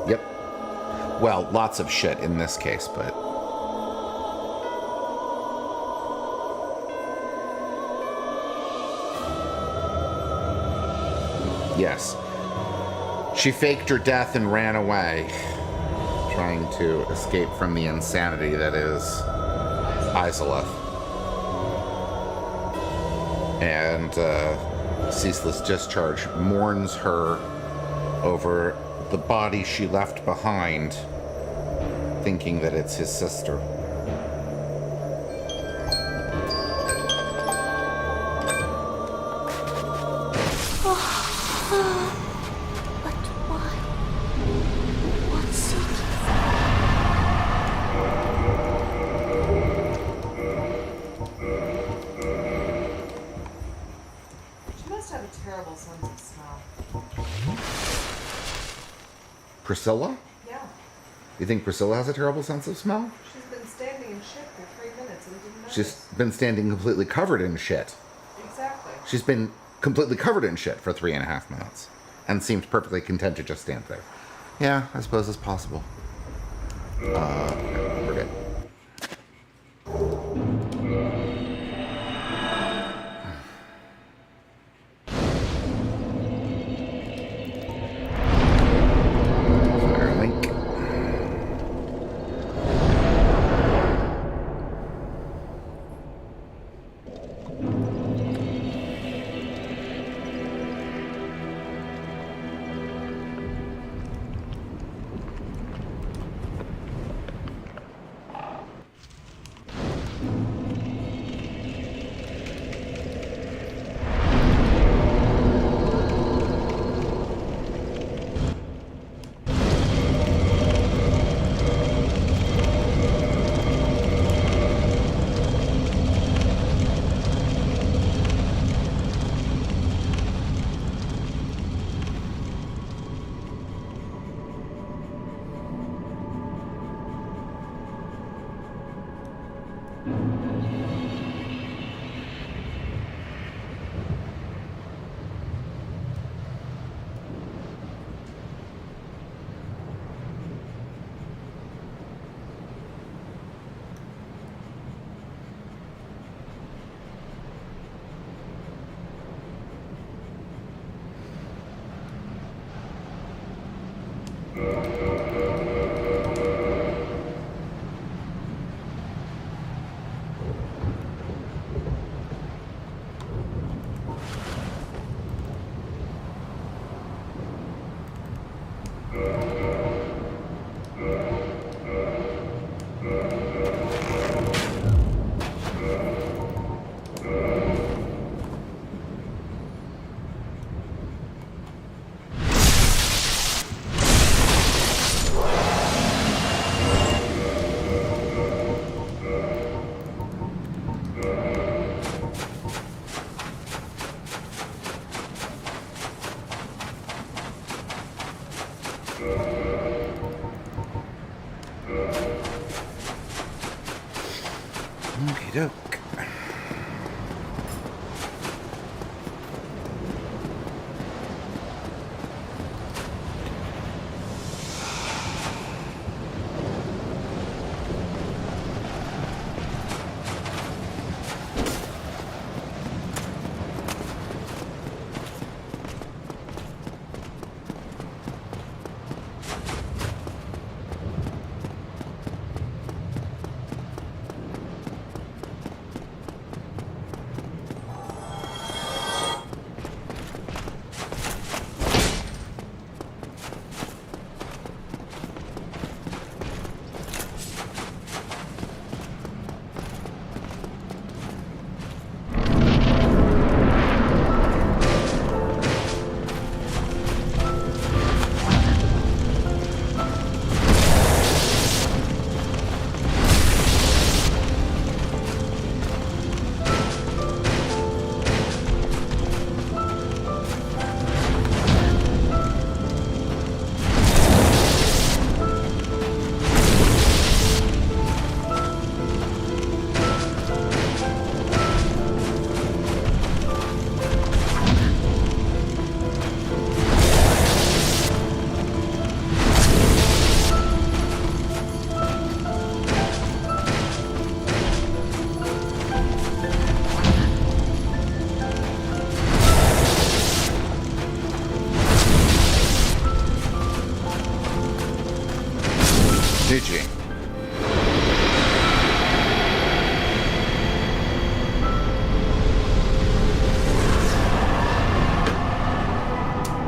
Yep. Well, lots of shit in this case, but... yes. She faked her death and ran away, trying to escape from the insanity that is Izalith. And ceaseless discharge mourns her over the body she left behind, thinking that it's his sister. But why? What's so... She must have a terrible sense of smell. Priscilla? Yeah. You think Priscilla has a terrible sense of smell? She's been standing in shit for 3 minutes and didn't notice. She's been standing completely covered in shit. Exactly. She's been completely covered in shit for 3.5 minutes and seemed perfectly content to just stand there. Yeah, I suppose it's possible. Okay, we're good. Fire link. Okie doke. Did you?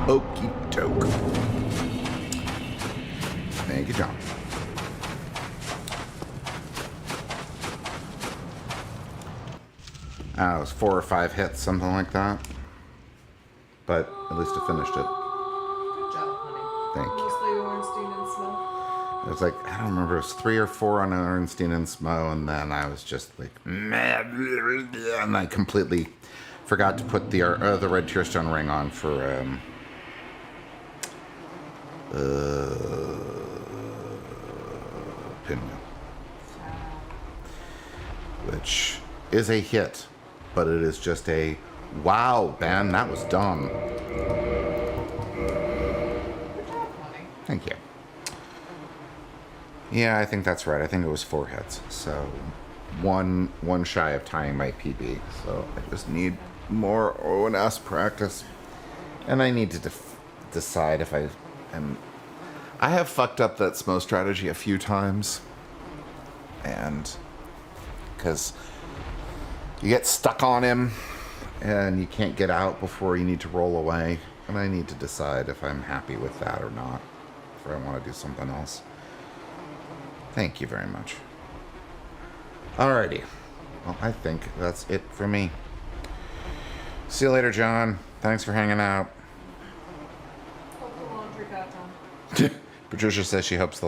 Okey doke. Thank you, John. It was 4 or 5 hits, something like that. But at least I finished it. Good job, honey. Thank you. Mostly Ornstein and Smell. It was like, I don't remember, it was 3 or 4 on Ornstein and Smo, and then I was just like, and I completely forgot to put the red tearstone ring on for Pinion, which is a hit, but it is just a wow, Ben, that was dumb. Good job, honey. Thank you. Yeah, I think that's right. I think it was 4 hits. So one shy of tying my PB. So I just need more O&S practice. And I need to decide if I am... I have fucked up that SMO strategy a few times. And... because you get stuck on him and you can't get out before you need to roll away. And I need to decide if I'm happy with that or not. If I want to do something else. Thank you very much. Alrighty. Well, I think that's it for me. See you later, John. Thanks for hanging out. Hope the laundry got done. Patricia says she hopes the